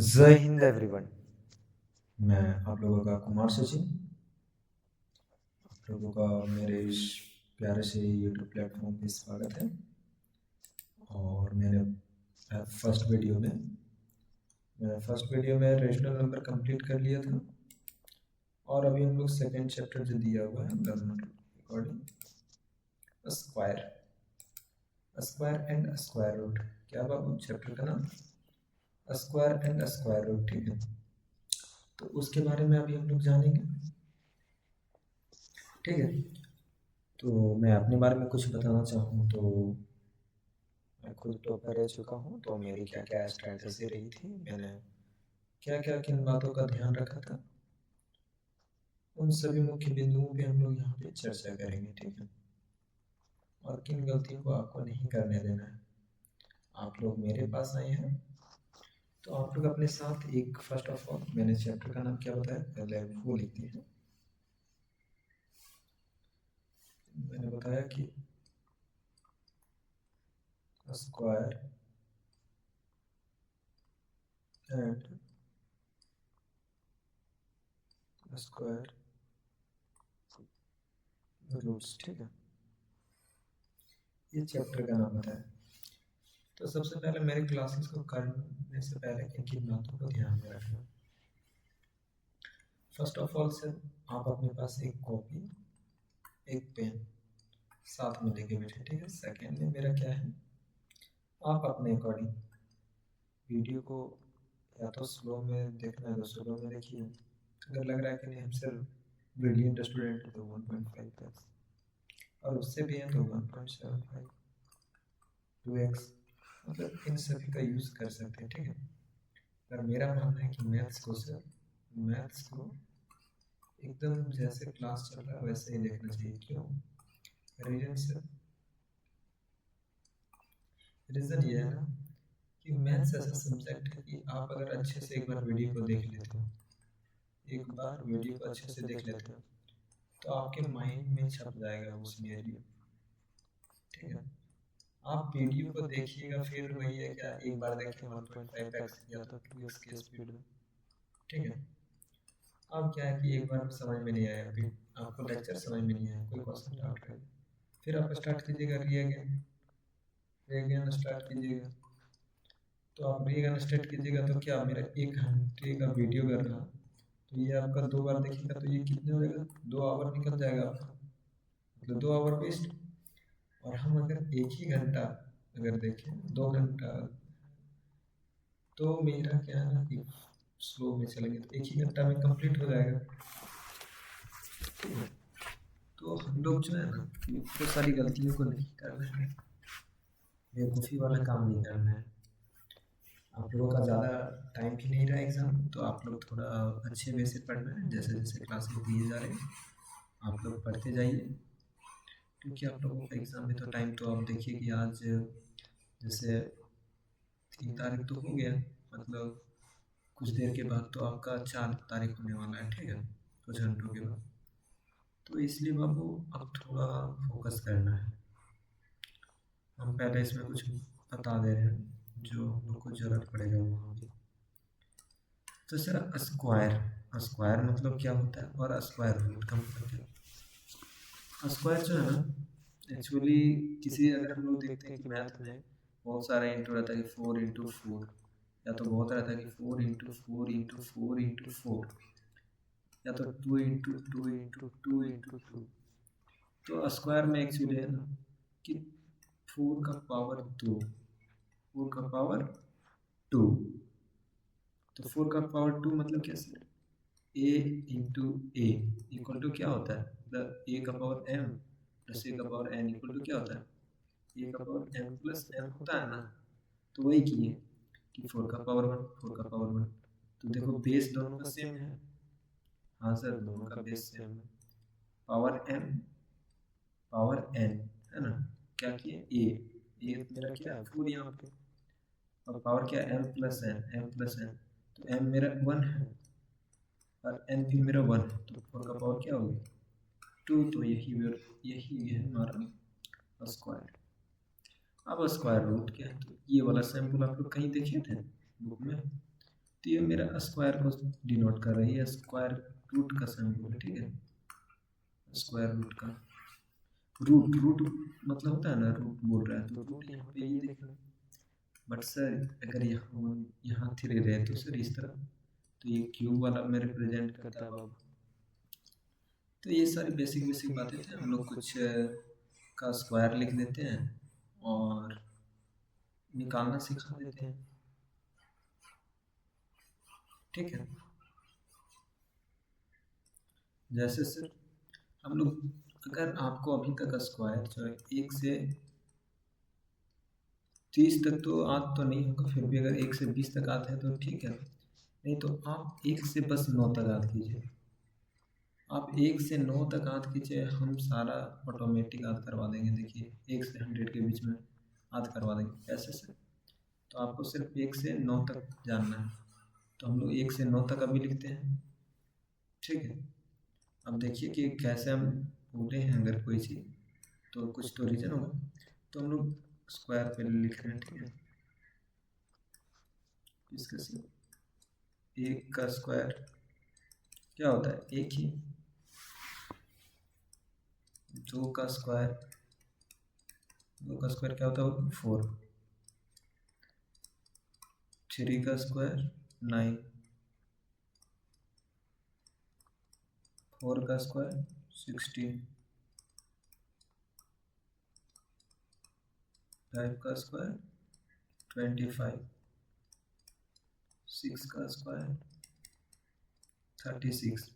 जय हिंद एवरीवन। मैं आप लोगों का कुमार सचिन, आप लोगों का मेरे इस प्यारे से यूट्यूब प्लेटफॉर्म पे स्वागत है। और मैंने फर्स्ट वीडियो में रेशनल नंबर कंप्लीट कर लिया था। और अभी हम लोग सेकंड चैप्टर जो दिया हुआ है learner according square square and square root. क्या बाबू चैप्टर का नाम? Square and square root. ठीक है, तो उसके बारे में अभी हम लोग जानेंगे। ठीक है, तो मैं अपने बारे में कुछ बताना चाहूँ तो मैं खुद टॉपर रह चुका हूँ। तो मेरी क्या क्या स्ट्रैटेजी रही थी, मैंने क्या क्या किन बातों का ध्यान रखा था, उन सभी मुख्य बिंदुओं पे हम लोग यहाँ पे चर्चा करेंगे। ठीक है, और किन गलतियों को आपको नहीं करने देना है। आप लोग मेरे पास आए हैं तो आप लोग अपने साथ एक फर्स्ट ऑफ ऑल मैंने चैप्टर का नाम क्या बताया, पहले वो लिखते हैं। मैंने बताया कि स्क्वायर एंड स्क्वायर रूट्स। ठीक है, ये चैप्टर का नाम बताया। तो सबसे पहले मेरे क्लासेस को करने से पहले किन किन बातों को ध्यान में रखना। फर्स्ट ऑफ ऑल सर, आप अपने पास एक कॉपी एक पेन साथ में लेके बैठे। ठीक है, सेकेंड में मेरा क्या है, आप अपने अकॉर्डिंग वीडियो को या तो स्लो में देखना है तो स्लो में देखिए। अगर लग रहा है कि नहीं हम सिर्फ ब्रिलियंट स्टूडेंट है तो 1.5 प्लस, और उससे भी है तो 1.75 2x, मतलब इन सभी का यूज़ कर सकते हैं। ठीक है, पर मेरा मानना है कि मैथ्स को एकदम जैसे क्लास चल रहा है वैसे ही देखना चाहिए। क्यों? रीजन सर, रीज़न ये है ना कि मैथ्स ऐसा सब्जेक्ट है कि आप अगर अच्छे से एक बार वीडियो को देख लेते हो, एक बार वीडियो को अच्छे से देख लेते हो तो आपके माइंड में छप जाएगा वो सिनेरियो। ठीक है, आप वीडियो को देखिएगा फिर वही है क्या, एक बार देखें 1.5x या तो 2x की स्पीड में। ठीक है, अब क्या है कि एक बार में समझ में नहीं आया, फिर आपको लेक्चर समझ में नहीं आया, कोई क्वेश्चन डाउट है, फिर आप स्टार्ट कीजिएगा री अगेन स्टार्ट कीजिएगा। तो आप री अगेन स्टार्ट कीजिएगा तो क्या, मेरा 1 घंटे का वीडियो कर रहा, तो ये आपका 2 बार देखिएगा तो ये कितने हो जाएगा, 2 आवर निकल जाएगा आपका, मतलब 2 आवर वेस्ट। और हम अगर एक ही घंटा अगर देखें 2 घंटा, तो मेरा क्या है ना कि स्लो में चलेंगे तो एक ही घंटा में कंप्लीट हो जाएगा। तो हम लोग जो है ना बहुत सारी गलतियों को नहीं करना है, बेवकूफ़ी वाला काम नहीं करना है। आप लोगों का ज़्यादा टाइम भी नहीं रहा एग्ज़ाम, तो आप लोग थोड़ा अच्छे वे से पढ़ना है। जैसे जैसे क्लासेस दिए जा रहे हैं आप लोग पढ़ते जाइए, क्योंकि आप लोगों का एग्ज़ाम में तो टाइम, तो आप देखिए कि आज जैसे 3 तारीख तो हो गया, मतलब कुछ देर के बाद तो आपका 4 तारीख होने वाला है। ठीक है, कुछ घंटों के बाद। तो इसलिए बाबू अब थोड़ा फोकस करना है। हम पहले इसमें कुछ बता दे रहे हैं जो हम लोग को ज़रूरत पड़ेगा वहाँ भी। तो सर स्क्वायर, स्क्वायर मतलब क्या होता है और स्क्वायर रूट का मतलब क्या? स्क्वायर जो है ना एक्चुअली किसी, अगर हम लोग देखते हैं कि मैथ में बहुत सारा इंटू रहता है कि 4 × 4, या तो बहुत रहता है कि 4 × 4 × 4 × 4, या तो 2 × 2 × 2 × 2। तो स्क्वायर में एक्चुअली है ना कि 4 का पावर 2, 4 का पावर 2। तो 4 का पावर 2 मतलब कैसे, ए इंटू ए इक्वल टू क्या होता है, मतलब ए का पावर एम प्लस ए का पावर एन इक्वल टू क्या होता है, ए का पावर एम प्लस एन होता है ना। तो वही किए कि 4 का पावर 1, 4 का पावर 1। तो देखो बेस दोनों का सेम है, हाँ सर दोनों का बेस सेम है। पावर एम पावर एन है ना, क्या किए ए मेरा क्या है 4 यहाँ पे, और पावर क्या एम प्लस एन, तो एम मेरा 1 है और एन भी मेरा 1 है, तो 4 का पावर क्या हो गया 2। तो यही है हमारा स्क्वायर। अब स्क्वायर रूट क्या है, तो ये वाला सैम्पल आप लोग कहीं देखे थे बुक में, तो ये मेरा स्क्वायर को डिनोट कर रही है, स्क्वायर रूट का सिंबल, ठीक है। स्क्वायर रूट का रूट रूट मतलब होता है ना, रूट बोल रहा है तो रूट यहाँ पे ये देखना। बट सर अगर यहाँ 3 रहे तो सर इस तरफ, तो ये क्यूब वाला में रिप्रेजेंट करता है अब। तो ये सारी बेसिक बेसिक बातें थे, हम लोग कुछ का स्क्वायर लिख देते हैं और निकालना सिखा देते हैं, ठीक है। जैसे सर हम लोग, अगर आपको अभी तक स्क्वायर जो है 1 से 30 तक तो आज तो नहीं होगा, फिर भी अगर 1 से 20 तक आता है तो ठीक है, नहीं तो आप 1 से बस 9 तक याद कीजिए। आप 1 से 9 तक याद कीजिए, हम सारा ऑटोमेटिक याद करवा देंगे। देखिए 1 से 100 के बीच में याद करवा देंगे। कैसे सर? तो आपको सिर्फ 1 से 9 तक जानना है, तो हम लोग 1 से 9 तक अभी लिखते हैं, ठीक है। अब देखिए कि कैसे हम बोले हैं, अगर कोई चीज़ तो कुछ तो रीजन होगा, तो हम लोग स्क्वायर पे लिख रहे हैं, ठीक है। इसका सिर्फ 1 का स्क्वायर क्या होता है? 1 ही। 2 का स्क्वायर, 2 का स्क्वायर क्या होता है? 4। 3 का स्क्वायर 9, 4 का स्क्वायर 16, 5 का स्क्वायर 25, 6 का स्क्वायर 36,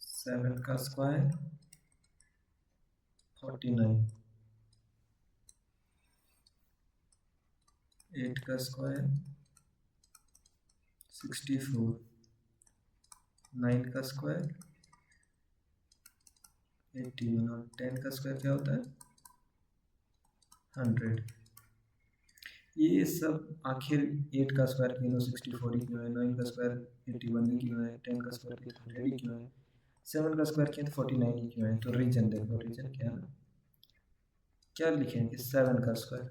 7 का स्क्वायर 49, 8 का स्क्वायर 64, 9 का स्क्वायर 81 और 10 का स्क्वायर क्या होता है? 100। ये सब आखिर 8 का स्क्वायर क्यों 64 ही क्यों है, 9 का स्क्वायर 81 ही क्यों है, 10 का स्क्वायर 100 ही क्यों है, 7 का स्क्वायर क्यों 49 ही क्यों है? तो रीजन देखो, रीजन क्या है, क्या लिखेंगे? 7 का स्क्वायर।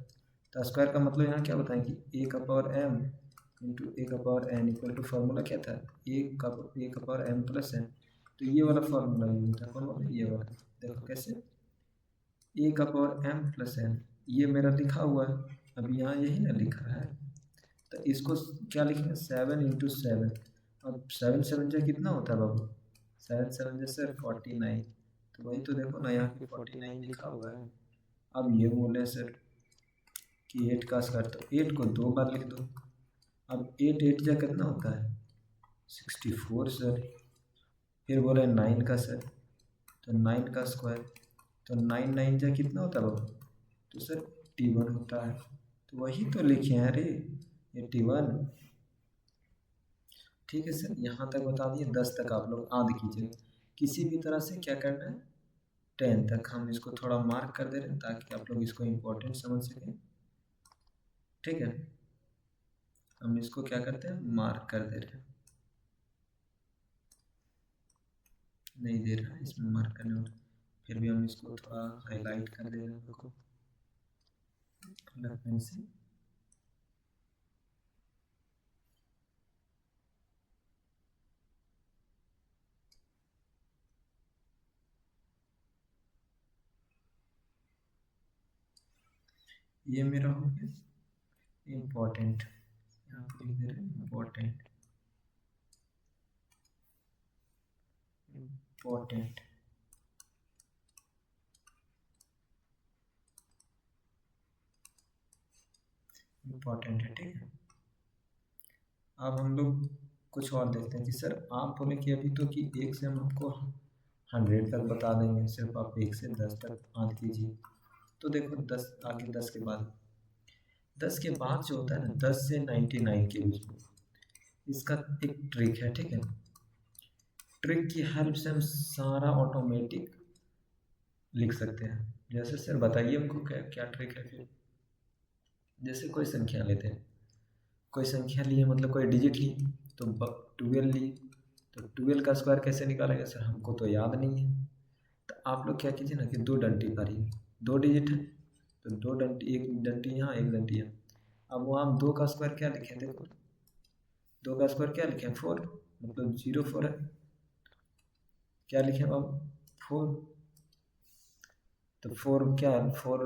तो स्क्वायर का मतलब यहाँ क्या बताएंगे? a का पावर m इंटू a का power n equal to formula क्या था? a का पावर m प्लस n। तो ये वाला फार्मूला यूज होता है, कौन वाला? ये वाला। देखो कैसे, a का पावर m प्लस n, ये मेरा लिखा हुआ है, अभी यहाँ यही ना लिखा है, तो इसको क्या लिखेंगे? 7 इंटू 7। अब 7 7 जो कितना होता है बाबू? 7 7 जैसे 49, तो वही तो देखो ना, यहाँ पे 49 लिखा हुआ है। अब ये बोले सर कि 8 का स्क्वायर, तो 8 को 2 बार लिख दो। अब 8 8 जा कितना होता है? 64 सर। फिर बोले 9 का सर, तो 9 का स्क्वायर, तो 9 9 जा कितना होता है बाबू? तो सर 81 होता है। तो वही तो लिखे हैं रे, 81। ठीक है सर, यहाँ तक बता दिए। 10 तक आप लोग याद कीजिए, किसी भी तरह से क्या करना है, 10 तक हम इसको थोड़ा मार्क कर दे रहे हैं ताकि आप लोग इसको इम्पोर्टेंट समझ सकें, ठीक है। हम इसको क्या करते हैं, मार्क कर दे रहे हैं, नहीं दे रहा है इसमें मार्क करने में, फिर भी हम इसको थोड़ा हाईलाइट कर दे रहे हैं, देखो पेन से। ये मेरा हो गया इम्पोर्टेंट, यहाँ पे लिख दे रहे हैं इम्पोर्टेंट, इम्पोर्टेंट। इम्पोर्टेंट है, ठीक है। अब हम लोग कुछ और देखते हैं कि सर आप बोले कि अभी तो कि 1 से हम आपको 100 तक बता देंगे, सिर्फ आप 1 से 10 तक याद कीजिए। तो देखो 10 आगे, 10 के बाद, 10 के बाद जो होता है ना, 10 से 99 के बीच में, इसका एक ट्रिक है, ठीक है। ट्रिक की हेल्प से हम सारा ऑटोमेटिक लिख सकते हैं। जैसे सर बताइए हमको क्या क्या ट्रिक है फिर। जैसे कोई संख्या लेते हैं, कोई संख्या लिए मतलब कोई डिजिट ली, तो 12 ली, तो 12 का स्क्वायर कैसे निकालेंगे सर? हमको तो याद नहीं है। तो आप लोग क्या कीजिए ना कि 2 डंडी भरिए, 2 डिजिट है तो 2 डंडी, एक डंडी यहाँ एक डंडी यहाँ। अब वहाँ हम 2 का स्क्वायर क्या लिखे थे? 2 का स्क्वायर क्या लिखे 4, मतलब 0 4 है, क्या लिखे बाबू 4। तो 4 क्या 4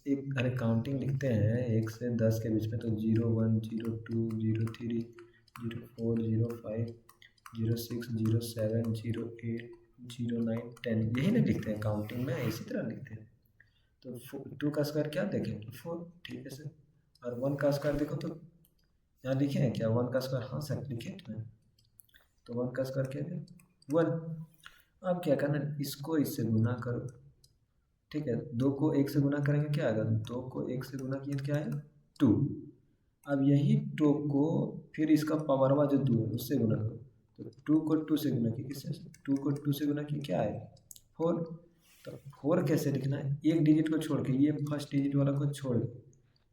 एक, अरे काउंटिंग लिखते हैं 1 से 10 के बीच में, तो 0 1 0 2 0 3 0 4 0 5 0 6 0 7 0 8 0 9 10, यही नहीं लिखते हैं काउंटिंग में, इसी तरह लिखते हैं। तो 2 का स्क्वायर क्या देखें 4, ठीक है सर। और 1 का स्क्वायर देखो तो यहाँ लिखे हैं क्या 1 का स्क्वायर, हाँ सर लिखे हैं। तो 1 का स्क्वायर क्या है 1। अब क्या करना, इसको इससे गुना करो, ठीक है। 2 को 1 से गुना करेंगे क्या आएगा, 2 को 1 से गुना किए क्या आएगा 2। अब यही 2 को फिर इसका पावरवा जो 2 है उससे गुना करो, तो 2 को 2 से गुना किए, किससे 2 को 2 से गुना किए क्या आएगा 4। तो 4 कैसे लिखना है, एक डिजिट को छोड़ के, ये फर्स्ट डिजिट वाला को छोड़ के,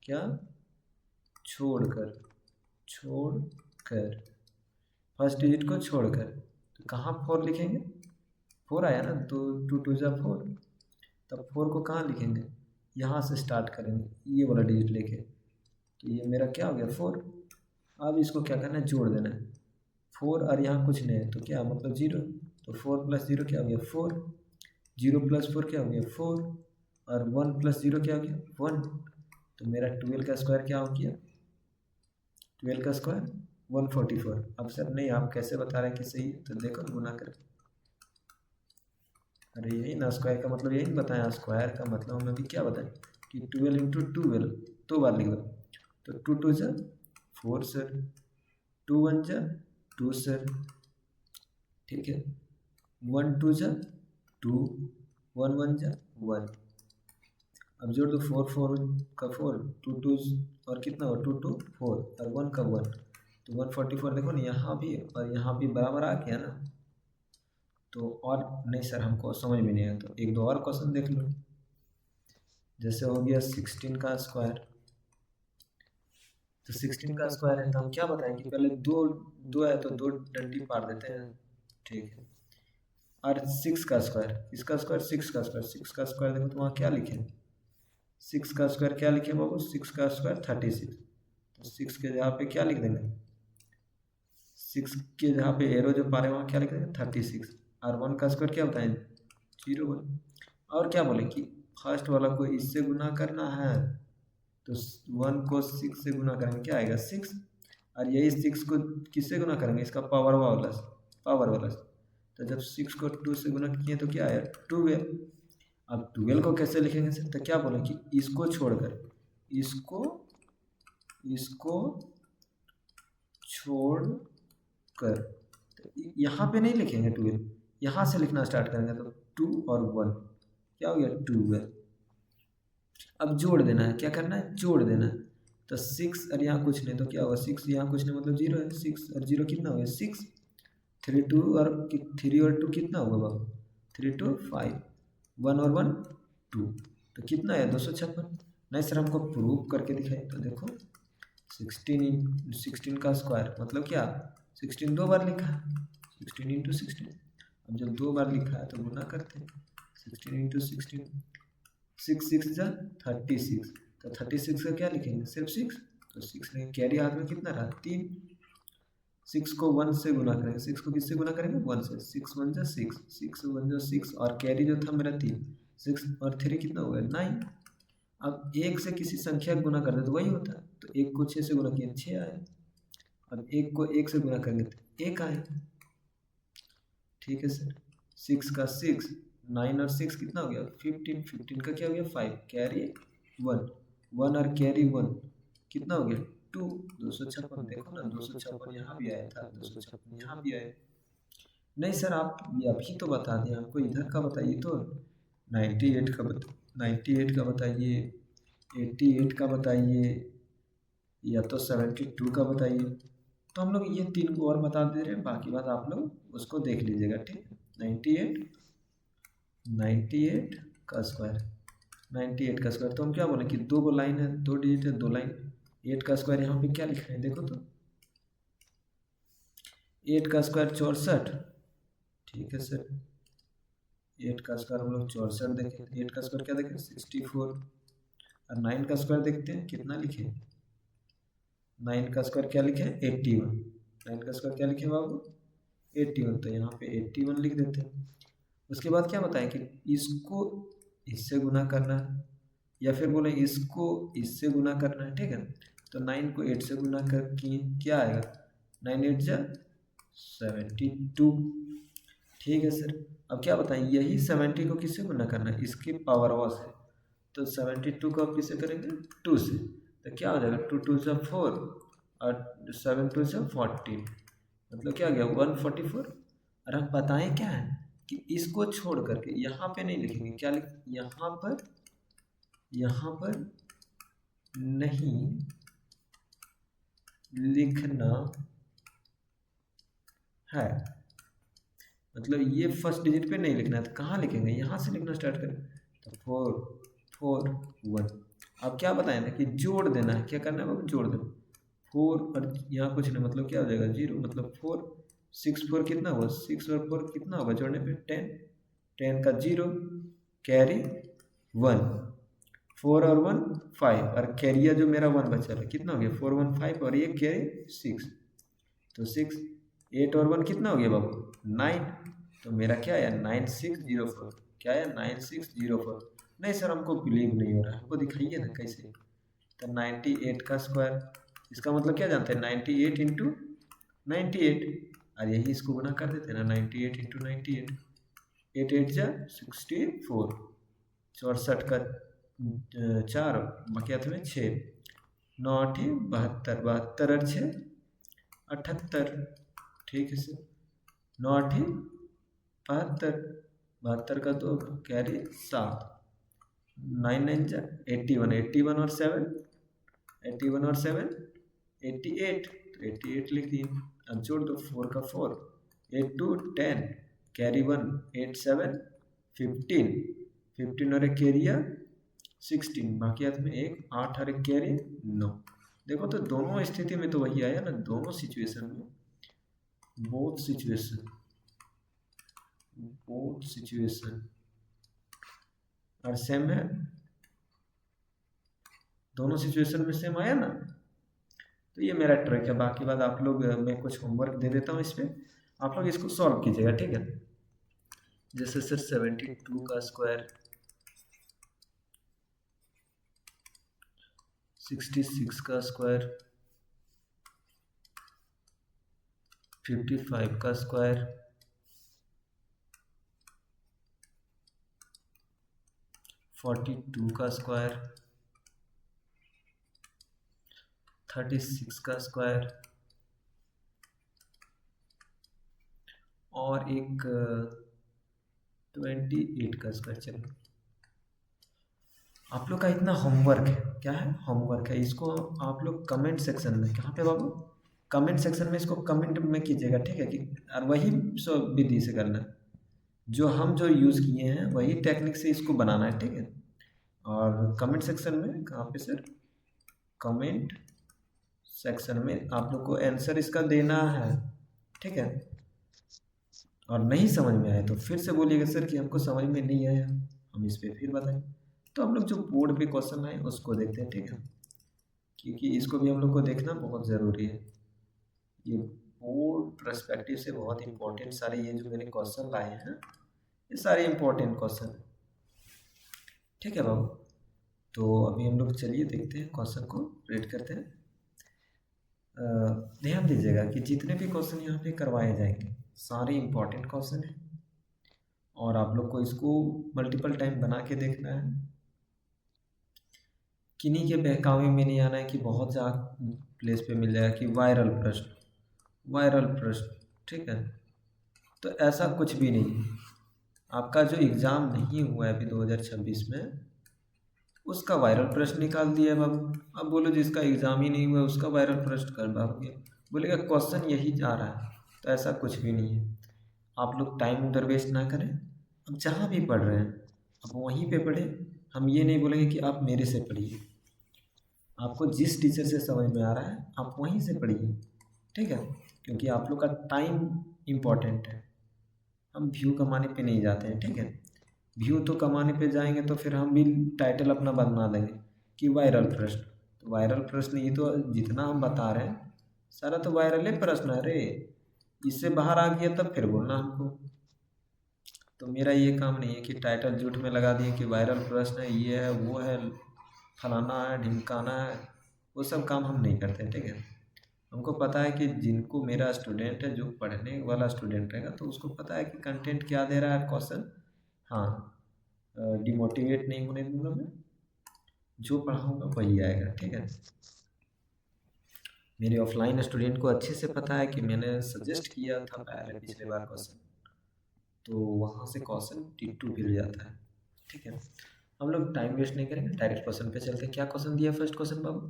क्या छोड़कर फर्स्ट डिजिट को छोड़कर, तो कहाँ 4 लिखेंगे, 4 आया ना, तो 2 2 जा 4, तब 4 को कहाँ लिखेंगे, यहाँ से स्टार्ट करेंगे ये वाला डिजिट लेके, तो ये मेरा क्या हो गया 4। अब इसको क्या करना है जोड़ देना है, 4 और यहाँ कुछ नहीं है तो क्या मतलब 0, तो 4 प्लस 0 क्या हो गया 4, 0 प्लस 4 क्या हो गया 4, और 1 प्लस 0 क्या हो गया 1। तो मेरा 12 का स्क्वायर क्या हो गया, 12 का स्क्वायर 144। अब सर नहीं आप कैसे बता रहे हैं कि सही है, तो देखो गुना करके, अरे यही ना स्क्वायर का मतलब, यही बताया स्क्वायर का मतलब हमें भी क्या बताएं कि 12 इंटू 12, 2 बार लिख दो, तो 2 2 जा 4 सर, 2 1 जा 2 सर, ठीक है, 1 2 जा 2, 1 1 जा 1। अब जोड़ दो 4 4 का 4, 2 2 और कितना हुआ 2 2 4 और 1 का 1, तो 144 देखो ना यहाँ भी और यहाँ भी बराबर आ गया ना। तो और नहीं सर हमको समझ में नहीं आया, तो एक दो और क्वेश्चन देख लो, जैसे हो गया 16 का स्क्वायर, तो 16 का स्क्वायर है तो हम क्या बताएंगे कि पहले दो दो है तो 2 डंडी पार देते हैं, ठीक है। और 6 का स्क्वायर, इसका स्क्वायर 6 का स्क्वायर, 6 का स्क्वायर देखो तो वहाँ क्या लिखे 6 का स्क्वायर क्या लिखे बाबू 6 का स्क्वायर 36, तो 6 के जगह पे क्या लिख देंगे 6 के जगह पे एरो जो पा रहे वहाँ क्या लिख देंगे 36, और 1 का स्क्वायर क्या बताएं 0 1। और क्या बोले कि फर्स्ट वाला को इससे गुना करना है, तो 1 को 6 से गुना करेंगे क्या आएगा 6, और यही 6 को किससे गुना करेंगे इसका पावर वाला, तो जब 6 को 2 से गुना किए तो क्या आया 12। अब 12 को कैसे लिखेंगे सर, तो क्या बोले कि इसको छोड़कर इसको छोड़कर, तो यहाँ पे नहीं लिखेंगे 12, यहाँ से लिखना स्टार्ट करेंगे, तो 2 और 1 क्या हो गया 12। अब जोड़ देना है, क्या करना है जोड़ देना है, तो 6 और यहाँ कुछ नहीं तो क्या होगा 6 यहाँ कुछ नहीं मतलब 0 है, 6 और 0 कितना हो गया 6, 3 2 और 3 और 2 कितना होगा बाबू 3 2 5, 1 और 1 2, तो कितना है 256। नहीं सर हमको प्रूव करके दिखाए, तो देखो 16 का स्क्वायर मतलब क्या 16 दो बार लिखा है, 16 इंटू 16, अब जब 2 बार लिखा है तो गुना करते हैं 16 इंटू 16, 6 6 जा 36, तो 36 का क्या लिखेंगे सिर्फ 6, तो 6 नहीं कैरी हाथ में कितना रहा 3, 6 को 1 से गुना करेंगे, 6 को किससे गुना करेंगे 1 से, 6 1 जा 6, 6 1 जा 6, और कैरी जो था मेरा 3, 6 और 3 कितना हो गया 9। अब 1 से किसी संख्या को गुना कर दे तो वही होता है, तो 1 को 6 से गुना किया 6 आया, अब 1 को 1 से गुना करेंगे तो 1 आए, ठीक है सर। 6 का 6, 9 और 6 कितना हो गया 15, 15 का क्या हो गया 5, कैरी 1, 1 और कैरी 1 कितना हो गया 2, 256। देखो ना 256 यहाँ भी आया था, 256 यहाँ भी आया। नहीं सर आप अभी तो बता दें, आपको इधर का बताइए तो 98 का 98 का बताइए, 88 का बताइए, या तो 72 का बताइए, तो हम लोग ये 3 को और बता दे रहे हैं, बाकी बात आप लोग उसको देख लीजिएगा, ठीक है। 98 का स्क्वायर, 98 का स्क्वायर, तो हम क्या बोले कि 2 को लाइन है 2 डिजिट है 2 लाइन, 8 का स्क्वायर यहाँ पे क्या लिख रहे हैं देखो तो 8 का स्क्वायर 64, ठीक है सर। 8 का स्क्वायर हम लोग 64 देखें, 8 का स्क्वायर क्या देखें 64, और 9 का स्क्वायर देखते हैं कितना लिखे, 9 का स्क्वायर क्या लिखे 81, 9 का स्क्वायर क्या लिखे बाबू 81, तो यहाँ पे 81 लिख देते हैं। उसके बाद क्या बताएं कि इसको इससे गुना करना है या फिर बोले इसको इससे गुना करना है, ठीक है। तो 9 को 8 से गुना कर किए क्या आएगा 9 8 जा 72, ठीक है सर। अब क्या बताएं यही 70 को किससे गुना करना है इसके पावर से, तो 72 को आप किससे करेंगे 2 से, तो क्या हो जाएगा 2 2 जा 4 और 7 2 जा 14, मतलब क्या गया 144। और हम बताएं क्या है कि इसको छोड़ करके यहाँ पे नहीं लिखेंगे, क्या यहाँ पर नहीं लिखना है, मतलब ये फर्स्ट डिजिट पे नहीं लिखना है, तो कहाँ लिखेंगे यहाँ से लिखना स्टार्ट करें, तो 4 4 1। अब क्या बताया ना कि जोड़ देना है, क्या करना है बाबू जोड़ देना 4 और यहाँ कुछ नहीं, मतलब क्या हो जाएगा 0, मतलब 4 6 4 कितना हुआ 6 और 4 कितना होगा जोड़ने पे 10, 10 का 0 कैरी 1, 4 और 1 5 और कैरिया जो मेरा 1 बचा है कितना हो गया 4 1 5 और ये कैरी 6, तो 6 8 और 1 कितना हो गया बाबू 9, तो मेरा क्या है 9604, क्या है 9604। नहीं सर हमको बिलीव नहीं हो रहा, हमको दिखाइए ना कैसे, तो 98 का स्क्वायर इसका मतलब क्या जानते हैं 98 इंटू 98, और यही इसको गुना कर देते हैं ना 98 इंटू 98, 8 8 जा 64, 64 का 4 बाकी हाथ में 6, 9 8 72, 72 और 6 78, ठीक है सर 9 8 72, 72 का 2 कैरी 7, 9 9 जा 81, 81 और 7 81 और 7 88, तो 88 लिख दिए। अब जोड़ दो 4 का 4 8 2 10 कैरी 1 8 7 15, 15 और एक कैरिया 16, बाकी हाथ में एक 8 और एक कैरी 9। देखो तो दोनों स्थिति में तो वही आया ना, दोनों सिचुएशन में बोथ सिचुएशन और सेम है, दोनों सिचुएशन में सेम आया ना। तो ये मेरा ट्रिक है, बाकी बात आप लोग मैं कुछ होमवर्क दे देता हूँ इस पर, आप लोग इसको सॉल्व कीजिएगा, ठीक है। जैसे सर 72 का स्क्वायर 66 का स्क्वायर 55 का स्क्वायर 42 का स्क्वायर 36 का स्क्वायर और एक 28 का स्क्वायर। चलो आप लोग का इतना होमवर्क है, क्या है होमवर्क है, इसको आप लोग कमेंट सेक्शन में, कहाँ पे बाबू कमेंट सेक्शन में इसको कमेंट में कीजिएगा, ठीक है कि और वही सब विधि से करना है जो हम जो यूज़ किए हैं वही टेक्निक से इसको बनाना है, ठीक है। और कमेंट सेक्शन में कहाँ पे सर कमेंट सेक्शन में आप लोग को आंसर इसका देना है, ठीक है। और नहीं समझ में आया तो फिर से बोलिएगा सर कि हमको समझ में नहीं आया, हम इस पर फिर बताएं। तो हम लोग जो बोर्ड पे क्वेश्चन आए उसको देखते हैं, ठीक है, क्योंकि इसको भी हम लोग को देखना बहुत ज़रूरी है। ये बोर्ड पर्सपेक्टिव से बहुत इंपॉर्टेंट सारे ये जो मैंने क्वेश्चन लाए हैं ये सारे इंपॉर्टेंट क्वेश्चन है, ठीक है बाबू। तो अभी हम लोग चलिए देखते हैं क्वेश्चन को रीड करते हैं। ध्यान दीजिएगा कि जितने भी क्वेश्चन यहाँ पे करवाए जाएंगे सारे इंपॉर्टेंट क्वेश्चन हैं और आप लोग को इसको मल्टीपल टाइम बना के देखना है, किन्हीं के बहकावे में नहीं आना है कि बहुत ज़्यादा प्लेस पे मिल जाएगा कि वायरल प्रश्न, ठीक है। तो ऐसा कुछ भी नहीं, आपका जो एग्ज़ाम नहीं हुआ है अभी 2026 में उसका वायरल प्रश्न निकाल दिया है बाबू। अब बोलो जिसका एग्ज़ाम ही नहीं हुआ उसका वायरल प्रश्न कर बाबू, बोलेगा क्वेश्चन यही जा रहा है, तो ऐसा कुछ भी नहीं है। आप लोग टाइम उधर वेस्ट ना करें, अब जहाँ भी पढ़ रहे हैं अब वहीं पे पढ़ें। हम ये नहीं बोलेंगे कि आप मेरे से पढ़िए, आपको जिस टीचर से समझ में आ रहा है आप वहीं से पढ़िए, ठीक है, क्योंकि आप लोग का टाइम इम्पॉर्टेंट है। हम व्यू कमाने पे नहीं जाते हैं, ठीक है। व्यू तो कमाने पे जाएंगे तो फिर हम भी टाइटल अपना बना देंगे कि वायरल प्रश्न, तो वायरल प्रश्न ये तो जितना हम बता रहे हैं सारा तो वायरल है प्रश्न है रे, इससे बाहर आ गया तब फिर बोलना हमको। तो मेरा ये काम नहीं है कि टाइटल झूठ में लगा दिए कि वायरल प्रश्न है, ये है वो है, फलाना है ढिमकाना है, वो सब काम हम नहीं करते, ठीक है। हमको पता है कि जिनको मेरा स्टूडेंट है, जो पढ़ने वाला स्टूडेंट रहेगा, तो उसको पता है कि कंटेंट क्या दे रहा है क्वेश्चन। हाँ, डिमोटिवेट नहीं होने दूंगा मैं, जो पढ़ाऊँगा वही आएगा, ठीक है। मेरे ऑफलाइन स्टूडेंट को अच्छे से पता है कि मैंने सजेस्ट किया था पहले पिछले बार क्वेश्चन, तो वहाँ से क्वेश्चन टिट्टू भिड़ जाता है, ठीक है। हम लोग टाइम वेस्ट नहीं करेंगे, डायरेक्ट क्वेश्चन पे चलते हैं। क्या क्वेश्चन दिया फर्स्ट क्वेश्चन बाबू?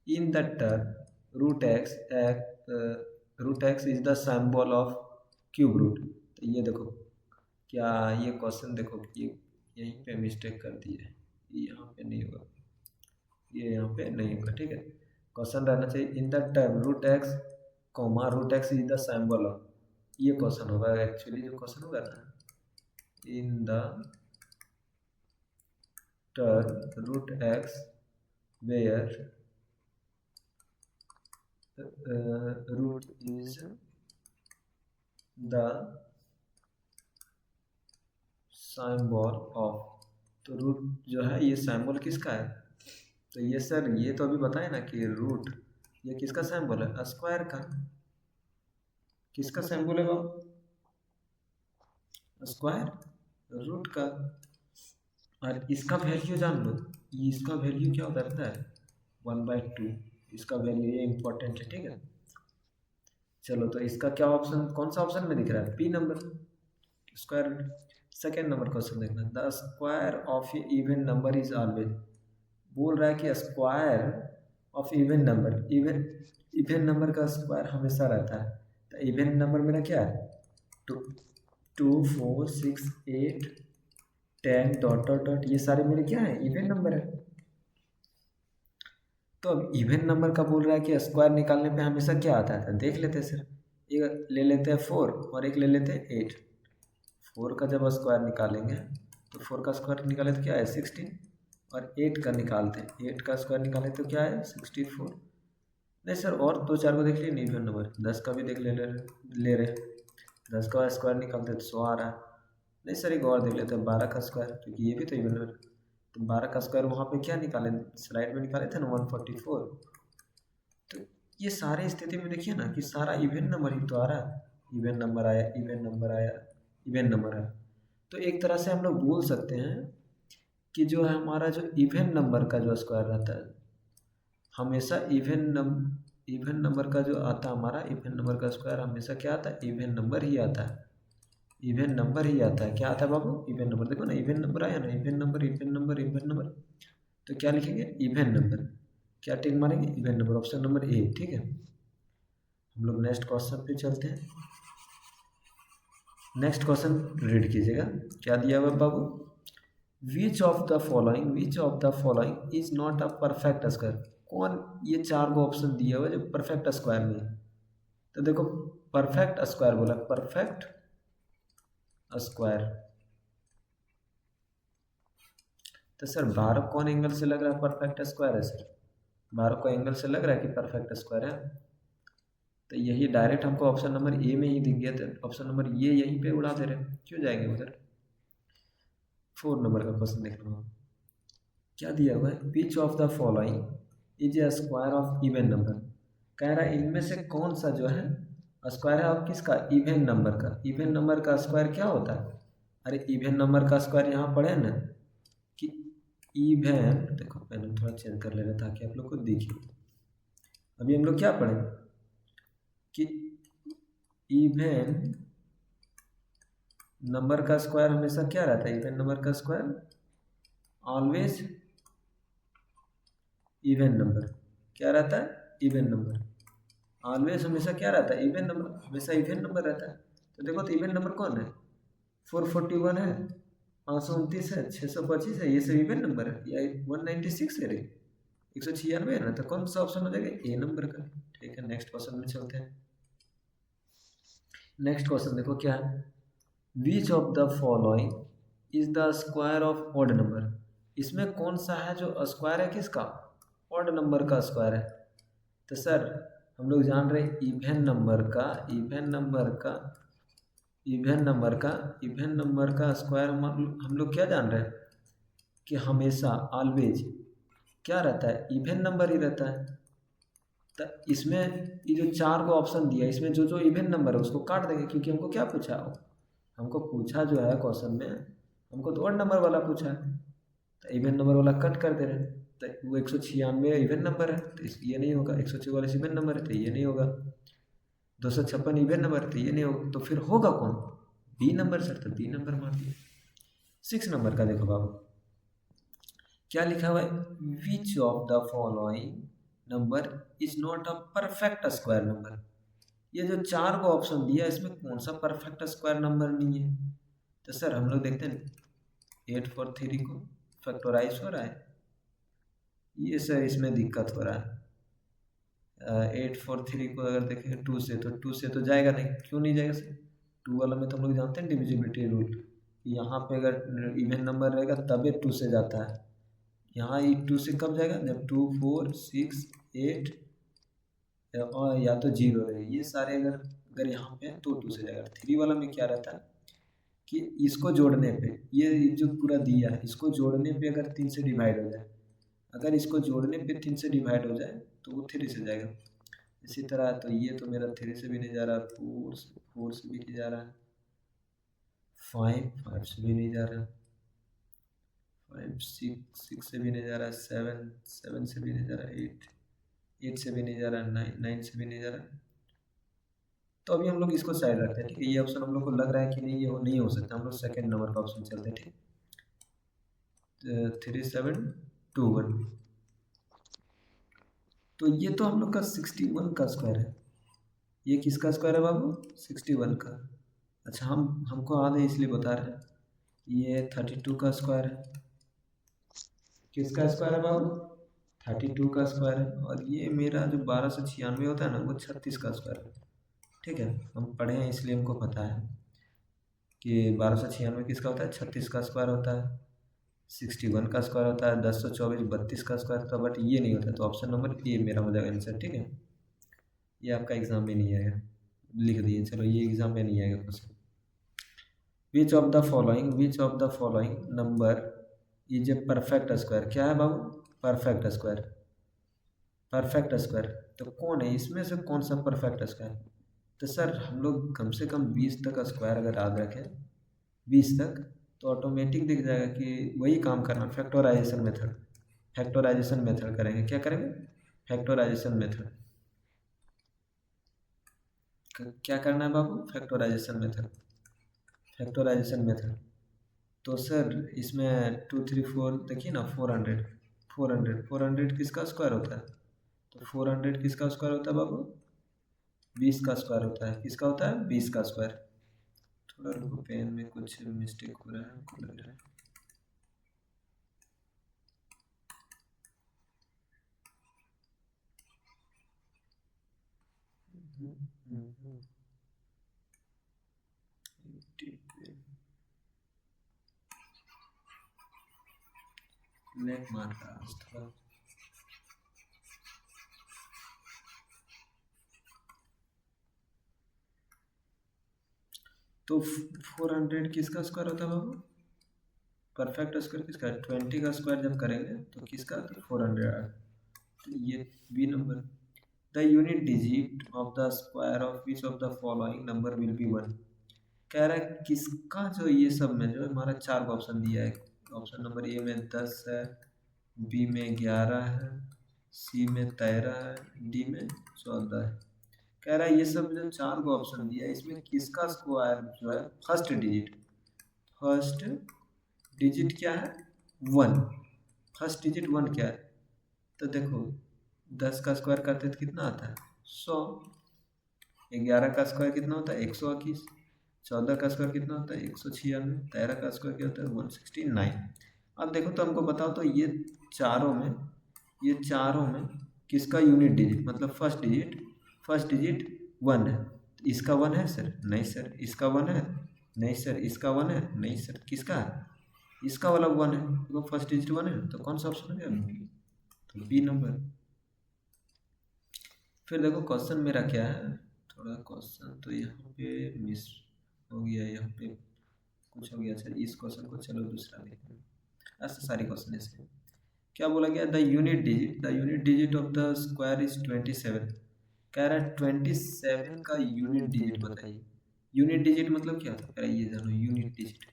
In the term root X is the symbol of cube root. तो ये देखो, क्या ये क्वेश्चन देखो, ये यहीं पे मिस्टेक कर दी है, यहाँ पे नहीं होगा, ये यहाँ पे नहीं होगा, ठीक है। क्वेश्चन रहना चाहिए in the term root X comma root X is the symbol of, ये क्वेश्चन होगा एक्चुअली, जो क्वेश्चन होगा ना, in the term root X where root is the symbol of. तो रूट जो है ये सिंबल किसका है? तो ये सर ये तो अभी बताए ना कि रूट ये किसका सिंबल है? स्क्वायर का। किसका सिंबल है बाबू? स्क्वायर रूट का। और इसका वैल्यू जान लो, इसका वैल्यू क्या होता है? 1/2। इसका वैल्यू ये इंपॉर्टेंट है, ठीक है। चलो तो इसका क्या ऑप्शन, कौन सा ऑप्शन में दिख रहा है? P number, square root. Second number question देखना, the square of a even number is always. बोल रहा है कि square of even number, even number का स्क्वायर हमेशा रहता है। तो इवन नंबर मेरा क्या है? 2 4 6 8 10 डॉट डॉट डॉट, ये सारे मेरे क्या है? इवन नंबर है। तो अब इवन नंबर का बोल रहा है कि स्क्वायर निकालने पे हमेशा क्या आता है? देख लेते हैं सर, एक ले लेते हैं 4 और एक ले लेते हैं 8। 4 का जब स्क्वायर निकालेंगे तो 4 का स्क्वायर निकाले तो क्या है? 16। और 8 का निकालते हैं, 8 का स्क्वायर निकाले तो क्या है? 64। नहीं सर, और 2-4 को देख लिए नहीं इवन नंबर, 10 का भी देख ले रहे 10 का स्क्वायर निकालते तो 100 आ रहा है। नहीं सर, एक और देख लेते हैं 12 का स्क्वायर, क्योंकि ये भी तो इवन नंबर। तो 12 का स्क्वायर वहाँ पे क्या निकाले, स्लाइड में निकाले थे ना, 144। तो ये सारे स्थिति में देखिए ना कि सारा इवन नंबर ही तो आ रहा है, इवन नंबर आया, इवन नंबर आया, इवन नंबर आया। तो एक तरह से हम लोग बोल सकते हैं कि जो है हमारा जो इवन नंबर का जो स्क्वायर रहता है, हमेशा इवन नंबर का जो आता है, हमारा इवन नंबर का स्क्वायर हमेशा क्या आता है? इवन नंबर ही आता है, इवन नंबर ही आता है। क्या आता है बाबू? Even number. देखो ना, इवन नंबर आया ना, even number even number even number. तो क्या लिखेंगे? Even number. क्या टिक मारेंगे? Even number, option number A, ठीक है। हम लोग नेक्स्ट क्वेश्चन पे चलते हैं। नेक्स्ट क्वेश्चन रीड कीजिएगा, क्या दिया हुआ बाबू? Which of the following is not a perfect square. कौन ये 4 को ऑप्शन दिया हुआ है जो परफेक्ट स्क्वायर में है? तो देखो, परफेक्ट स्क्वायर बोला, परफेक्ट स्क्वायर। तो सर 12 कौन एंगल से लग रहा है परफेक्ट स्क्वायर है? सर 12 को एंगल से लग रहा है कि परफेक्ट स्क्वायर है। तो यही डायरेक्ट हमको ऑप्शन नंबर ए में ही दिख गया था, ऑप्शन नंबर ये यहीं पे उड़ा दे रहे हैं, क्यों जाएंगे उधर? 4 नंबर का क्वेश्चन देख लो, क्या दिया हुआ है? विच of the following is a square of even number. कह रहा है इनमें से कौन सा जो है स्क्वायर है ऑफ किसका? इवन नंबर का। इवन नंबर का स्क्वायर क्या होता है? अरे इवन नंबर का स्क्वायर यहाँ पढ़े ना कि इवन, देखो पहले थोड़ा चेंज कर ले रहे ताकि आप लोग को दिखे। अभी हम लोग क्या पढ़े कि इवन नंबर का स्क्वायर हमेशा क्या रहता है? इवन नंबर का स्क्वायर ऑलवेज इवन नंबर। क्या रहता है? Even number. ऑलवेज हमेशा क्या रहता है? इवन नंबर, हमेशा इवन नंबर रहता है। तो देखो, तो इवन नंबर कौन है? 441 है, 529 है, 625 है, ये सब इवन नंबर है। या 196 है रे, 196 है ना। तो कौन सा ऑप्शन हो जाएगा? ए नंबर का, ठीक है। नेक्स्ट क्वेश्चन में चलते हैं। नेक्स्ट क्वेश्चन देखो क्या है? विच of the following is the square of odd number. इसमें कौन सा है जो स्क्वायर है किसका? ऑड नंबर का स्क्वायर है। तो सर हम लोग जान रहे हैं इवन नंबर का स्क्वायर हम लोग क्या जान रहे हैं कि हमेशा ऑलवेज क्या रहता है, इवन नंबर ही रहता है। तो इसमें ये जो चार को ऑप्शन दिया, इसमें जो जो इवन नंबर है उसको काट देंगे, क्योंकि हमको क्या पूछा हो, हमको पूछा जो है क्वेश्चन में, हमको तो ऑड नंबर वाला पूछा है, तो इवन नंबर वाला कट कर दे रहे हैं। तो वो 196 इवन नंबर है तो ये नहीं होगा, 144 इवन नंबर है तो ये नहीं होगा, 256 इवन नंबर है तो ये नहीं होगा, तो फिर होगा कौन, बी नंबर सर, तो बी नंबर मान दिया। 6 नंबर का देखो बाबू क्या लिखा हुआ है, विच of the following number is not a perfect square number. ये जो चार को ऑप्शन दिया इसमें कौन सा परफेक्ट स्क्वायर नंबर नहीं है। तो सर हम लोग देखते हैं 843 को फैक्टराइज हो रहा है, ये सर इसमें दिक्कत हो रहा है। 843 को अगर देखें 2 से, तो 2 से तो जाएगा नहीं, क्यों नहीं जाएगा सर, 2 वाला में तो हम लोग जानते हैं डिविजिबिलिटी रूल, यहाँ पे अगर इवन नंबर रहेगा तभी 2 से जाता है, यहाँ 2 से कब जाएगा, जब 2 4 6 8 और या तो 0 है, ये सारे अगर यहाँ पे तो 2 से जाएगा। 3 वाला में क्या रहता है कि इसको जोड़ने पे, ये जो पूरा दिया है इसको जोड़ने पे अगर 3 से डिवाइड हो जाए, अगर इसको जोड़ने पे 3 से डिवाइड हो जाए तो वो 3 से जाएगा। इसी तरह तो ये तो मेरा 3 से भी नहीं जा रहा, 4 से भी नहीं जा रहा, 5 से भी नहीं जा रहा, 6 से भी नहीं जा रहा, 7 से भी नहीं जा रहा, 8 से भी नहीं जा रहा, 9 से भी नहीं जा रहा। तो अभी हम लोग इसको साइड रखते हैं, ठीक है, ये ऑप्शन हम लोग को लग रहा है कि नहीं, ये नहीं हो सकता, हम लोग सेकेंड नंबर का ऑप्शन चलते हैं, ठीक, 3721। तो ये तो हम लोग का 61 का स्क्वायर है, ये किसका स्क्वायर है बाबू, 61 का। अच्छा हमको याद है इसलिए बता रहे हैं, ये 32 का स्क्वायर है, किसका स्क्वायर है बाबू, 32 का स्क्वायर है, और ये मेरा जो 1296 होता है ना वो 36 का स्क्वायर है, ठीक है, हम पढ़े हैं इसलिए हमको पता है कि 1296 किसका होता है, 36 का स्क्वायर होता है, 61 का स्क्वायर होता है, 1024 32 का स्क्वायर होता है, बट ये नहीं होता, तो ऑप्शन नंबर ए मेरा हो जाएगा आंसर, ठीक है, ये आपका एग्जाम में नहीं आएगा, लिख दिए, चलो ये एग्जाम में नहीं आएगा question. Which of the following number is a perfect square, क्या है बाबू, परफेक्ट स्क्वायर, परफेक्ट स्क्वायर, तो कौन है इसमें से, कौन सा परफेक्ट स्क्वायर। तो सर हम लोग कम से कम 20 तक का स्क्वायर अगर याद रखें, 20 तक, तो ऑटोमेटिक दिख जाएगा कि वही काम करना, फैक्टराइजेशन मेथड करेंगे, क्या करेंगे, फैक्टराइजेशन मेथड, क्या करना है बाबू, फैक्टराइजेशन मेथड। तो सर इसमें 2 3 4 देखिए ना, 400 किसका स्क्वायर होता है, तो 400 किसका स्क्वायर होता है बाबू, 20 का स्क्वायर होता है, किसका होता है, 20 का स्क्वायर। थोड़ा रुको, पेन में कुछ मिस्टेक हो रहा है हमको लग रहा है, ब्लैक मार रहा है थोड़ा। तो 400 किसका स्क्वायर होता है बाबू, परफेक्ट स्क्वायर किसका, 20 का स्क्वायर जब करेंगे तो किसका, तो 400, तो ये B number. The unit digit of the square of which of the following number will be 1, कह रहा है किसका, जो ये सब में जो हमारा 4 का ऑप्शन दिया है, ऑप्शन नंबर ए में 10 है, बी में 11 है, सी में 13 है, डी में 14 है। कह रहा है ये सब जो 4 को ऑप्शन दिया है इसमें किसका स्क्वायर जो है फर्स्ट डिजिट क्या है, 1, फर्स्ट डिजिट 1 क्या है, तो देखो 10 का स्क्वायर करते तो कितना आता है, 100, 11 का स्क्वायर कितना होता है, 121, 14 का स्क्वायर कितना होता है, 196, 13 का स्क्वायर क्या होता है, 169। अब देखो तो हमको बताओ तो ये चारों में किसका यूनिट डिजिट, मतलब फर्स्ट डिजिट 1 है, तो इसका 1 है सर, नहीं सर, इसका 1 है, नहीं सर, इसका 1 है, नहीं सर, किसका है, इसका वाला 1 है, तो फर्स्ट डिजिट 1 है, तो कौन सा ऑप्शन है, तो बी नंबर। फिर देखो क्वेश्चन मेरा क्या है, थोड़ा क्वेश्चन तो यहाँ पे मिस हो गया, यहाँ पे कुछ हो गया। अच्छा इस क्वेश्चन को चलो दूसरा देखते हैं। ऐसा सारी क्वेश्चन ऐसे क्या बोला गया, the unit digit of the square is 27। कह रहा है 27 का यूनिट डिजिट बताइए। यूनिट डिजिट मतलब क्या होता है, ये जानो unit digit.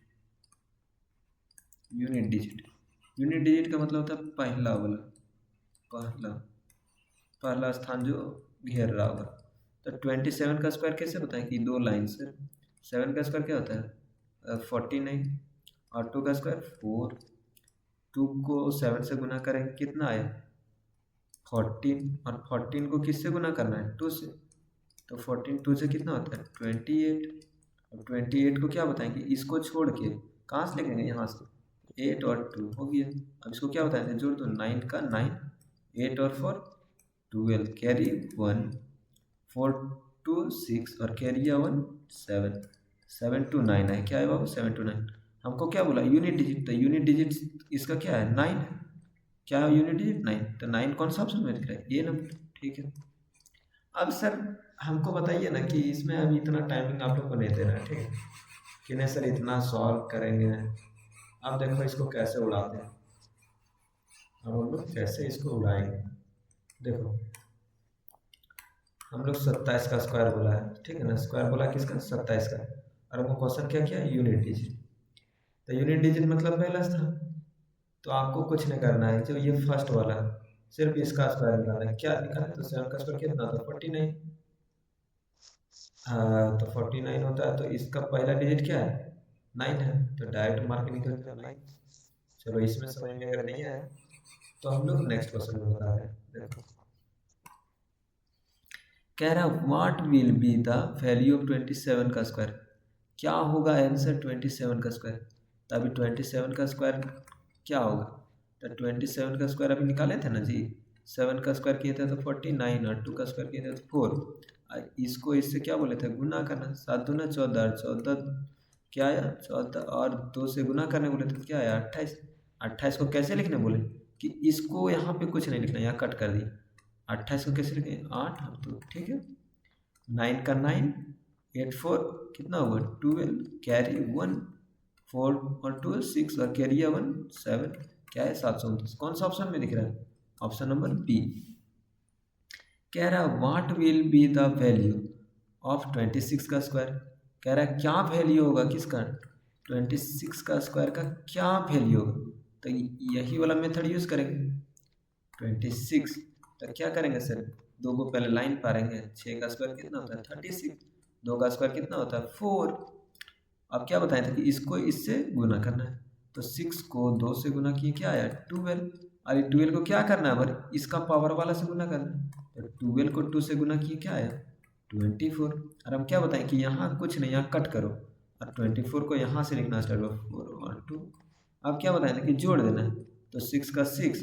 Unit digit unit digit का मतलब होता है पहला वाला, पहला पहला स्थान जो घेर रहा होगा। तो 27 का स्क्वायर कैसे बताएं कि दो लाइन से। 7 का स्क्वायर क्या होता है 49, और 2 का स्क्वायर 4। 2 को 7 से गुना करेंगे कितना आया 14, और 14 को किससे गुना करना है 2 से। तो 14 2 से कितना होता है 28। और 28 को क्या बताएंगे, इसको छोड़ के कहाँ से लिखेंगे, यहाँ से 8 और 2 हो गया। अब इसको क्या बताएंगे, जोड़ दो 9 का 9, 8 और 4 12, कैरी 1, 4 2 6 और कैरी 1 7, 7 to 9 है। क्या है बाबू 7 to 9। हमको क्या बोला यूनिट डिजिट, तो यूनिट डिजिट इसका क्या है 9 है। क्या है यूनिट डिजिट 9, तो 9 कौन सा ऑप्शन में दिख रहा है, ये नंबर। ठीक है, अब सर हमको बताइए ना कि इसमें अभी इतना टाइमिंग आप लोग को नहीं दे रहा है, ठीक है कि नहीं सर इतना सॉल्व करेंगे। अब देखो इसको कैसे उड़ाते हैं, अब हम लोग कैसे इसको उड़ाएंगे। देखो हम लोग 27 का स्क्वायर बोला है, ठीक है ना, स्क्वायर बोला किसका 27 का, और हमको क्वेश्चन क्या किया यूनिट डिजिट। तो यूनिट डिजिट मतलब पहला स्थान, तो आपको कुछ नहीं करना है, जो ये फर्स्ट वाला सिर्फ इसका स्क्वायर निकालना है। क्या निकालना है, तो 7 का स्क्वायर कितना होता है 49। हाँ तो 49 होता है, तो इसका पहला डिजिट क्या है 9 है, तो डायरेक्ट मार्क निकल गया 9। चलो इसमें समझ में अगर नहीं आया तो हम लोग नेक्स्ट क्वेश्चन में बता रहे हैं। देखो कह रहा what will be the value of 27 का स्क्वायर, क्या होगा आंसर 27 का स्क्वायर। तो अभी 27 का स्क्वायर क्या होगा, तो 27 का स्क्वायर अभी निकाले थे ना जी, 7 का स्क्वायर किए थे तो 49, और 2 का स्क्वायर किए थे तो 4। इसको इससे क्या बोले थे गुना करना, 7 दूना 14, 14 क्या आया 14, और 2 से गुना करने बोले थे क्या आया 28। 28 को कैसे लिखने बोले कि इसको यहाँ पे कुछ नहीं लिखना, यहाँ कट कर दिया। 28 को कैसे लिखें 8, तो ठीक है 9 का 9, 8 4 कितना होगा 12, कैरी 1, 4 और 2 6 और कैरी 1 7, क्या है 729। कौन सा ऑप्शन में दिख रहा है, ऑप्शन नंबर बी। कह रहा है what will be the value of 26 का स्क्वायर। कह रहा है क्या वैल्यू होगा किसका 26 का स्क्वायर का क्या वैल्यू होगा। तो यही वाला मेथड यूज करेंगे 26। तो क्या करेंगे सर, दो को पहले लाइन पारेंगे, 6 का स्क्वायर कितना होता है 36, 2 का स्क्वायर कितना होता है 4। अब क्या बताए थे कि इसको इससे गुना करना है, तो 6 को 2 से गुना किए क्या आया 12, और 12 को क्या करना है हमारे इसका पावर वाला से गुना करना है, तो 12 को 2 से गुना किए क्या आया 24। और हम क्या बताएं कि यहाँ कुछ नहीं, यहाँ कट करो, और 24 को यहाँ से लिखना स्टार्ट हो 4 और 2। अब क्या बताएं कि जोड़ देना है, तो 6 का 6,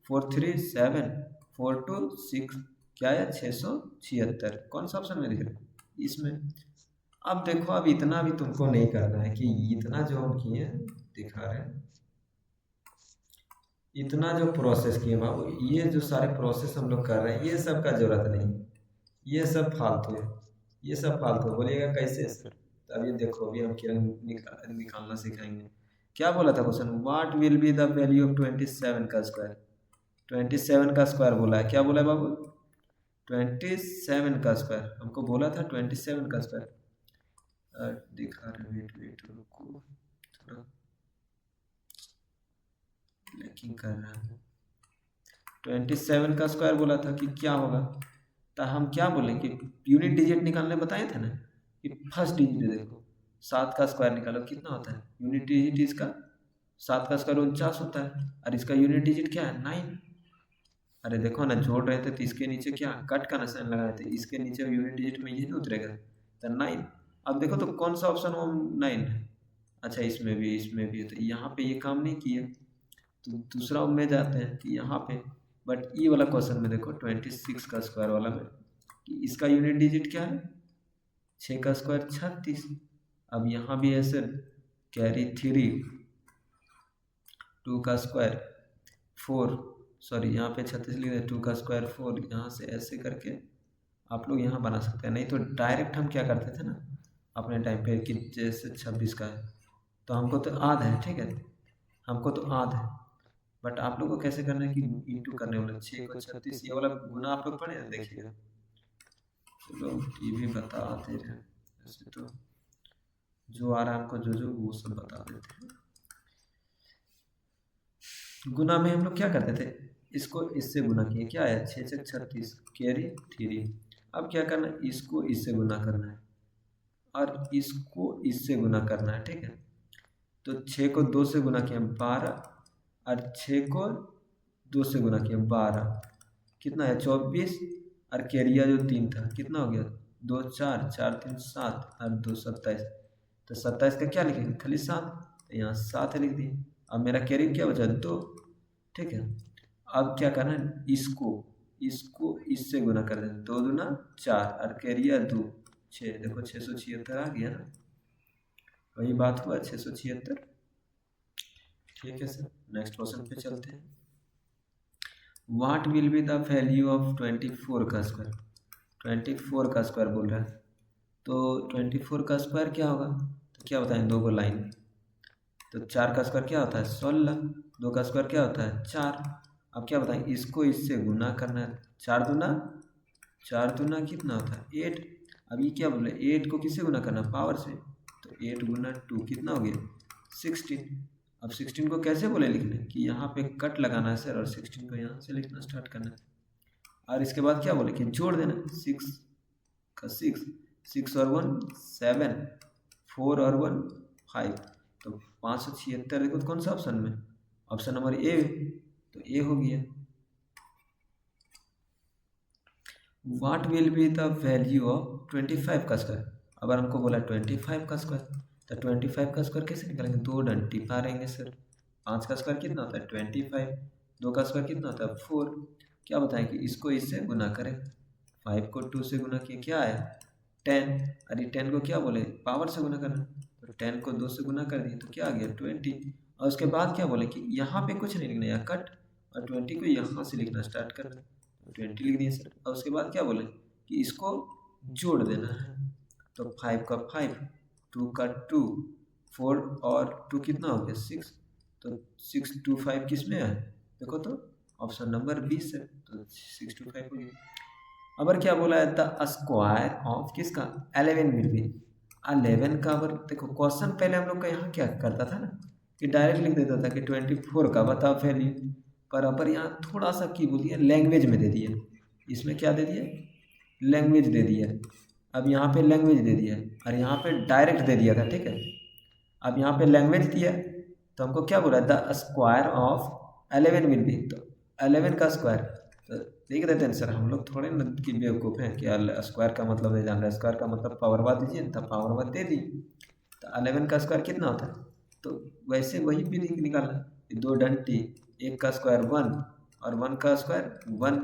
4 3 7, 4 2 6, क्या है 676। कौन सा ऑप्शन में दिख रहा है इसमें। अब देखो अब इतना भी तुमको नहीं करना है कि इतना जो हम किए दिखा रहे हैं, इतना जो प्रोसेस किए बाबू, ये जो सारे प्रोसेस हम लोग कर रहे हैं ये सब का जरूरत नहीं, ये सब फालतू है, ये सब फालतू है। बोलिएगा कैसे सर, तो अभी देखो अभी हम किरण निकालना सिखाएंगे। क्या बोला था question, what will be the value of 27 का स्क्वायर। 27 का स्क्वायर बोला है, क्या बोला है बाबू 27 का स्क्वायर, हमको बोला था 27 का स्क्वायर। दिखा रहे वेट वेट रुको थोड़ा लेकिन कर रहा है। 27 का स्क्वायर बोला था कि क्या होगा, तो हम क्या बोले कि यूनिट डिजिट निकालने बताए थे ना कि फर्स्ट डिजिट देखो 7 का स्क्वायर निकालो कितना होता है, यूनिट डिजिट इसका 7 का स्क्वायर 49 होता है, और इसका यूनिट डिजिट क्या है 9। अरे देखो ना जोड़ रहे थे तो इसके नीचे क्या कट का निशान लगाए थे, इसके नीचे यूनिट डिजिट में ये नहीं उतरेगा तो 9। अब देखो तो कौन सा ऑप्शन वो 9 है, अच्छा इसमें भी है, तो यहाँ पे ये काम नहीं किया, तो दूसरा में जाते हैं कि यहाँ पे। बट ये वाला क्वेश्चन में देखो 26 का स्क्वायर वाला में कि इसका यूनिट डिजिट क्या है 6 का स्क्वायर 36। अब यहाँ भी ऐसे कैरी 3, 2 का स्क्वायर 4, सॉरी यहाँ पे 36 लिख रहे 2 का स्क्वायर 4, यहाँ से ऐसे करके आप लोग यहाँ बना सकते हैं, नहीं तो डायरेक्ट हम क्या करते थे ना अपने टाइम पे कि जैसे 26 का है तो हमको तो आधा है, ठीक है, हमको तो आधा है, बट आप लोग को कैसे करना है कि इंटू करने वाला 6 को 36, ये वाला गुना आप लोग पढ़े हैं, देखिएगा। चलो ये भी बता दे रहे हैं, ऐसे तो जो आ रहा है हमको जो वो सब बता देते हैं। गुना में हम लोग क्या करते थे, इसको इससे गुना किए, क्या आया 6 6 36 कैरी 3। अब क्या करना है, इसको इससे गुना करना है और इसको इससे गुना करना है, ठीक है। तो 6 को 2 से गुना किया 12 और 6 को 2 से गुना किया 12, कितना है 24, और कैरिया जो 3 था कितना हो गया 2 4 4 3 7 और 2 27, तो 27 का क्या लिखेंगे खाली 7, तो यहाँ 7 लिख दिए। अब मेरा कैरी क्या बचा 2, ठीक है। अब क्या करना है, इसको इसको इससे गुना कर दें, 2 दूना 4 और कैरिया 2 6, देखो 676 आ गया ना, वही बात हुआ 676। ठीक है सर, नेक्स्ट क्वेश्चन पे चलते हैं। What will be the value of 24 का स्क्वायर, 24 का स्क्वायर बोल रहा है, तो 24 का स्क्वायर क्या होगा, तो क्या बताएं, 2 को लाइन, तो 4 का स्क्वायर क्या होता है 16, 2 का स्क्वायर क्या होता है 4। अब क्या बताएं, इसको इससे गुना करना है, 4 दूना कितना होता है 8। अब ये क्या बोले 8 को किससे गुना करना पावर से, तो 8 गुना 2 कितना हो गया 16। अब 16 को कैसे बोले लिखने कि यहाँ पे कट लगाना है सर, और 16 को यहाँ से लिखना स्टार्ट करना है, और इसके बाद क्या बोले कि जोड़ देना 6 का 6, 6 और 1 7, 4 और 1 5, तो 576 देखो तो कौन सा ऑप्शन में, ऑप्शन नंबर ए, तो ए हो गया। What will be the value of 25 का स्क्वायर, अगर हमको बोला 25 का स्क्वायर, तो 25 का स्क्वायर कैसे निकालेंगे, 2 डंटी मारेंगे सर। 5 का स्क्वायर कितना होता है 25, 2 का स्क्वायर कितना होता है 4। क्या बताएं कि इसको इससे गुना करें, 5 को 2 से गुना किए क्या आया 10, अरे 10 को क्या बोले पावर से गुना करना, तो 10 को 2 से गुना कर दिए तो क्या आ गया 20। और उसके बाद क्या बोले कि यहाँ पे कुछ नहीं लिखना, यहाँ कट, और 20 को यहाँ से लिखना स्टार्ट करना, 20 लिख दिए सर। और उसके बाद क्या बोले कि इसको जोड़ देना है, तो 5 का 5, 2 का 2, 4 और 2 कितना हो गया 6, तो 6 2 5 किस में है, देखो तो ऑप्शन नंबर 20 है, तो 6 2 5 हो गया। अबर क्या बोला है द स्क्वायर ऑफ किसका 11 विल बी, 11 का अबर देखो क्वेश्चन पहले हम लोग का यहाँ क्या करता था ना कि डायरेक्ट लिख देता था कि 24 का बताओ वैल्यू, पर अपर यहाँ थोड़ा सा की बोल दिया लैंग्वेज में दे दिया, इसमें क्या दे दिया लैंग्वेज दे दिया। अब यहाँ पे लैंग्वेज दे दिया और यहाँ पे डायरेक्ट दे दिया था, ठीक है। अब यहाँ पे लैंग्वेज दिया तो हमको क्या बोला the square of 11 will be, तो 11 का स्क्वायर, तो देख देते हैं सर हम लोग थोड़े न कि बेवकूफ़ हैं कि स्क्वायर का मतलब नहीं जान रहे, स्क्वायर का मतलब पावर बात दीजिए, तब पावर बात दे दी, तो 11 का स्क्वायर कितना होता है, तो वैसे वही भी निकालना, 2 डंटी, 1 का स्क्वायर 1 और 1 का स्क्वायर 1।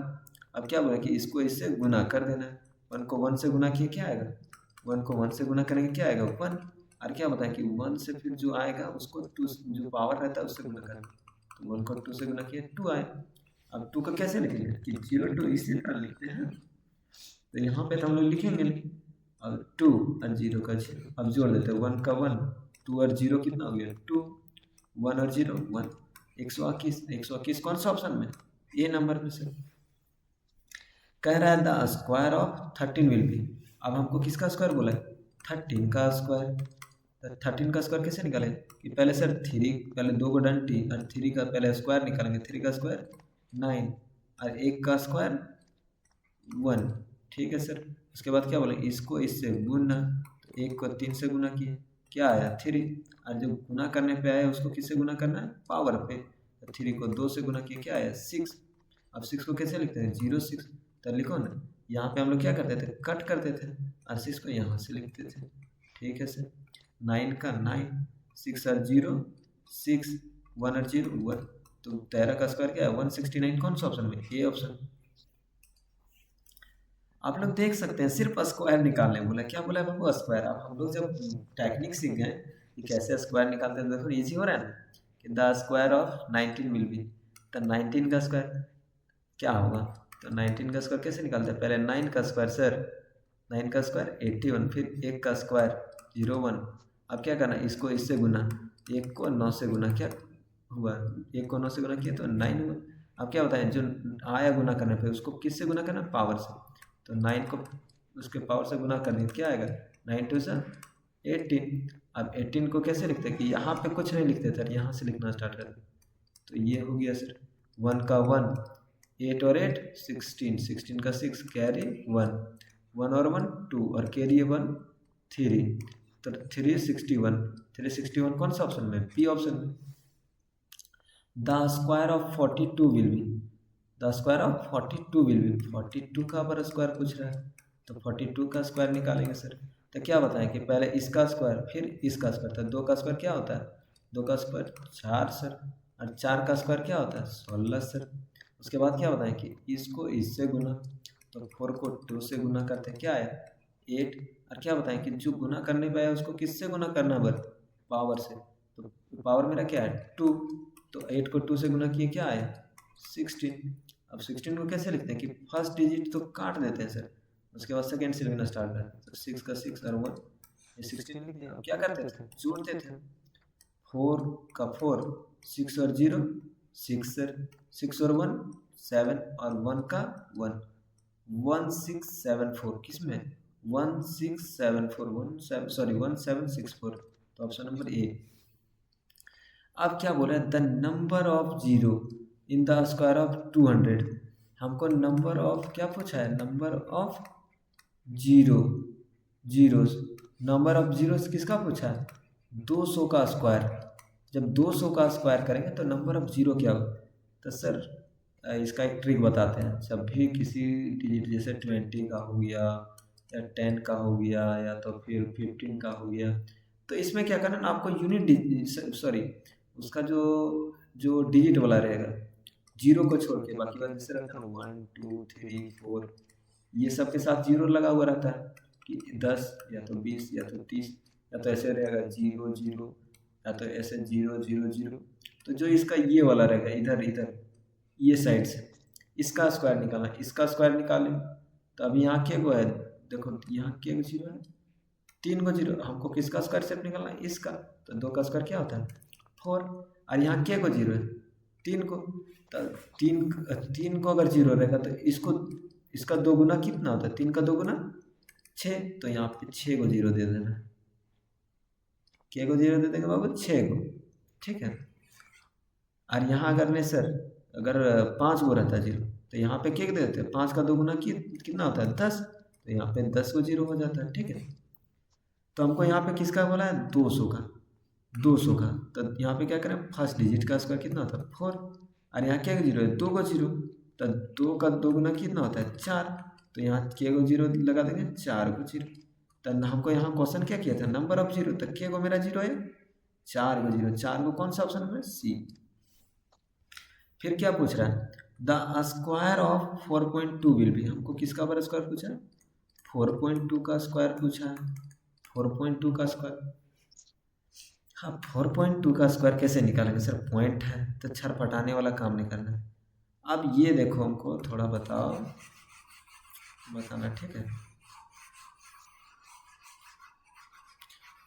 अब क्या बोले कि इसको इससे गुना कर देना है, 1 को 1 से गुना किए क्या आएगा, 1 को 1 से गुना करेंगे क्या आएगा 1, और क्या बताएं कि 1 से फिर जो आएगा उसको 2 जो पावर रहता है उससे गुना करेंगे, तो 1 को 2 से गुना किए 2 आए। अब 2 का कैसे लिखेंगे कि 0 2 इसी तरह लिखते हैं, तो यहाँ पे तो हम लोग लिखेंगे नहीं, अब 2 और 0 का 0, अब जोड़ देते हैं 1 का 1, 2 और 0 कितना हो गया 2, 1 और 0 1, 121, 121 कौन सा ऑप्शन में ए नंबर में से। कह रहा है the square of 13 will be, अब हमको किसका स्क्वायर बोला है 13 का स्क्वायर, तो 13 का स्क्वायर कैसे निकालें कि पहले सर 3, पहले 2 को डंटी और 3 का पहले स्क्वायर निकालेंगे, 3 का स्क्वायर 9 और 1 का स्क्वायर 1, ठीक है सर। उसके बाद क्या बोले इसको इससे गुना, तो 1 को 3 से गुना किए क्या आया 3, और जब गुना करने पे आया उसको किससे गुना करना है पावर पे, तो 3 को 2 से गुना किए क्या आया 6। अब 6 को कैसे लिखते हैं 0 6, तो लिखो ना यहाँ पे हम लोग क्या करते थे कट करते थे और 6 को यहाँ से लिखते थे, ठीक है सर। 9 का 9, 6 और 0 6, 1 और 0 1, तो 13 का स्क्वायर क्या है 169, कौन सा ऑप्शन में ए ऑप्शन। आप लोग देख सकते हैं सिर्फ स्क्वायर निकालने बोला, क्या बोला है बाबू स्क्वायर। अब हम लोग जब टेक्निक सीख गए कि कैसे स्क्वायर निकालते हैं, देखो इजी हो रहा है ना कि the square of 19 will be, तो 19 का स्क्वायर क्या होगा तो 19 का स्क्वायर कैसे निकालते हैं? पहले 9 का स्क्वायर सर, 9 का स्क्वायर 81, फिर 1 का स्क्वायर 01। अब क्या करना है, इसको इससे गुना, 1 को 9 से गुना, क्या हुआ, 1 को 9 से गुना किया तो 9 हुआ। अब क्या होता है, जो आया गुना करने पे उसको किससे गुना करना, पावर से। तो 9 को उसके पावर से गुना करने क्या आएगा, 9 2 सा 18। अब 18 को कैसे लिखते हैं कि यहाँ पे कुछ नहीं लिखते थे, यहाँ से लिखना स्टार्ट करते। तो ये हो गया सर 1 का 1, 8 और 8 16, 16 का 6 कैरी 1, 1 और 1 2 और कैरी 1 3, तो 361, 361 कौन सा ऑप्शन में, पी ऑप्शन में। The square of 42 will be, the square of 42 will be, 42 का पर स्क्वायर पूछ रहा है तो 42 का स्क्वायर निकालेंगे सर। तो क्या बताएं कि पहले इसका स्क्वायर फिर इसका स्क्वायर, तो 2 का स्क्वायर क्या होता है, 2 का स्क्वायर 4 सर, और 4 का स्क्वायर क्या होता है 16 सर। उसके बाद क्या बताएं कि इसको इससे गुना, तो 4 को 2 से गुना करते हैं, क्या आया 8। और क्या बताएं कि जो गुना करने पे आया उसको किससे गुना करना है, पावर से। तो पावर मेरा क्या है 2, तो 8 को 2 से गुना किए क्या आया 16। अब 16 को कैसे लिखते हैं कि फर्स्ट डिजिट तो काट देते हैं सर, उसके बाद सेकेंड से लिखना स्टार्ट करते हैं। तो 6 का 6 और 1 ये 16 लिख दिया। अब क्या करते थे, जोड़ते थे, 4 का 4, 6 और 0 6 सर, 6 और 1 7 और 1 का 1, 1674 किसमें 1674 1764, तो ऑप्शन नंबर ए। अब क्या बोल रहे हैं, the number of zero in the square of 200। हमको नंबर ऑफ क्या पूछा है, number of zeros, number of zeros किसका पूछा है 200 का स्क्वायर। जब 200 का स्क्वायर करेंगे तो नंबर ऑफ जीरो क्या होगा। तो सर इसका एक ट्रिक बताते हैं, जब भी किसी डिजिट जैसे 20 का हो गया या 10 का हो गया या तो फिर 15 का हो गया, तो इसमें क्या करना ना, आपको यूनिट सॉरी उसका जो डिजिट वाला रहेगा जीरो को छोड़ के बाकी वाला जैसे रहता है ना 1 2 3 4 ये सब के साथ जीरो लगा हुआ रहता है कि 10 या तो 20 या तो 30 या तो ऐसे रहेगा 0 0 या तो ऐसे 0 0 0। तो जो इसका ये वाला रहेगा इधर इधर ये साइड से इसका स्क्वायर निकालना, इसका स्क्वायर निकालें तो अभी यहाँ के को है, देखो यहाँ के को जीरो है, 3 को जीरो, हमको किसका स्क्वायर सेट निकालना है इसका, तो 2 का स्क्वायर क्या होता है 4, और यहाँ के को जीरो है 3 को, तो 3 को अगर जीरो रहेगा तो इसका 2 गुना कितना होता है, 3 का 2 गुना 6, तो यहाँ पे 6 को जीरो दे देना है, के को जीरो दे देंगे बाबू 6 को, ठीक है। और यहाँ अगर नहीं सर अगर 5 को रहता है जीरो तो यहाँ पे के दे देते हैं, 5 का 2 गुना कितना होता है 10, तो यहाँ पे 10 को जीरो हो जाता है, ठीक है। तो हमको यहाँ पे किसका बोला है 200 का, 200 का, तो यहाँ पे क्या करें फर्स्ट डिजिट का स्क्वायर कितना होता है 4, और यहाँ क्या जीरो है 2 को जीरो, तो 2 का 2 गुना कितना होता है 4, तो यहाँ के को जीरो लगा देंगे 4 को जीरो। तो हमको यहाँ क्वेश्चन क्या किया था नंबर ऑफ जीरो, तो के को मेरा जीरो है 4 को जीरो, 4 को कौन सा ऑप्शन है सी। फिर क्या पूछ रहा है the square of 4.2 will be, हमको किसका पर स्क्वायर पूछा है 4.2 का स्क्वायर पूछा है, 4.2 का स्क्वायर। हाँ 4.2 का स्क्वायर कैसे निकालेंगे सर, पॉइंट है तो छरपटाने वाला काम नहीं करना है। अब ये देखो हमको थोड़ा बताना, ठीक है।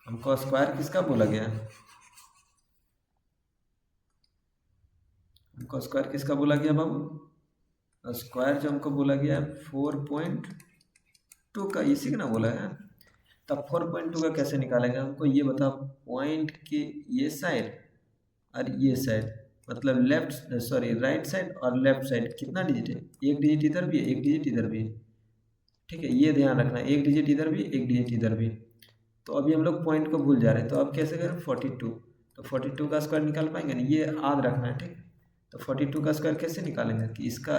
हमको स्क्वायर किसका बोला गया, हमको स्क्वायर किसका बोला गया बाबू, स्क्वायर जो हमको बोला गया 4.2 का, इसी का ना बोला है। तब 4.2 का कैसे निकालेंगे, हमको ये बताओ पॉइंट के ये साइड और ये साइड मतलब राइट साइड और लेफ्ट साइड कितना डिजिट है, एक डिजिट इधर भी है एक डिजिट इधर भी है, ठीक है। ये ध्यान रखना एक डिजिट इधर भी एक डिजिट इधर भी। तो अभी हम लोग पॉइंट को भूल जा रहे हैं, तो अब कैसे करें 42, तो 42 का स्क्वायर निकाल पाएंगे ना, ये याद रखना है, ठीक। तो 42 का स्क्वायर कैसे निकालेंगे कि इसका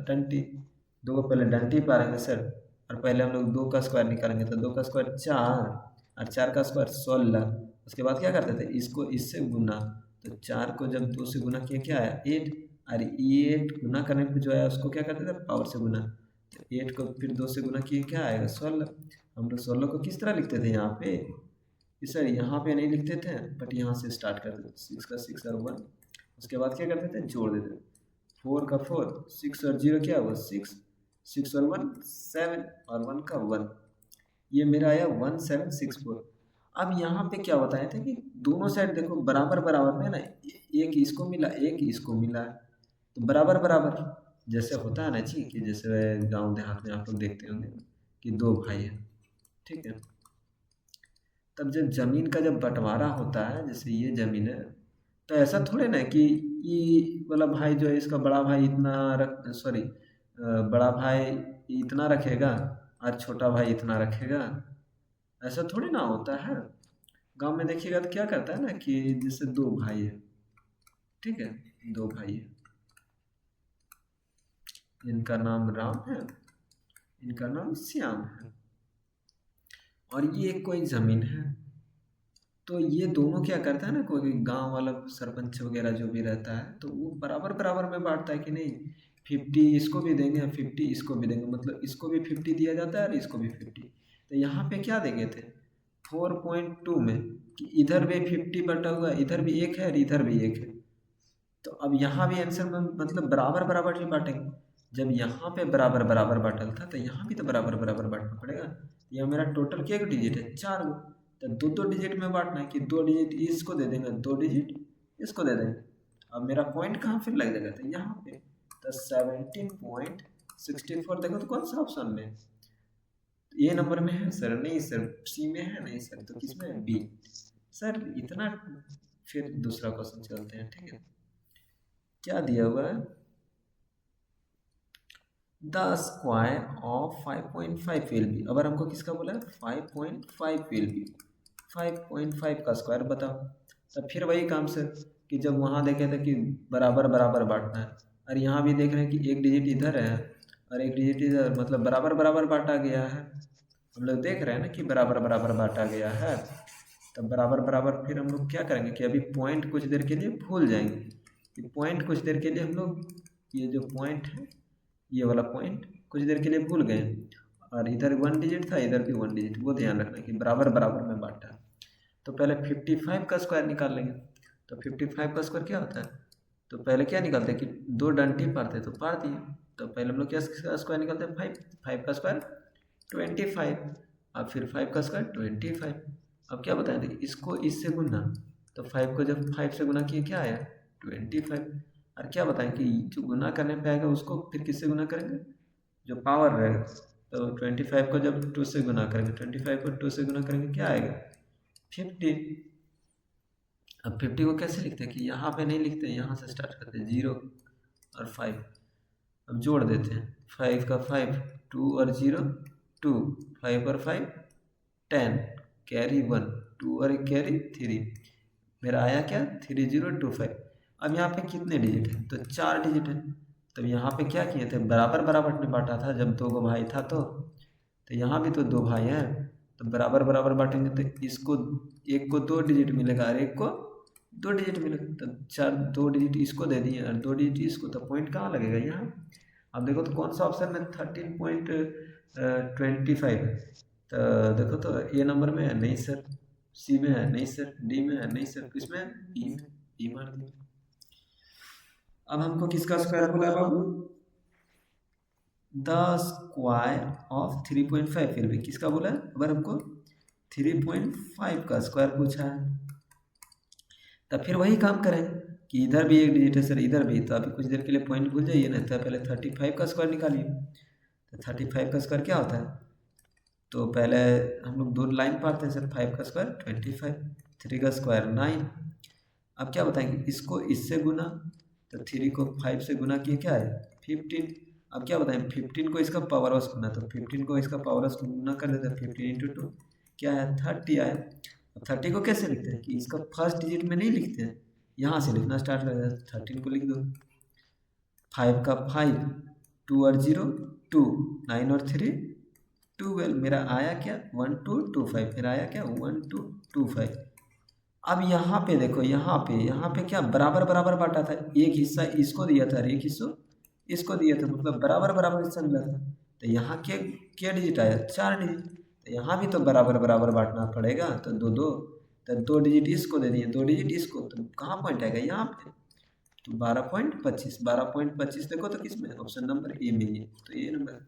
डंटी, 2 को पहले डंटी पाएंगे सर, और पहले हम लोग 2 का स्क्वायर निकालेंगे, तो 2 का स्क्वायर 4 और 4 का स्क्वायर 16। उसके बाद क्या करते थे इसको इससे गुना, तो 4 को जब 2 से गुना किया क्या आया 8, और 8 गुना करने पर जो आया उसको क्या करते थे पावर से गुना, तो 8 को फिर 2 से गुना किए क्या आएगा 16। हम लोग 16 को किस तरह लिखते थे यहाँ पे, सर यहाँ पे नहीं लिखते थे बट यहाँ से स्टार्ट करते थे 6 का 6 और 1, उसके बाद क्या करते थे जोड़ देते थे 4 का 4, 6 और 0 क्या हुआ 6, 6 और 1 7 और 1 का 1, ये मेरा आया 1764। अब यहाँ पे क्या बताया था कि दोनों साइड देखो बराबर बराबर में ना, एक इसको मिला एक इसको मिला, तो बराबर बराबर जैसे होता है ना जी, कि जैसे गांव देहात में आप लोग देखते होंगे कि दो भाई हैं, ठीक है, तब जब जमीन का जब बंटवारा होता है, जैसे ये जमीन है, तो ऐसा थोड़े ना कि ये वाला भाई जो है इसका बड़ा भाई इतना रख सॉरी बड़ा भाई इतना रखेगा और छोटा भाई इतना रखेगा, ऐसा थोड़ी ना होता है। गांव में देखिएगा तो क्या करता है ना कि जैसे दो भाई है, ठीक है, दो भाई है, इनका नाम राम है, इनका नाम श्याम है, और ये कोई जमीन है, तो ये दोनों क्या करता है ना, कोई गांव वाला सरपंच वगैरह जो भी रहता है तो वो बराबर बराबर में बांटता है कि नहीं, 50 इसको भी देंगे 50 इसको भी देंगे, मतलब इसको भी 50 दिया जाता है और इसको भी 50। तो यहाँ पे क्या देंगे थे 4.2 में कि इधर भी 50 बटा हुआ है, इधर भी एक है और इधर भी एक है, तो अब यहाँ भी आंसर में मतलब बराबर बराबर ही बांटेंगे। जब यहाँ पे बराबर बराबर बांटल था तो यहाँ भी तो बराबर बराबर बांटना पड़ेगा। यह मेरा टोटल क्या डिजिट है 4 गो, तो दो दो डिजिट में बांटना है कि 2 डिजिट इसको दे देंगे 2 डिजिट इसको दे देंगे। अब मेरा पॉइंट कहाँ फिर लग जाएगा, तो यहाँ पे तो 17.64 देखो तो कौन सा ऑप्शन में ए नंबर में है सर, नहीं सर सी में है, नहीं सर तो किस में बी सर इतना। फिर दूसरा क्वेश्चन चलते हैं, ठीक है, क्या दिया हुआ है the square of 5.5 will be. अगर हमको किसका बोला है 5.5 विल बी, 5.5 का स्क्वायर बताओ। तब फिर वही काम सर कि जब वहाँ देखे थे कि बराबर बराबर बांटना है, और यहाँ भी देख रहे हैं कि एक डिजिट इधर है और एक डिजिट इधर, मतलब बराबर बराबर बांटा गया है। हम लोग देख रहे हैं ना कि बराबर बराबर बांटा गया है, तब बराबर बराबर फिर हम लोग क्या करेंगे कि अभी पॉइंट कुछ देर के लिए भूल जाएंगे कि पॉइंट कुछ देर के लिए हम लोग ये जो पॉइंट है ये वाला पॉइंट कुछ देर के लिए भूल गए, और इधर 1 डिजिट था इधर भी 1 डिजिट, वो ध्यान रखना कि बराबर बराबर में बांटा। तो पहले 55 का स्क्वायर निकाल लेंगे। तो 55 का स्क्वायर क्या होता है, तो पहले क्या निकालते हैं कि 2 डंटी पारते तो पार दिए, तो पहले हम लोग क्या स्क्वायर निकालते हैं 5, 5 का स्क्वायर 25, अब फिर 5 का स्क्वायर 25। अब क्या बताएं देखिए इसको इससे गुना, तो 5 को जब 5 से गुना किए क्या आया 25, और क्या बताएं कि जो गुना करने पे आएगा उसको फिर किससे गुना करेंगे जो पावर रहेगा, तो 25 को जब 2 से गुना करेंगे 25 को 2 से गुना करेंगे क्या आएगा 50। अब 50 को कैसे लिखते हैं कि यहाँ पे नहीं लिखते, यहाँ से स्टार्ट करते हैं 0 और 5, अब जोड़ देते हैं 5 का 5 2 और 0 2, 5 और 5 10 कैरी 1 2 और एक कैरी 3, मेरा आया क्या 3025। अब यहाँ पे कितने डिजिट हैं तो 4 डिजिट है, तब यहाँ पे क्या किए थे बराबर बराबर में बांटा था जब 2 गो भाई था, तो यहाँ भी तो 2 भाई हैं तो बराबर बराबर बांटेंगे, तो इसको एक को 2 डिजिट मिलेगा और एक को 2 डिजिट मिलेगा, तो 2 डिजिट इसको दे दिए और 2 डिजिट इसको, तो पॉइंट कहाँ लगेगा यहाँ। अब देखो तो कौन सा ऑप्शन में 13.25 है, तो देखो तो ए नंबर में है नहीं सर, सी में है नहीं सर, डी में है नहीं सर, किसमें है ई में, ई मार दिया। अब हमको किसका स्क्वायर बोला है बाबू द स्क्वायर ऑफ 3.5 फिर भी किसका बोला है, अगर हमको 3.5 का स्क्वायर पूछा है तब फिर वही काम करें कि इधर भी एक डिजिट है सर इधर भी, तो अभी कुछ देर के लिए पॉइंट भूल जाइए ना, तो पहले 35 का स्क्वायर निकालिए। तो 35 का स्क्वायर क्या होता है, तो पहले हम लोग 2 लाइन पाते हैं सर, 5 का स्क्वायर 25, 3 का स्क्वायर 9। अब क्या बताएंगे इसको इससे गुना, तो 3 को 5 से गुना किए क्या है 15। अब क्या बताएं 15 को इसका पावर हाउस गुना, तो 15 को इसका पावर हाउस गुना कर देते हैं 15 × 2 क्या है 30 आया। अब 30 को कैसे लिखते हैं कि इसका फर्स्ट डिजिट में नहीं लिखते हैं, यहाँ से लिखना स्टार्ट कर देते हैं, 13 को लिख दो 5 का 5 2 और 0 2 9 और 3 12, मेरा आया क्या 1225, मेरा आया क्या 1225। अब यहाँ पे देखो यहाँ पे क्या बराबर बराबर बांटा था, एक हिस्सा इसको दिया था और एक हिस्सा इसको दिया था, मतलब बराबर बराबर हिस्सा मिला था, तो यहाँ क्या डिजिट आया 4 डिजिट, तो यहाँ भी तो बराबर बराबर बांटना पड़ेगा, तो 2 2, तो 2 डिजिट इसको दे दिए 2 डिजिट इसको, तो कहाँ पॉइंट आएगा यहाँ पे, तो 12.25 देखो तो किस में ऑप्शन नंबर ए में ही है, तो ये नंबर।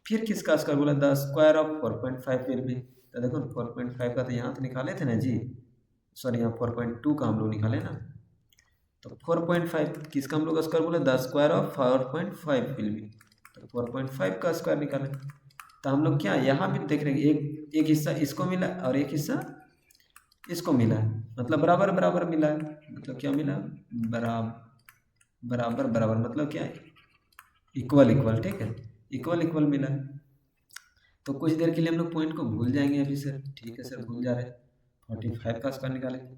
फिर किसका स्क्वायर बोला, the square of 4.5 will be, तो देखो 4.5 का तो यहाँ तो निकाले थे ना जी, सॉरी यहाँ 4.2 का हम लोग निकाले ना, तो 4.5 किसका हम लोग स्क्वायर बोले, the square of 4.5 will be, तो 4.5 का स्क्वायर निकाले। तो हम लोग क्या यहाँ भी देख रहे हैं, एक हिस्सा इसको मिला और एक हिस्सा इसको मिला है, मतलब बराबर बराबर मिला है, मतलब क्या मिला, बराबर बराबर मतलब क्या है, इक्वल इक्वल, ठीक है, इक्वल इक्वल मिला। तो कुछ देर के लिए हम लोग पॉइंट को भूल जाएंगे अभी सर, ठीक है सर भूल जा रहे हैं। 45 का स्क्वायर निकालेंगे,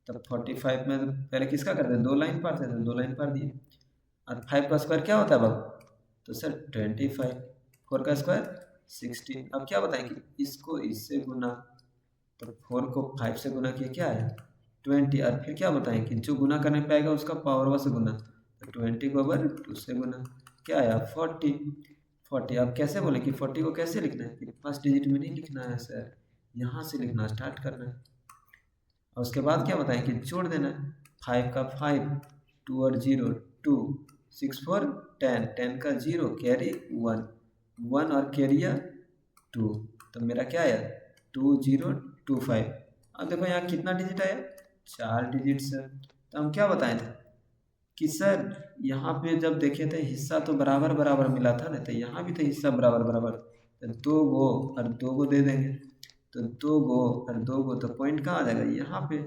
तब 45 में पहले किसका करते हैं, 2 लाइन पारते थे, 2 लाइन पार दिए, और 5 का स्क्वायर क्या होता है बाबू, तो सर 25, 4 का स्क्वायर 16। अब क्या बताएं कि इसको इससे गुना, तो 4 को 5 से गुना किया क्या है 20, और फिर क्या बताएं कि जो गुना करने पाएगा उसका पावर से गुना, तो 20 को ओवर 2 से गुना, क्या आया 40। अब कैसे बोले कि 40 को कैसे लिखना है कि फर्स्ट डिजिट में नहीं लिखना है सर, यहाँ से लिखना स्टार्ट करना है, और उसके बाद क्या बताएं कि जोड़ देना है, 5 का 5, 2 और 0 2, 6 4 10, 10 का 0 कैरी 1, 1 और कैरिया 2, तो मेरा क्या आया 2025। अब देखो यहाँ कितना डिजिट आया, 4 डिजिट सर। तो हम क्या बताए थे कि सर यहाँ पे जब देखे थे हिस्सा तो बराबर बराबर मिला था ना, तो यहाँ भी तो हिस्सा बराबर बराबर, तो 2 गो और 2 गो दे देंगे, तो 2 गो और 2 गो, तो पॉइंट कहाँ आ जाएगा यहाँ पे,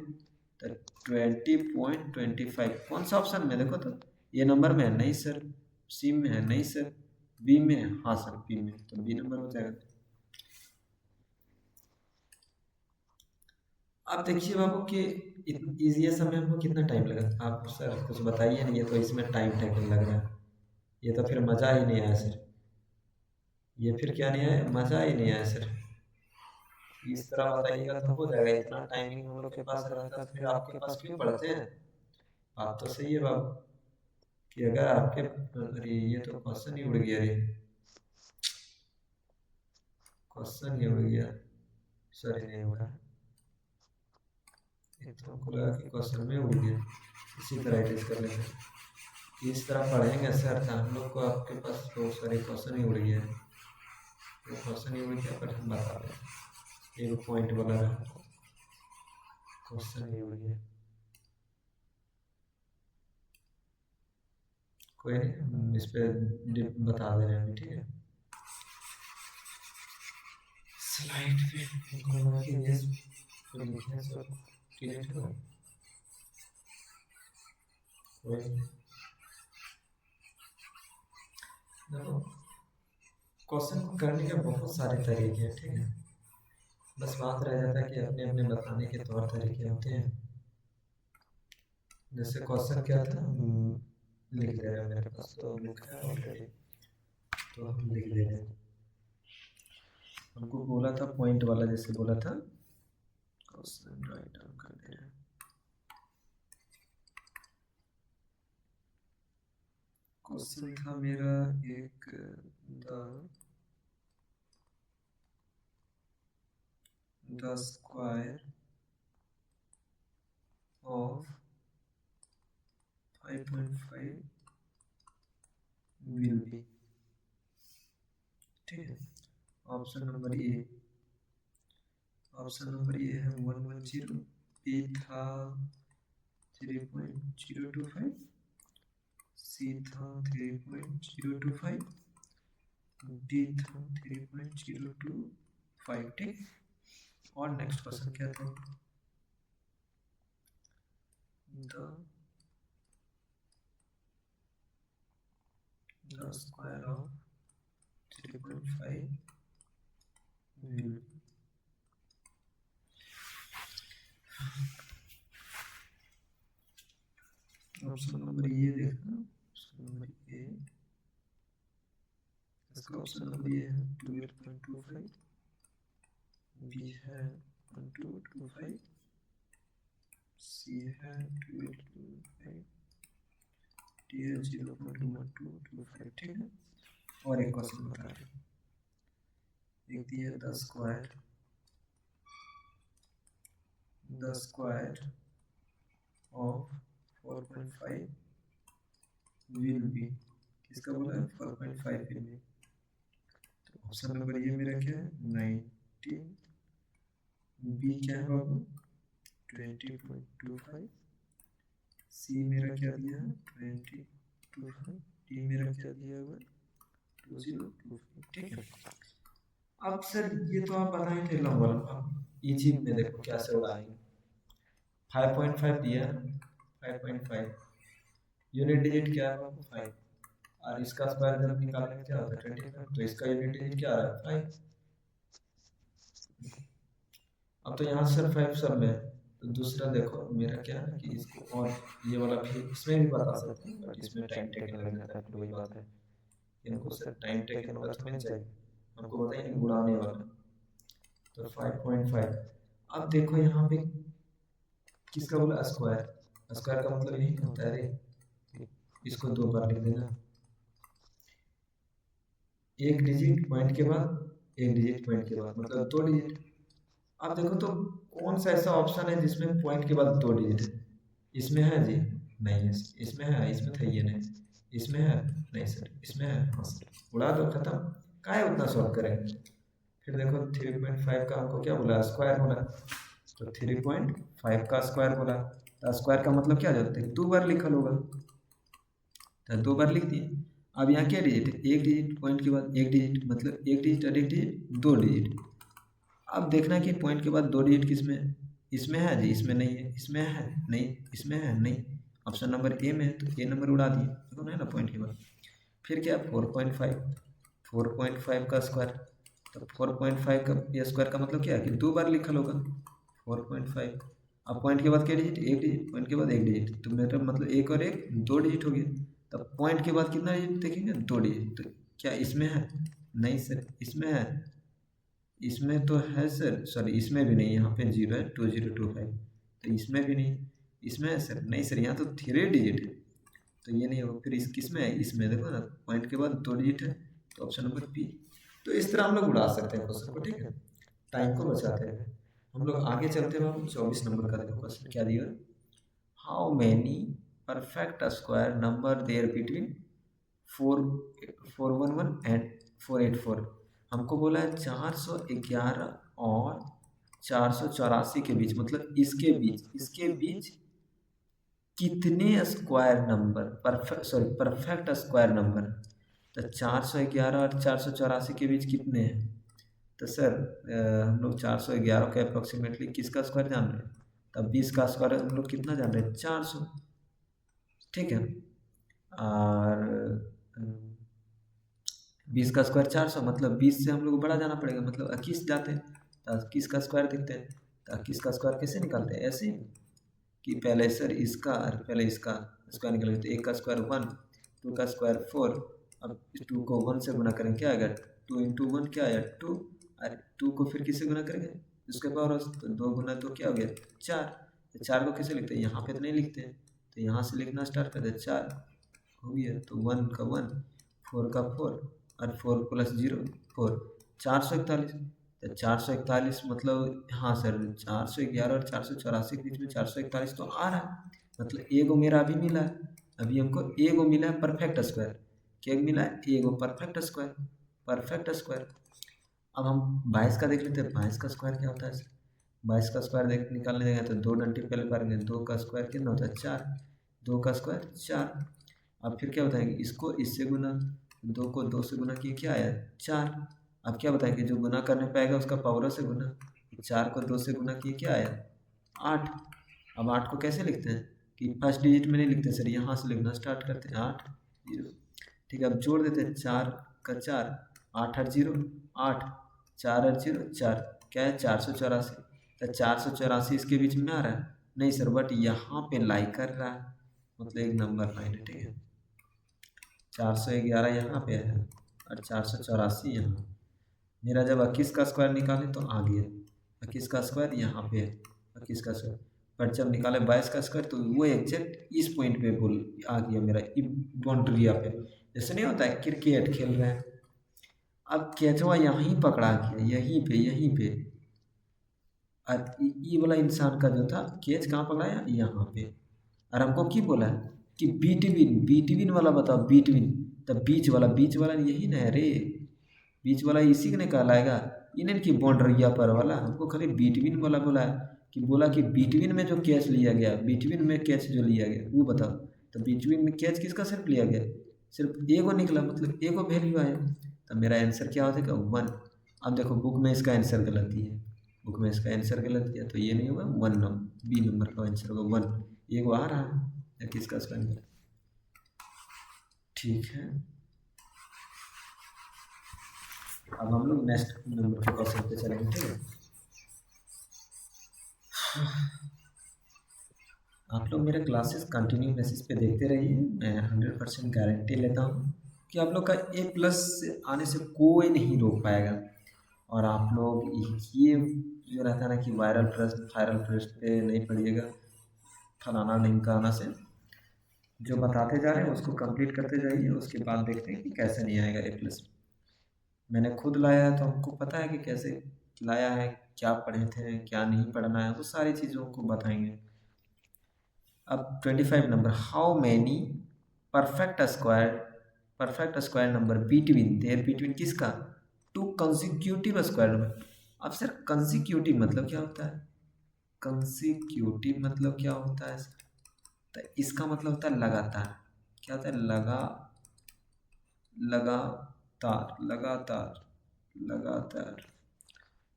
तो 20.25 कौन सा ऑप्शन में देखो, तो ये नंबर में है नहीं सर, सी में है नहीं सर, बी में है, हाँ सर बी में, तो बी नंबर हो जाएगा। आप देखिए बाबू कि इजी समय हमको कितना टाइम लगा, आप सर कुछ बताइए नहीं, ये तो इसमें टाइम टाइम लग रहा है, ये तो फिर मज़ा ही नहीं आया सर, ये फिर क्या नहीं आया, मज़ा ही नहीं आया सर। इस तरह बताइएगा तो हो जाएगा, इतना टाइमिंग हम लोग के पास रहता तो फिर आपके पास क्यों पढ़ते हैं। बात तो सही है बाबू कि अगर आपके, अरे ये तो क्वेश्चन ही उड़ गया रे, क्वेश्चन ही उड़ गया, सॉरी नहीं उड़ा, ये तो हमको लगा कि क्वेश्चन में उड़ गया, इसी तरह एडिट कर लेते हैं। इस तरह पढ़ेंगे सर तो हम लोग को आपके पास बहुत सारे क्वेश्चन ही उड़ गया है, तो क्वेश्चन ही उड़ गया पर हम बता दें, एक पॉइंट बोला रहा, क्वेश्चन ही उड़ गया, कोई नहीं हम इस पे बता दे रहे हैं, ठीक है। स्लाइड पे घुमा के यस जो लिखे सब डिलीट हो, कोई देखो क्वेश्चन को करने के बहुत सारे तरीके हैं, ठीक है, बस बात रह जाता है कि अपने अपने बताने के तौर तरीके होते हैं। जैसे क्वेश्चन क्या था, लिख ले रहे हैं, मेरे पास तो बुक है ऑलरेडी, तो हम लिख ले रहे हैं। हमको बोला था पॉइंट वाला, जैसे बोला था क्वेश्चन राइट डाउन कर दे रहे हैं। क्वेश्चन था मेरा एक, the square of 5.5 will be, ठीक है। Option number A, option number A है 110, बी था 3.025, सी था 3.025, डी था 3.025, ठीक। और नेक्स्ट क्वेश्चन क्या था, the square of 3.5 will, option number ये देखना, ऑप्शन नंबर ए, इसका ऑप्शन नंबर ये है 12.25, बी है 1225, सी है 1225, डी है 0.1225, ठीक है। और एक क्वेश्चन बता रहे हैं, एक दिया the square of 4.5 will be, किसका बोला है 4.5 विल बी। तो ऑप्शन नंबर ये मेरा क्या है 19, बी क्या है बाबू 20.25, सी मेरा क्या दिया है 20.25, डी मेरा क्या दिया हुआ 2025। ठीक है, अब सर ये तो आप बता ही थे नंबर, अब इजी में देखो कैसे उड़ाएंगे। 5.5 दिया, 5.5 यूनिट डिजिट क्या है बाबू 5, और इसका स्क्वायर जब निकालेंगे क्या होता है 25, तो इसका यूनिट डिजिट क्या आ रहा है 5। अब तो यहाँ सर 5 सब में, तो दूसरा देखो मेरा क्या है कि इसको और ये वाला भी इसमें भी बता सकते हैं, बट इसमें टाइम टेकन लग जाता है, तो वही बात है इनको सर टाइम टेकन वाला तो नहीं चाहिए, हमको बताइए उड़ाने वाला। तो 5.5, अब देखो यहाँ पे किसका बोला स्क्वायर, स्क्वायर का मतलब यही होता है, इसको 2 बार लिख देना, एक डिजिट पॉइंट के बाद एक डिजिट पॉइंट के बाद मतलब 2 डिजिट। अब देखो तो कौन सा ऐसा ऑप्शन है जिसमें पॉइंट के बाद 2 डिजिट है, इसमें है जी नहीं है, इसमें है, इसमें था ये नहीं, इसमें है नहीं सर, इसमें है हाँ सर, उड़ा दो खत्म, काहे उतना सॉल्व करेंगे। फिर देखो 3.5 का हमको क्या बोला स्क्वायर बोला, तो 3.5 का स्क्वायर बोला, तो स्क्वायर का मतलब क्या जाता है 2 बार लिखल होगा, तो 2 बार लिख दिए। अब यहाँ क्या डिजिट है, एक डिजिट पॉइंट के बाद एक डिजिट, मतलब एक डिजिट और एक डिजिट 2 डिजिट। अब देखना कि पॉइंट के बाद 2 डिजिट किसमें है, इसमें है जी, इसमें नहीं है, इसमें है नहीं, इसमें है नहीं, ऑप्शन नंबर ए में है, तो ए नंबर उड़ा दिए, देखो ना पॉइंट के बाद। फिर क्या 4.5, 4.5 का स्क्वायर, तो 4.5 का ये स्क्वायर का मतलब क्या है कि 2 बार लिखल होगा 4.5। अब पॉइंट के बाद क्या डिजिट, एक डिजिट, पॉइंट के बाद एक डिजिट, तो मेरा मतलब एक और एक 2 डिजिट हो गया। तब पॉइंट के बाद कितना डिजिट देखेंगे 2 डिजिट, तो क्या इसमें है नहीं सर, इसमें है, इसमें तो है सर, सॉरी इसमें भी नहीं, यहाँ पे 0 है 2025, तो इसमें भी नहीं, इसमें है सर नहीं सर, यहाँ तो 3 डिजिट है, तो ये नहीं होगा। फिर इस किसमें है, इसमें देखो ना पॉइंट के बाद 2 डिजिट है, तो ऑप्शन नंबर बी। तो इस तरह हम लोग उड़ा सकते हैं क्वेश्चन को, ठीक है, टाइम को बचाते हैं। हम लोग आगे चलते हैं, 24 नंबर का देखो क्वेश्चन क्या दिया, how many perfect square number there between 411 and 484। हमको बोला है 411 और 484 के बीच, मतलब इसके बीच कितने square number perfect square number, तो 411 और 484 के बीच कितने हैं, तो सर हम लोग 411 के अप्रोक्सीमेटली किसका स्क्वायर जान रहे हैं, तब 20 का स्क्वायर हम लोग कितना जान रहे हैं 400, ठीक है, और 20 का स्क्वायर 400, मतलब 20 से हम लोग को बड़ा जाना पड़ेगा, मतलब 21 जाते हैं, तो 21 का स्क्वायर दिखते हैं, तो 21 का स्क्वायर कैसे निकालते हैं, ऐसे कि पहले सर इसका और पहले इसका स्क्वायर निकालेंगे, तो 1 का स्क्वायर 1, 2 का स्क्वायर 4, अब 2 को 1 से गुना करेंगे क्या आएगा 2 इंटू 1 क्या आया 2, और 2 को फिर किससे गुना करेंगे उसके पावर, तो 2 गुना 2 क्या हो गया 4, तो 4 को कैसे लिखते हैं, यहाँ पे तो नहीं लिखते हैं, तो यहाँ से लिखना स्टार्ट कर दे, 4 हो गया, तो 1 का 1, 4 का 4, और 4 प्लस 0 4, 441, तो 441 मतलब हाँ सर 411 और 484 के बीच में 441 तो आ रहा है, मतलब एगो मेरा अभी मिला है, अभी हमको एगो मिला है परफेक्ट स्क्वायर, क्या मिला है एगो परफेक्ट स्क्वायर, परफेक्ट स्क्वायर। अब हम 22 का देख लेते हैं, 22 का स्क्वायर क्या होता है, 22 का स्क्वायर देख निकालने देंगे तो 2 डंटे पहले पाएंगे, 2 का स्क्वायर कितना होता है 4, 2 का स्क्वायर 4, अब फिर क्या बताएंगे इसको इससे गुना, 2 को 2 से गुना किए क्या आया 4, अब क्या बताएंगे जो गुना करने पाएगा उसका पावर से गुना, 4 को 2 से गुना किए क्या आया 8, अब 8 को कैसे लिखते हैं कि फर्स्ट डिजिट में नहीं लिखते सर, यहाँ से लिखना स्टार्ट करते हैं 8 0, ठीक है, अब जोड़ देते हैं 4 का 4, 8 और 0 8, 4 और 0 4, क्या है 484, तो 484 इसके बीच में आ रहा है नहीं सर, बट यहाँ पे लाई कर रहा है, मतलब एक नंबर लाइन है, ठीक है, 411 यहाँ पे है और 484 यहाँ, मेरा जब 21 का स्क्वायर निकाले तो आ गया 21 का स्क्वायर यहाँ पे है 21 का स्क्वायर, पर जब निकाले 22 का स्क्वायर तो वो एग्जैक्ट इस पॉइंट पे बोल आ गया मेरा बाउंड्रिया पे, जैसे नहीं होता है क्रिकेट खेल रहे हैं, अब कैचवा यहीं पकड़ा गया यहीं पे, और ये वाला इंसान का जो था कैच कहाँ पकड़ाया यहाँ पे, और हमको की बोला है कि बीटवीन वाला बताओ, बीटवीन, तब बीच वाला यही ना है रे, बीच वाला इसी ने कहलाएगा। इन्हें की बाउंड्रिया पर वाला, हमको खाली बीटवीन वाला बोला है, कि बोला कि बीटवीन में जो कैच लिया गया, बीटवीन में कैच जो लिया गया वो बताओ। तो बीटवीन में कैच किसका सिर्फ लिया गया, सिर्फ एगो निकला, मतलब एगो वैल्यू आया। तो मेरा आंसर क्या हो जाएगा, 1। अब देखो बुक में इसका आंसर गलत ही है, बुक में इसका आंसर गलत किया तो ये नहीं होगा 1 नंबर, बी नंबर का आंसर होगा 1। एगो आ रहा है या किसका इसका आंसर, ठीक है। अब हम लोग नेक्स्ट नंबर के क्वेश्चन पे चलेंगे, ठीक है। आप लोग मेरे क्लासेस कंटिन्यू बेसिस पे देखते रहिए, मैं 100% गारंटी लेता हूँ कि आप लोग का A+ आने से कोई नहीं रोक पाएगा। और आप लोग ये जो रहता है ना कि वायरल प्रश्न पे नहीं पढ़िएगा, फलाना लिंक आना से, जो बताते जा रहे हैं उसको कंप्लीट करते जाइए, उसके बाद देखते हैं कि कैसे नहीं आएगा A+। मैंने खुद लाया है तो हमको पता है कि कैसे लाया है, क्या पढ़े थे, क्या नहीं पढ़ना है, वो सारी चीज़ों को बताएंगे। अब 25 number, how many perfect square number between किसका, 2 कंसेक्यूटिव स्क्वायर नंबर। अब सर कंसेक्यूटिव मतलब क्या होता है, कंसेक्यूटिव मतलब क्या होता है सर, तो इसका मतलब होता है लगातार। क्या होता है,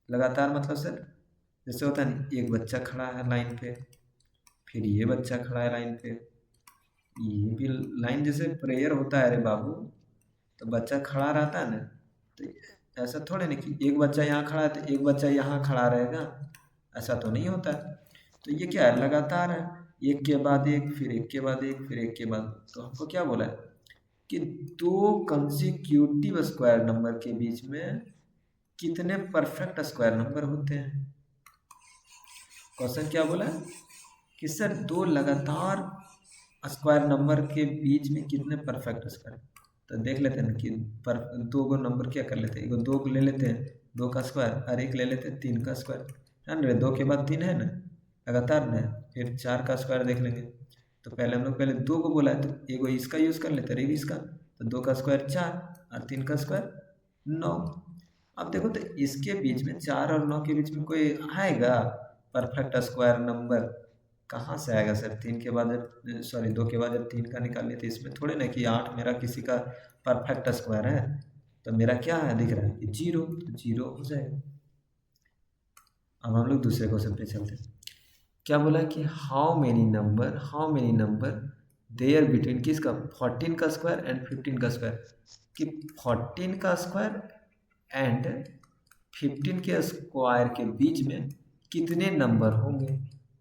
लगातार मतलब सर, जैसे होता है ना, एक बच्चा खड़ा है लाइन पे, फिर ये बच्चा खड़ा है लाइन पे, ये भी लाइन, जैसे प्रेयर होता है, अरे बाबू, तो बच्चा खड़ा रहता है ना, तो ऐसा थोड़े ना कि एक बच्चा यहाँ खड़ा है तो एक बच्चा यहाँ खड़ा रहेगा, ऐसा तो नहीं होता है। तो ये क्या है, लगातार है, एक के बाद एक, फिर एक के बाद एक, फिर एक के बाद। तो हमको क्या बोला है कि 2 कंसेक्यूटिव स्क्वायर नंबर के बीच में कितने परफेक्ट स्क्वायर नंबर होते हैं। क्वेश्चन क्या बोला है कि सर 2 लगातार स्क्वायर नंबर के बीच में कितने परफेक्ट स्क्वायर। तो देख लेते हैं कि पर 2 गो नंबर क्या कर लेते हैं, एगो 2 ले लेते हैं 2 का स्क्वायर, और एक ले लेते हैं 3 का स्क्वायर, है ना, 2 के बाद 3 है ना, लगातार ना, फिर 4 का स्क्वायर देख लेंगे। तो पहले हम लोग पहले 2 को बोला है तो एगो इसका यूज़ कर लेते हैं, एक इसका, तो 2 का स्क्वायर 4 और 3 का स्क्वायर 9। अब देखो तो इसके बीच में 4 और 9 के बीच में कोई आएगा परफेक्ट स्क्वायर नंबर, कहाँ से आएगा सर, 3 के बाद जब, सॉरी 2 के बाद जब 3 का निकालिए तो इसमें थोड़े ना कि 8 मेरा किसी का परफेक्ट स्क्वायर है, तो मेरा क्या है दिख रहा है कि 0, तो 0 हो जाएगा। अब हम लोग दूसरे क्वेश्चन पे चलते हैं। क्या बोला कि how many number there between किसका, 14 का स्क्वायर एंड 15 का स्क्वायर, कि 14 का स्क्वायर एंड 15 के स्क्वायर के बीच में कितने नंबर होंगे।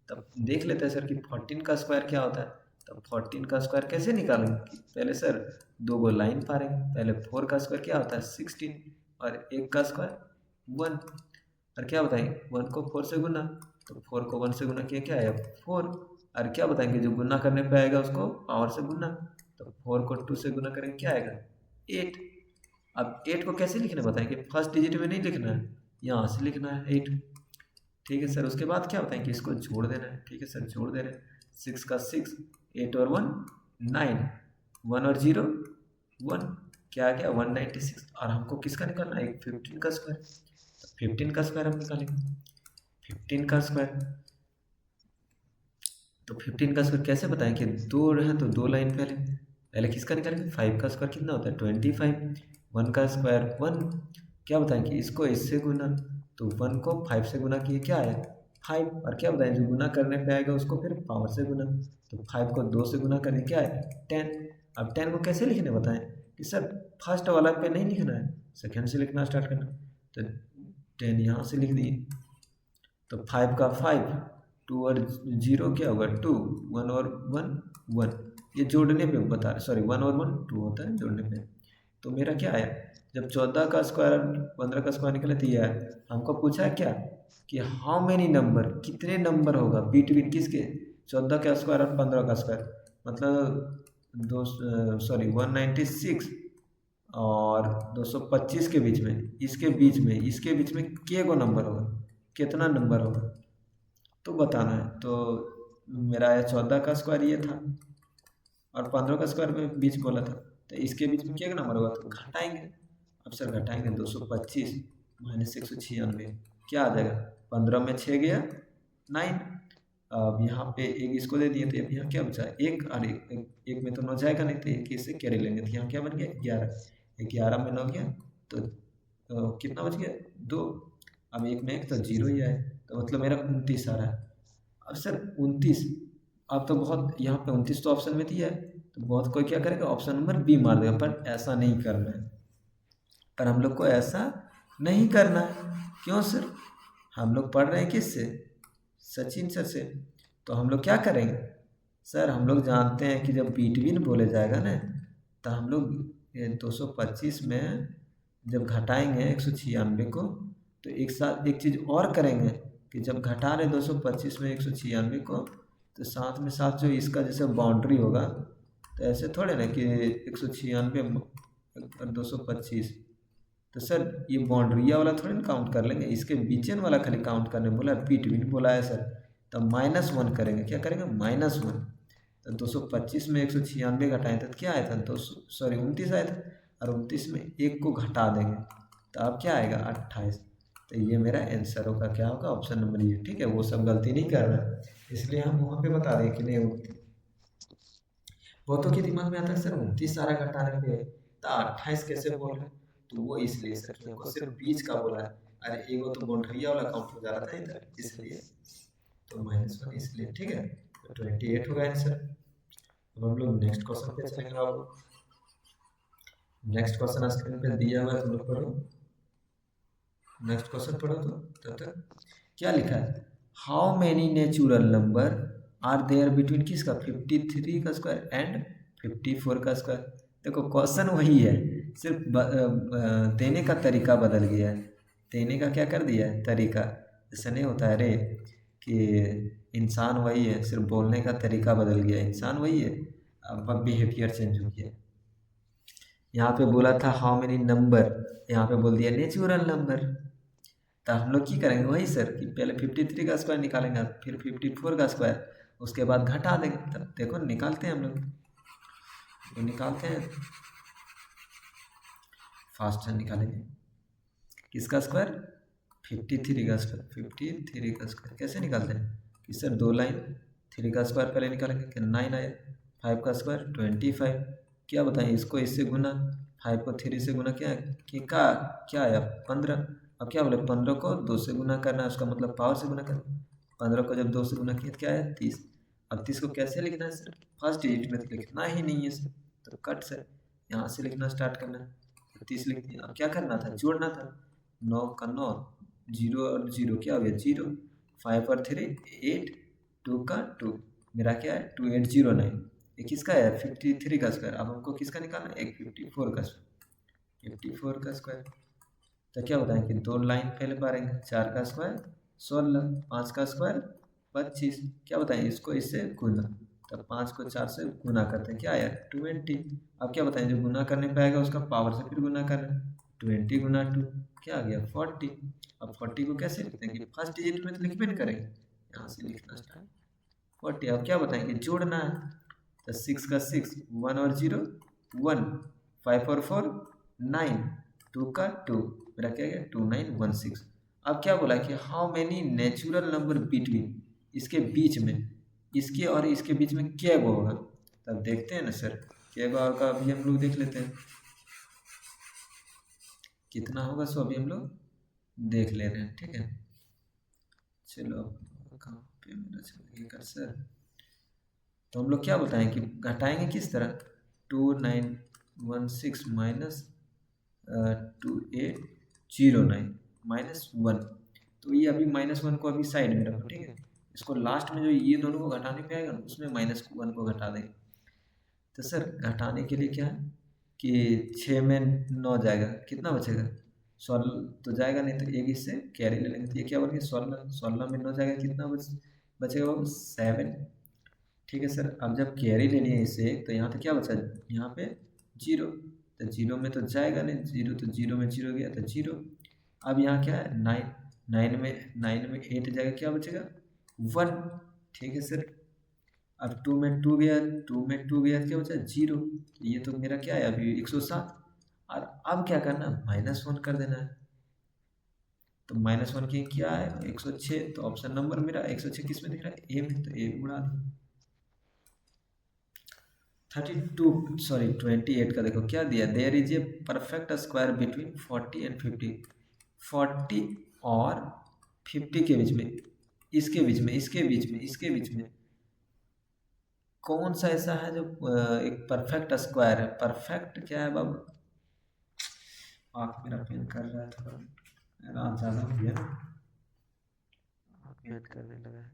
तब देख लेते हैं सर कि 14 का स्क्वायर क्या होता है। तब 14 का स्क्वायर कैसे निकालेंगे, पहले सर 2 गो लाइन पारेंगे, पहले 4 का स्क्वायर क्या होता है 16, और 1 का स्क्वायर 1, और क्या बताएंगे 1 को 4 से गुना, तो 4 को 1 से गुना किया क्या है 4, और क्या बताएंगे जो गुना करने पे आएगा उसको पावर से गुना, तो 4 को 2 से गुना करेंगे क्या आएगा 8। अब 8 को कैसे लिखना बताएंगे, फर्स्ट डिजिट में नहीं लिखना है, यहाँ से लिखना है 8, ठीक है सर। उसके बाद क्या बताएं कि इसको जोड़ देना है, ठीक है सर, जोड़ दे रहे हैं, 6 का 6, 8 और 1 9, 1 और 0 1, क्या आ गया 196। और हमको किसका निकालना है 15 का स्क्वायर, तो 15 का स्क्वायर हम निकालेंगे, 15 का स्क्वायर, तो 15 का स्क्वायर कैसे बताएं कि 2 है तो 2 लाइन पहले किसका निकालेंगे, 5 का स्क्वायर कितना होता है 25, 1 का स्क्वायर 1, क्या बताएं कि इसको इससे गुना, तो 1 को 5 से गुना किए क्या आया 5, और क्या बताएं जो गुना करने पे आएगा उसको फिर पावर से गुना, तो 5 को 2 से गुना करने क्या आएगा 10। अब 10 को कैसे लिखने बताएं कि सर फर्स्ट वाला पे नहीं लिखना है, सेकेंड से लिखना स्टार्ट करना, तो 10 यहाँ से लिख दिए, तो 5 का 5, 2 और 0 क्या होगा 2, 1 और 1 1, ये जोड़ने पे बता रहे, सॉरी 1 और 1 2 होता है जोड़ने पे। तो मेरा क्या आया, जब 14 का स्क्वायर 15 का स्क्वायर निकले तो ये आया। हमको पूछा है क्या कि हाउ मेनी नंबर, कितने नंबर होगा बिटवीन किसके 14 का स्क्वायर और 15 का स्क्वायर, मतलब 196 और 225 के बीच में, इसके बीच में के गो नंबर होगा, कितना नंबर होगा तो बताना है। तो मेरा आया 14 का स्क्वायर ये था और 15 का स्क्वायर में बीच बोला था, तो इसके बीच में क्या नंबर होगा, तो घटाएंगे। अब सर घटाएंगे 225 माइनस 196 क्या आ जाएगा, 15 में 6 गया 9। अब यहाँ पे एक इसको दे दिए तो अब यहाँ क्या बचा, एक और एक में तो 9 जाएगा नहीं, तो एक से कैरी लेंगे, तो यहाँ क्या बन गया 11, 11 में 9 गया तो कितना बच गया 2। अब एक में एक तो 0 ही आए, तो मतलब मेरा 29 आ रहा है। अब सर 29, अब तो बहुत यहाँ पे 29 तो ऑप्शन में दिया है, तो बहुत कोई क्या करेगा ऑप्शन नंबर बी मार देगा, पर ऐसा नहीं करना है। पर हम लोग को ऐसा नहीं करना है, क्यों सर, हम लोग पढ़ रहे हैं किससे, सचिन सर से। तो हम लोग क्या करेंगे सर, हम लोग जानते हैं कि जब बिटवीन बोले जाएगा ना, तो हम लोग 225 में जब घटाएंगे 196 को, तो एक साथ एक चीज़ और करेंगे कि जब घटा रहे 225 में 196 को, तो साथ में साथ जो इसका जैसे बाउंड्री होगा, तो ऐसे थोड़े ना कि 196 और 225, तो सर ये बाउंड्रिया वाला थोड़ी ना काउंट कर लेंगे, इसके बीच वाला खाली काउंट करने बोला, बिटवीन बोला है सर, तो -1 करेंगे, क्या करेंगे -1। तो 225 में 196 घटाए थे तो क्या आया था, 29 आया था, और 29 में एक को घटा देंगे तो अब क्या आएगा 28। तो ये मेरा आंसर होगा, क्या होगा ऑप्शन नंबर ये, ठीक है। वो सब गलती नहीं कर रहा है, इसलिए हम वहाँ पे बता दें कि नहीं, बहुतों के दिमाग में आता है सर 29 सारा घटाने पे तो 28 कैसे बोल रहे हैं, तो वो इसलिए सर कि हमको सिर्फ बीच का बोला है, अरे एगो तो बाउंड्रिया वाला काउंट हो जा रहा था इधर, इसलिए तो -1 इसलिए, ठीक है। तो 28 होगा आंसर। अब हम लोग नेक्स्ट क्वेश्चन पे चलेंगे। अब नेक्स्ट क्वेश्चन स्क्रीन पे दिया हुआ है, तुम लोग पढ़ो, नेक्स्ट क्वेश्चन पढ़ो। तो तब तक क्या लिखा है, how many natural number are there between किसका 53 का स्क्वायर एंड 54 का स्क्वायर। देखो क्वेश्चन वही है, सिर्फ देने का तरीका बदल गया है, देने का क्या कर दिया है तरीका, ऐसा नहीं होता है रे कि इंसान वही है, सिर्फ बोलने का तरीका बदल गया है, इंसान वही है, अब बिहेवियर चेंज हो गया। यहाँ पे बोला था हाउ मेनी नंबर, यहाँ पे बोल दिया नेचुरल नंबर। तो हम लोग की करेंगे वही सर कि पहले 53 का स्क्वायर निकालेंगे, फिर 54 का स्क्वायर, उसके बाद घटा देंगे। तब देखो निकालते हैं हम लोग, तो निकालते हैं फास्ट है, निकालेंगे किसका स्क्वायर 53 का स्क्वायर, 53 का स्क्वायर कैसे निकालते हैं कि सर 2 लाइन 3 का स्क्वायर पहले निकालेंगे कि 9 आया, 5 का स्क्वायर 25, क्या बताएं इसको इससे गुना, 5 को 3 से गुना क्या है कि क्या आया 15। अब क्या बोले 15 को 2 से गुना करना है, उसका मतलब पावर से गुना करना, 15 को जब 2 से गुना किया तो क्या है 30। अब 30 को कैसे लिखना है सर, फर्स्ट डिजिट में तो लिखना ही नहीं है सर, तो कट सर यहाँ से लिखना स्टार्ट करना है, 30 लिख दिया। अब क्या करना था, जोड़ना था, 9 का 9, 0 और 0 क्या हो गया 0, 5 और 3 8, 2 का 2, मेरा क्या है 2809। ये किसका है 53 का स्क्वायर, अब हमको किसका निकालना है, एक 54 का स्क्वायर, 54 का स्क्वायर। तो क्या बताएं कि 2 लाइन पहले पारेंगे, 4 का स्क्वायर 16, 5 का स्क्वायर 25, क्या बताएं इसको इससे गुना, तो 5 को 4 से गुना करते हैं, क्या आया 20। अब क्या बताएं जो गुना करने पे आएगा उसका पावर से फिर गुना करना है, 20 गुना 2 क्या आ गया 40। अब 40 को कैसे लिखते हैं कि फर्स्ट डिजिट में तो लिखबे नहीं करेंगे, यहाँ से लिखना स्टार्ट 40। अब क्या बताएंगे जोड़ना है, तो 6 का 6, 1 और 0 1, 5 और 4 9, 2 का 2, मेरा क्या गया 2916। अब क्या बोला कि how many natural number between, इसके बीच में, इसके और इसके बीच में क्या वो होगा, तब देखते हैं ना सर क्या होगा, अभी हम लोग देख लेते हैं कितना होगा, सो अभी हम लोग देख ले रहे हैं, ठीक है। चलो कहाँ पे मेरा चला गया सर, तो हम लोग क्या बताएं कि घटाएंगे किस तरह, 2916 माइनस 2809 -1, तो ये अभी -1 को अभी साइड में रखो, ठीक है। इसको लास्ट में जो ये दोनों को घटाने पे आएगा उसमें -1 को घटा देंगे। तो सर घटाने के लिए क्या है कि 6 में 9 जाएगा, कितना बचेगा 16 तो जाएगा नहीं, तो एक इससे कैरी ले लेंगे, तो ये क्या बन गया 16, 16 में 9 जाएगा, कितना बचेगा वो 7, ठीक है सर। अब जब कैरी लेनी है इसे तो यहाँ तो क्या बचा, यहाँ पे 0, तो 0 में तो जाएगा नहीं, 0 तो 0 में 0 गया तो 0। अब यहाँ क्या है 9 में 8 जाएगा, क्या बचेगा 1, ठीक है सर। अब टू में टू गया क्या बचा 0। ये तो मेरा क्या है अभी 107। और अब क्या करना है -1 कर देना है। तो -1 की क्या है 106। तो ऑप्शन नंबर मेरा 106 किस में दिख रहा है ए में, तो ए में उड़ा दी। 28 का देखो क्या दिया, there is a perfect square between 40 and 50। 40 और 50 के बीच में, इसके बीच में, इसके बीच में, इसके बीच में कौन सा ऐसा है जो एक परफेक्ट स्क्वायर है। परफेक्ट क्या है बाबू, आँख मेरा पेन कर रहा है थोड़ा, रात ज़्यादा हो गया ना, आँख पेन करने लगा है।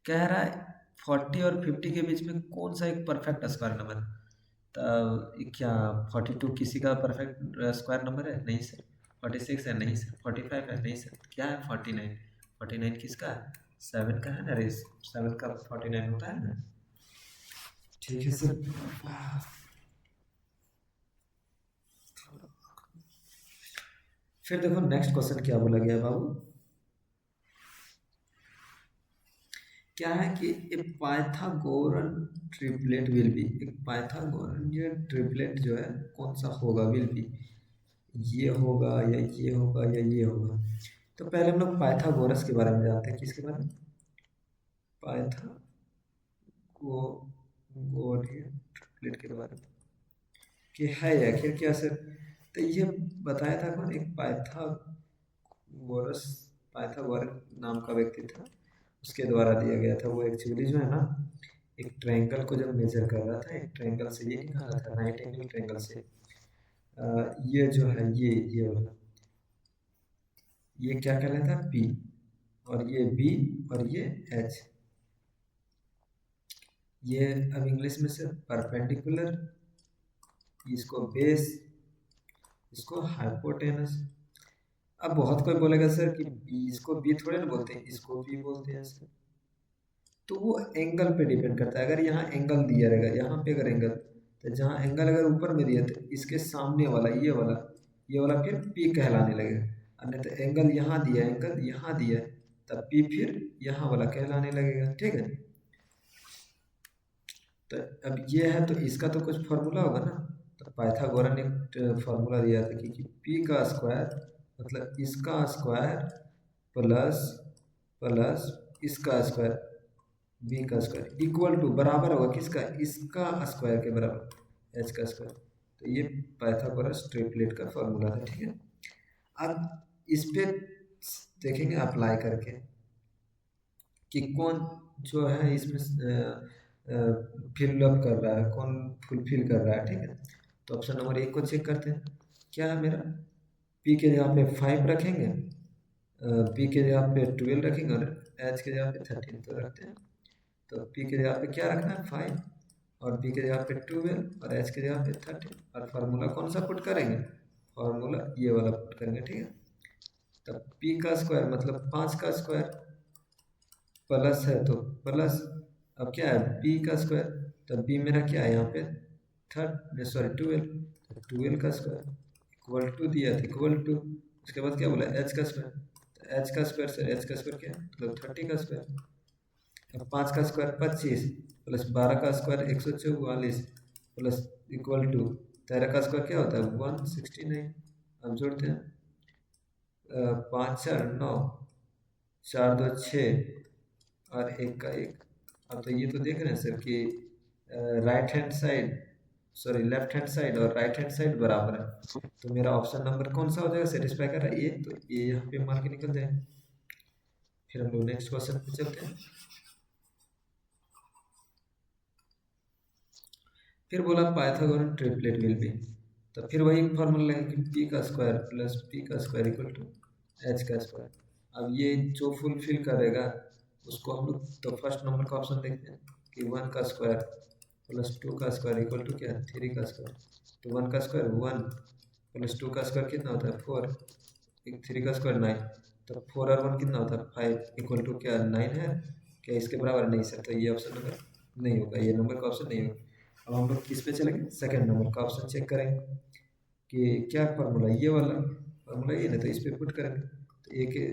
कह रहा है 40 और 50 के बीच में कौन सा एक परफेक्ट स्क्वायर नंबर है। तो क्या 42 किसी का परफेक्ट स्क्वायर नंबर है, नहीं सर। 46 है, नहीं सर। 45 है, नहीं सर। क्या है 49। 49 किसका है, 7 का है ना रेस, 7 का 49 होता है ना। ठीक है सर। फिर देखो नेक्स्ट क्वेश्चन क्या बोला गया बाबू, क्या है कि एक पाइथागोरन ट्रिपलेट विल बी, एक पाइथागोरन ये ट्रिपलेट जो है कौन सा होगा, विल बी, ये होगा या ये होगा या ये होगा। तो पहले हम लोग पाइथागोरस के बारे में जानते हैं, किसके बारे में, पाइथागोरियन ट्रिपलेट के बारे में कि है आखिर क्या सर। तो ये बताया था कौन, एक पाइथागोरस, पाइथागोरन नाम का व्यक्ति था, उसके द्वारा दिया गया था। वो एक्चुअली जो है ना एक ट्रायंगल को जब मेजर कर रहा था, एक ट्रायंगल से ये निकाला था, राइट एंगल ट्रायंगल से। ये जो है ये वाला, ये क्या कहलाता है पी, और ये बी, और ये एच। ये अब इंग्लिश में से परपेंडिकुलर, इसको बेस, इसको हाइपोटेनस। अब बहुत कोई बोलेगा सर कि इसको बी थोड़े ना बोलते हैं, इसको बी बोलते हैं सर। तो वो एंगल पे डिपेंड करता है। अगर यहाँ एंगल दिया रहेगा, यहाँ पे अगर एंगल, तो जहाँ एंगल अगर ऊपर में दिया तो इसके सामने वाला ये वाला फिर पी कहलाने लगेगा। और नहीं तो एंगल यहाँ दिया, एंगल यहाँ दिया, तब पी फिर यहाँ वाला कहलाने लगेगा। ठीक है, तो अब ये है तो इसका तो कुछ फॉर्मूला होगा ना। तो पाइथागोरन ने एक फॉर्मूला दिया था कि पी का स्क्वायर मतलब इसका स्क्वायर प्लस प्लस इसका स्क्वायर, बी का स्क्वायर इक्वल टू बराबर होगा किसका, इसका स्क्वायर के बराबर, एच का स्क्वायर। तो ये पाइथागोरस ट्रिपलेट का फॉर्मूला था। ठीक है, अब इस पे देखेंगे अप्लाई करके कि कौन जो है इसमें फिल अप कर रहा है, कौन फुलफिल कर रहा है। ठीक है, तो ऑप्शन नंबर 1 को चेक करते हैं, क्या है मेरा, पी के जगह पे 5 रखेंगे, पी के जगह पे 12 रखेंगे, और एच के जगह पे 13 तो रखते हैं। तो पी के जगह पे क्या रखना है 5, और बी के जगह पे 12, और एच के जगह पे 13, और फार्मूला कौन सा पुट करेंगे, फार्मूला ये वाला पुट करेंगे। ठीक है, तो पी का स्क्वायर मतलब 5 का स्क्वायर प्लस है तो प्लस, अब क्या है बी का स्क्वायर, तो बी मेरा क्या है यहाँ पे 12 तो 12 का स्क्वायर इक्वल टू दिया था, इक्वल टू, उसके बाद क्या बोला एच का स्क्वायर, तो एच का स्क्वायर से एच का स्क्वायर क्या है मतलब 30 का स्क्वायर। अब 5 का स्क्वायर 25 प्लस 12 का स्क्वायर 144 प्लस इक्वल टू 13 का स्क्वायर क्या होता है 169। अब जोड़ते हैं 5 4 9, 4 2 6, और 1 का 1। अब तो ये तो देख रहे हैं सर कि right hand side, sorry left hand side और राइट हैंड साइड बराबर है। तो मेरा ऑप्शन नंबर कौन सा हो जाएगा, सेटिस्फाई कर रहा है ये, तो ये यहाँ पे मार के निकल जाएगा। फिर हम लोग नेक्स्ट क्वेश्चन पे चलते हैं। फिर बोला पाइथागोरन ट्रिपलेट विल बी, तो फिर वही फॉर्मूला लगे कि पी का स्क्वायर प्लस पी का स्क्वायर इक्वल टू एच का स्क्वायर। अब ये जो फुलफिल करेगा उसको हम लोग तो फर्स्ट नंबर का ऑप्शन देखते हैं कि 1 का स्क्वायर प्लस 2 का स्क्वायर इक्वल टू क्या है 3 का स्क्वायर। तो 1 का स्क्वायर 1 प्लस 2 का स्क्वायर कितना होता है 4, 3 का स्क्वायर 9, तो 4 और 1 कितना होता है 5 इक्वल टू क्या 9 है, क्या इसके बराबर नहीं सर, तो ये ऑप्शन नंबर नहीं होगा, ये नंबर का ऑप्शन नहीं होगा। अब हम लोग किस पे चलेंगे, सेकंड नंबर का ऑप्शन चेक करेंगे कि क्या फार्मूला, ये वाला फार्मूला ये ना, तो इस पे पुट करेंगे। तो ए के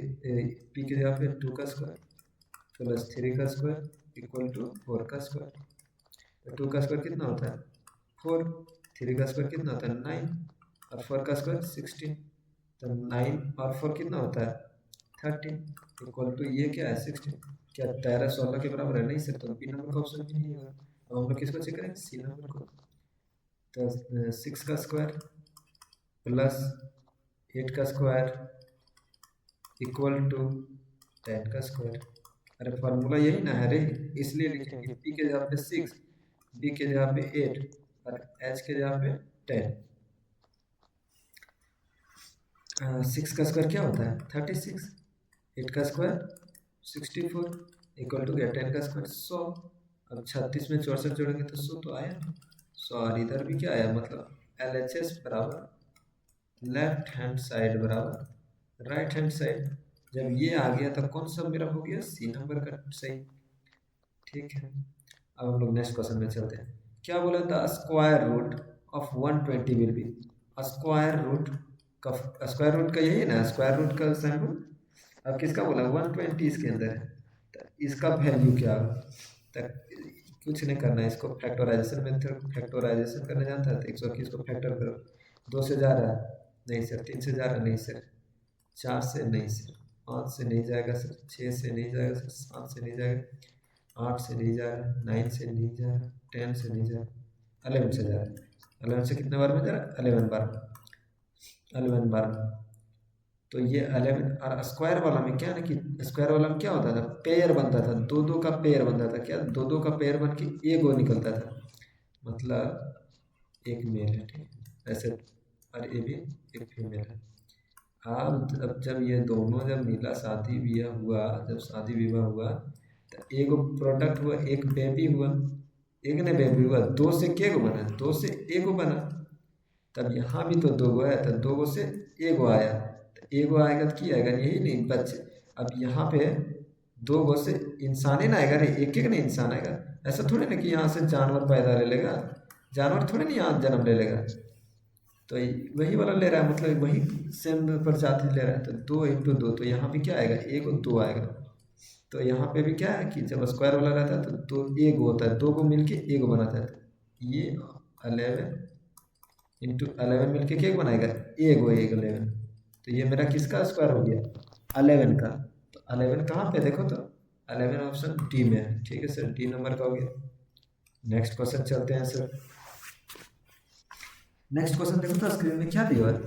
पी के जगह पे 2 का स्क्वायर प्लस 3 का स्क्वायर इक्वल टू 4 का स्क्वायर। तो 2 का स्क्वायर कितना होता है 4, 3 का स्क्वायर कितना होता है 9 और 4 का स्क्वायर 16। तो 9 और 4 कितना होता है 13 इक्वल टू ये क्या है 16। क्या 13 16 के बराबर है नहीं सर, तो बी नंबर का ऑप्शन भी नहीं होगा। अब हम लोग किसको चेक करेंगे सी नंबर को। तो 6 का स्क्वायर प्लस 8 का स्क्वायर इक्वल टू 10 का स्क्वायर। अरे फार्मूला यही ना है रे, इसलिए लिखेंगे पी के जगह पे 6, बी के जगह पे 8 और एच के जगह पे 10। 6 का स्क्वायर क्या होता है 36, 8 का स्क्वायर 64 इक्वल टू 10 का स्क्वायर 100। अब 36 में 64 जोड़ेंगे तो 100 तो आया 100 और इधर भी क्या आया, मतलब LHS बराबर लेफ्ट हैंड साइड बराबर राइट हैंड साइड। जब ये आ गया तो कौन सा मेरा हो गया सी नंबर का सही। ठीक है, अब हम लोग नेक्स्ट क्वेश्चन में चलते हैं। क्या बोला था square root of 120 will be. Square root का यही है ना स्क्वायर रूट का साइन। अब किसका बोला 120 इसके अंदर है, तो इसका वैल्यू क्या होगा। तो कुछ नहीं करना है, इसको फैक्टराइजेशन मेथड फैक्टराइजेशन करने जाता है तो 121 को फैक्टर करो। 2 से जा रहा है नहीं सर, 3 से जा रहा है नहीं सर, 4 से नहीं सर, 5 से नहीं जाएगा सर, 6 से नहीं जाएगा सर, 7 से नहीं जाएगा, 8 से नहीं जाएगा, 9 से नहीं जाएगा, 10 से नहीं जाएगा, 11 से जा रहा है। 11 से कितने बार में जा रहा है 11 बार, 11 बार। तो ये 11 और स्क्वायर वाला में क्या है ना कि स्क्वायर वाला में क्या होता था पेयर बनता था, दो दो का पेयर बनता था। क्या दो दो का पेयर बन के एक वो निकलता था, मतलब एक मेल है ठीक है ऐसे, और ये भी एक फीमेल है। अब जब ये दोनों जब मिला शादी ब्याह हुआ, जब शादी विवाह हुआ तो एक प्रोडक्ट हुआ, एक बेबी हुआ, एक ने बेबी हुआ, दो से के गो बना, दो से एक गो बना। तब यहाँ भी तो दो गो है तो दो गो से एक गो आया, तो एक गो आएगा तो क्या आएगा यही नहीं बच्चे। अब यहाँ पे दो गो से इंसान ही ना आएगा रे, एक एक नहीं इंसान आएगा। ऐसा थोड़ी ना कि यहाँ से जानवर पैदा ले लेगा, जानवर थोड़ी ना यहाँ जन्म ले लेगा। तो वही वाला ले रहा है, मतलब वही सेम प्रजाति ले रहा है। तो 2 × 2 तो यहाँ पे क्या आएगा एक और 2 आएगा। तो यहाँ पे भी क्या है कि जब स्क्वायर वाला रहता है तो दो एक होता है, दो को मिलके एक बनाता है। तो ये 11 × 11 मिलके क्या बनाएगा एक 11। तो ये मेरा किसका स्क्वायर हो गया 11 का। तो 11 कहाँ पे देखो तो 11 ऑप्शन डी में है। ठीक है सर, डी नंबर का हो गया। नेक्स्ट क्वेश्चन चलते हैं सर। नेक्स्ट क्वेश्चन देखो तो स्क्रीन में क्या दिया हुआ है।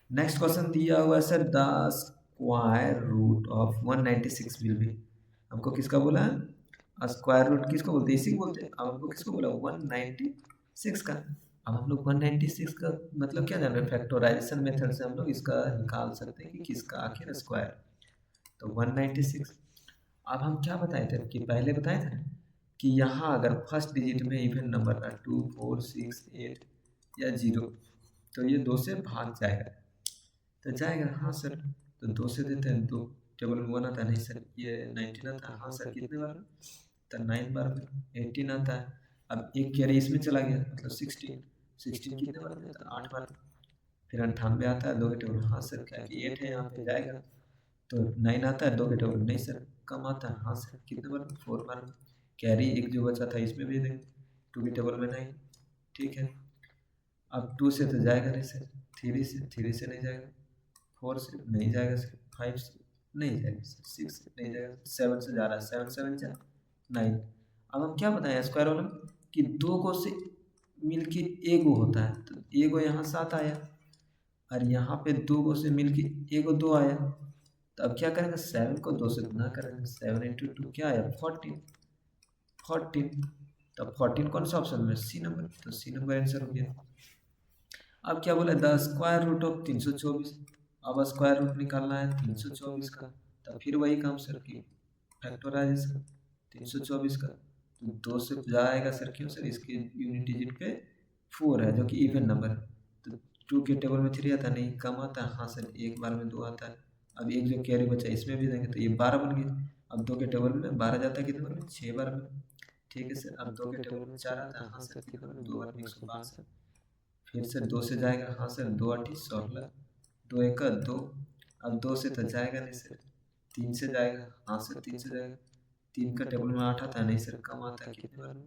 नेक्स्ट क्वेश्चन दिया हुआ है sir the square root of 196 will be. हमको किसका बोला है स्क्वायर रूट किसको बोलते हैं इसी को बोलते हैं। अब हमको किसको बोला 196 का। अब हम लोग 196 का मतलब क्या जान रहे हैं फैक्टराइजेशन मेथड से हम लोग इसका निकाल सकते हैं कि किसका आखिर स्क्वायर। तो 196। अब हम क्या बताए थे कि पहले बताए थे कि यहाँ अगर फर्स्ट डिजिट में इवन नंबर था 2 4 6 8 या 0 तो ये 2 से भाग जाएगा। तो जाएगा हाँ सर, तो 2 से देते हैं, 2 टेबल में 1 आता है नहीं सर, ये 19 आता है हाँ सर, कितने बार में तो 9 बार में 18 आता है। अब एक कैरी इसमें चला गया मतलब 16 कितने बार में आता है 8 बार। फिर 98 आता है 2 के टेबल में हाँ सर, क्या कि 8 है यहाँ पे जाएगा। तो 9 आता है 2 के टेबल में नहीं सर कम आता है हाँ सर, कितने बार में 4 बार में। कैरी एक जो बचा था इसमें भी देंगे 2 के टेबल में 9। ठीक है, अब 2 से तो जाएगा नहीं सर, 3 से नहीं जाएगा, 4 से नहीं जाएगा सर, 5 से नहीं जाएगा सर, 6 से नहीं जाएगा, 7 से जा रहा है 7 7 जा 9। अब हम क्या बताएं स्क्वायर वाला कि 2 को से मिलके एगो होता है, तो एगो यहाँ 7 आया और यहाँ पे 2 को से मिलके एगो 2 आया। तो अब क्या करेंगे 7 को 2 से गुना करेंगे, 7 × 2 क्या आया 14। तो 14 कौन सा ऑप्शन में सी नंबर, तो सी नंबर आंसर हो गया। अब क्या बोला द स्क्वायर रूट ऑफ 324। अब स्क्वायर रूट निकालना है 324 का, तो फिर वही काम सर की फैक्टराइजेशन 324 का। तो 2 से जाएगा सर, क्यों सर इसके यूनिट डिजिट पे 4 है जो कि इवन नंबर है। तो 2 के टेबल में 3 आता नहीं कम आता है हाँ सर, एक बार में 2 आता है। अब एक जो कैरी बचा इसमें भी देंगे तो ये 12 बन गया। अब 2 के टेबल में 12 जाता है कितने बार में 6 बार में। ठीक है सर, अब 2 के टेबल में 4 आता है हाँ सर, कितने बार में 2 बार में 112। फिर से 2 से जाएगा हाँ सर, 2 8 16, 2 1 2। अब 2 से तो जाएगा नहीं सर, 3 से जाएगा हाँ सर, 3 से जाएगा, 3 का टेबल में 8 आता है, नहीं सर कम आता है, कितने बार में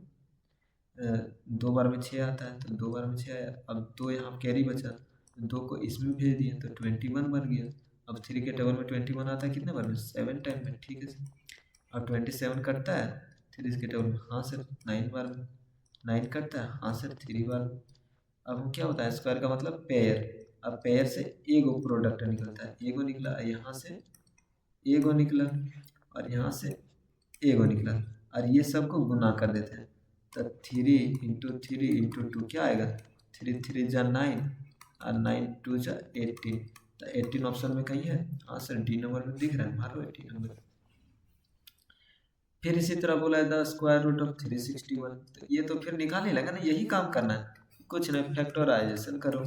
2 बार में 6 आता है, तो 2 बार में 6 आया। अब 2 यहाँ कैरी बचा, 2 को इसमें भेज दिए तो 21 बन गया। अब 3 के टेबल में 21 आता है कितने बार में, 7 टाइम में, ठीक है सर। अब 27 कटता है 3 के टेबल में, हाँ सर 9 बार में। 9 कटता है, हाँ सर 3 बार में। अब हम क्या होता है, स्क्वायर का मतलब पेयर। अब पेयर से एगो प्रोडक्ट निकलता है, एगो निकला, यहाँ से एगो निकला और यहाँ से एगो निकला, और ये सबको गुना कर देते हैं। तो 3 × 3 × 2 क्या आएगा, 3 3 जा 9 और 9 2 जा 18। तो 18 ऑप्शन में कहीं है, हाँ सर डी नंबर में दिख रहा है, मारो 18 नंबर। फिर इसी तरह बोला है द स्क्वायर रूट ऑफ 361। तो ये तो फिर निकाल ही लगा ना, यही काम करना है, कुछ नहीं, फैक्टराइजेशन करो,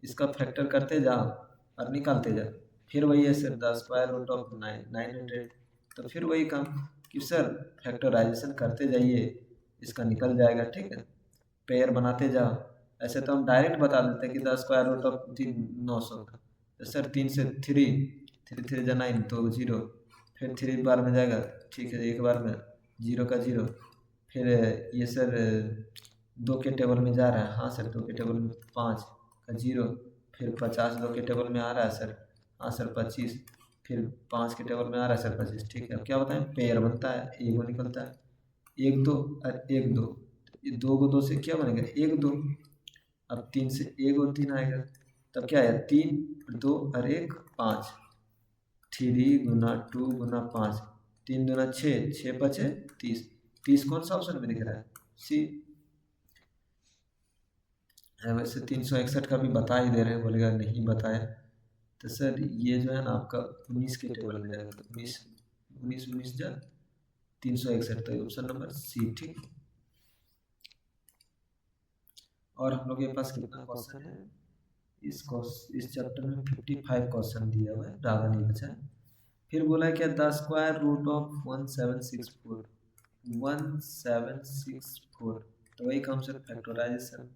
इसका फैक्टर करते जाओ और निकालते जाओ। फिर वही है sir the square root of 900। तो फिर वही काम कि सर फैक्टराइजेशन करते जाइए, इसका निकल जाएगा, ठीक है। पेयर बनाते जाओ। ऐसे तो हम डायरेक्ट बता देते हैं कि द स्क्वायर रूट ऑफ 900 का, तो सर 3 से 3 3 जा 9 तो 0, फिर 3 बार में जाएगा, ठीक है, एक बार में 0 का 0। फिर ये सर 2 के टेबल में जा रहा है, हाँ सर 2 के टेबल में 5 का 0। फिर 50 2 के टेबल में आ रहा है सर, हाँ सर 25। फिर 5 के टेबल में आ रहा है सर 25, ठीक है। अब क्या बताएं, पेयर बनता है, एगो निकलता है, 1 2 और 1 2, ये 2 को 2 से क्या बनेगा, 1 2। अब 3 से 1 और 3 आएगा, तब क्या है, 3 2 और 1 5, 3 × 2 × 5, 3 दूना 6, 6 5 30। 30 कौन सा ऑप्शन में दिख रहा है, सी। वैसे 361 का भी बता ही दे रहे हैं, बोलेगा नहीं बताया। तो सर ये जो है ना आपका 19 के टेबल में जाएगा, तो 19 जा 361, तो ऑप्शन नंबर सी, ठीक। और हम लोग के पास कितना क्वेश्चन है, इस चैप्टर में 55 क्वेश्चन दिया हुआ है, ज़्यादा नहीं बचा है। फिर बोला है क्या, द स्क्वायर रूट ऑफ 1764, 1764। तो वही काम सर फैक्टराइजेशन।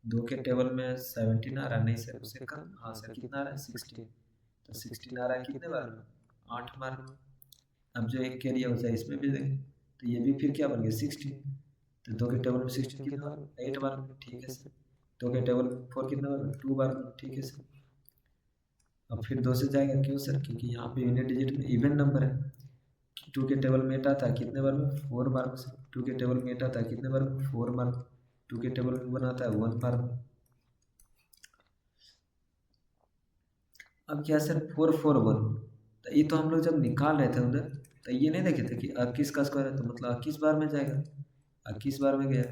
2 के टेबल में 17 आ रहा है, नहीं सर उससे कम, हाँ सर कितना आ रहा है 16। तो 16 आ रहा है कितने बार में, 8 बार में। अब जो एक कैरियर हो जाए इसमें भी देंगे, तो ये भी फिर क्या बन गया 16। तो 2 के टेबल में 16 कितना बार में, 8 बार में, ठीक है सर। 2 के टेबल में 4 कितना बार में, 2 बार में, ठीक है सर। अब फिर 2 से जाएगा, क्यों सर, क्योंकि यहाँ पे यूनिट डिजिट में इवन नंबर है। 2 के टेबल में 8 आता है कितने बार में, 4 बार में सर। 2 के टेबल में 8 आता है कितने बार में, 4 बार में। 2 के टेबल में बनाता है 1 बार में। अब क्या सर 4 4 1, तो ये तो हम लोग जब निकाल रहे थे उधर, तो ये नहीं देखे थे कि 21 का स्क्वायर है, तो मतलब 21 बार में जाएगा, 21 बार में गया।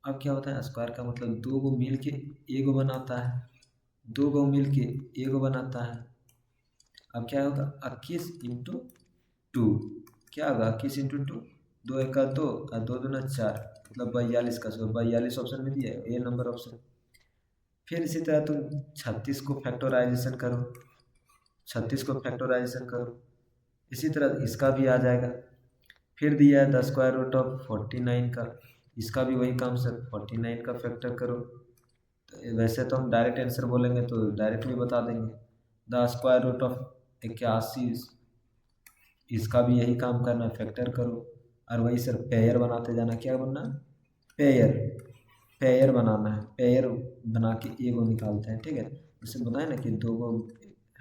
अब क्या होता है, स्क्वायर का मतलब 2 को मिल के एगो बनाता है, 2 को मिल के एगो बनाता है। अब क्या होगा, 21 × 2 क्या होगा, 21 × 2, 2 1 का 2 और 2 दूना 4, मतलब 42 का, 42 ऑप्शन में दिया है, ए नंबर ऑप्शन। फिर इसी तरह तुम 36 को फैक्टराइजेशन करो, 36 को फैक्टराइजेशन करो, इसी तरह इसका भी आ जाएगा। फिर दिया है द स्क्वायर रूट ऑफ 49 का, इसका भी वही काम सर, 49 का फैक्टर करो। तो वैसे तो हम डायरेक्ट आंसर बोलेंगे तो डायरेक्ट भी बता देंगे। द स्क्वायर रूट ऑफ 81, इसका भी यही काम करना, फैक्टर करो। और वही सर पेयर बनाते जाना, क्या बनना, पेयर, पेयर बनाना है, पेयर बना के एगो निकालते हैं, ठीक है। जैसे बताए ना कि 2 गो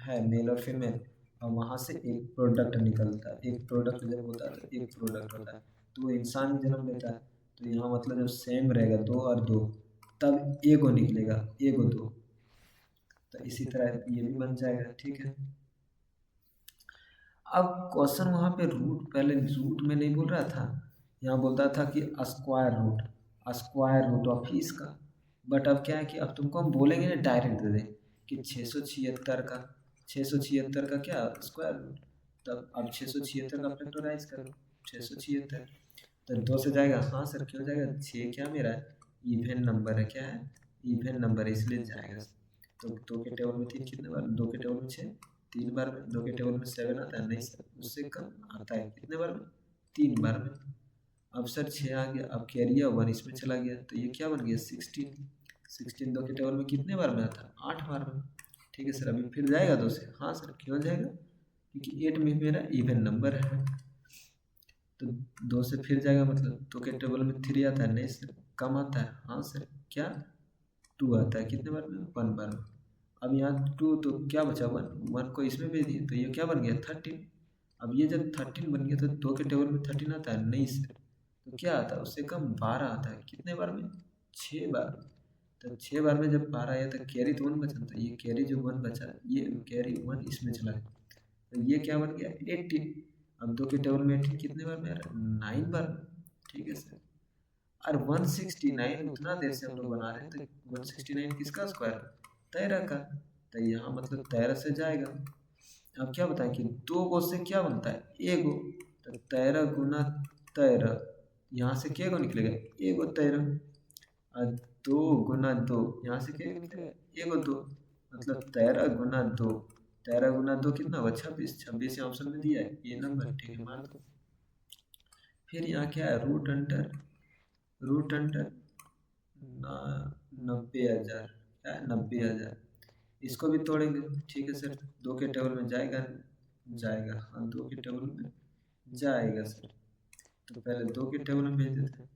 है मेल और फीमेल, और वहाँ से एक प्रोडक्ट निकलता है, एक प्रोडक्ट जब होता है तो एक प्रोडक्ट होता है, तो वो इंसान ही जन्म लेता है। तो यहाँ मतलब जब सेम रहेगा 2 और 2, तब एगो निकलेगा, एगो 2। तो इसी तरह ये भी बन जाएगा, ठीक है। अब क्वेश्चन वहाँ पे रूट, पहले रूट में नहीं बोल रहा था, यहाँ बोलता था कि square root, square root of इसका। बट अब क्या है कि अब तुमको हम बोलेंगे ना, डायरेक्ट दे दें कि 676 का, 676 का क्या स्क्वायर रूट। तब अब 676 का फैक्टराइज करो, 676, तो 2 से जाएगा, हाँ सर क्यों जाएगा, 6 क्या मेरा है, इवन नंबर है, क्या है, इवन नंबर है, इसलिए जाएगा। तो 2 के टेबल में 3 कितने बार, 2 के टेबल में 6 3 बार में, 2 के टेबल में 7 आता है, नहीं सर उससे कम आता है, कितने बार में, 3 बार में। अब सर 6 आ गया, अब कैरियर 1 इसमें चला गया, तो ये क्या बन गया 16, 16 2 के टेबल में कितने बार में आता है, 8 बार में, ठीक है सर। अभी फिर जाएगा 2 से, हाँ सर क्यों जाएगा, क्योंकि 8 में मेरा इवन नंबर है। तो 2 से फिर जाएगा, मतलब 2 के टेबल में 3 आता है, नहीं सर कम आता है, हाँ सर क्या 2 आता है, कितने बार में 1 बार में। अब यहाँ 2 तो क्या बचा 1, 1 को इसमें भेज दिए तो ये क्या बन गया 13। अब ये जब 13 बन गया तो 2 के टेबल में 13 आता है, नहीं सर तो क्या आता है उससे कम 12 आता है, कितने बार में 6 बार। तो 6 बार में जब 12 आया तो कैरी तो 1 बचा, तो ये कैरी जो 1 बचा ये कैरी 1 इसमें चला गया, तो ये क्या बन गया 18। अब 2 के टेबल में 18 कितने बार में आ रहा है 9 बार में, ठीक है सर। और 169 उतना देर से हम लोग बना रहे हैं तो 169 किसका स्क्वायर 13 का, तो यहाँ मतलब 13 से जाएगा। अब क्या बताएं कि 2 गो से क्या बनता है 1 गो, तो 13 गुना 13, यहाँ से क्या गो निकलेगा 1 गो 13, और 2 गुना 2 यहाँ से क्या निकलेगा 1 गो 2, मतलब 13 गुना 2, 13 गुना 2 कितना हुआ 26, 26 ऑप्शन में दिया है ये नंबर, ठीक है मान दो। फिर यहाँ क्या है रूट अंडर 90,000, क्या 90,000, इसको भी तोड़ेंगे, ठीक है सर। 2 के टेबल में जाएगा जाएगा, हाँ 2 के टेबल में जाएगा सर, तो पहले 2 के टेबल में भेज देते हैं।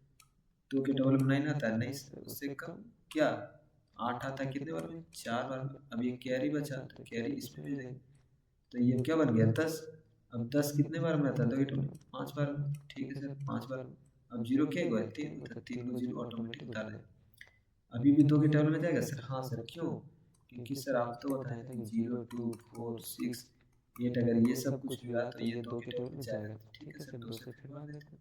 2 के टेबल में 9 आता है, नहीं सर उससे कम क्या 8 आता है, कितने बार में 4 बार में। अब ये कैरी बचा तो कैरी इसमें भेज देंगे, तो ये क्या बन गया 10। अब 10 कितने बार में आता है 2 के टेबल में 5 बार में, ठीक है सर 5 बार में। अब 0 क्या हुआ 3, तो 3 को 0 ऑटोमेटिक उतार दें। अभी भी 2 के टेबल में जाएगा सर, हाँ सर क्यों, क्योंकि सर आप तो बताए थे 0 2 4 6 8, अगर ये सब कुछ हुआ तो ये 2 के टेबल में जाएगा, ठीक है सर 2 से फिर भाग देते हैं।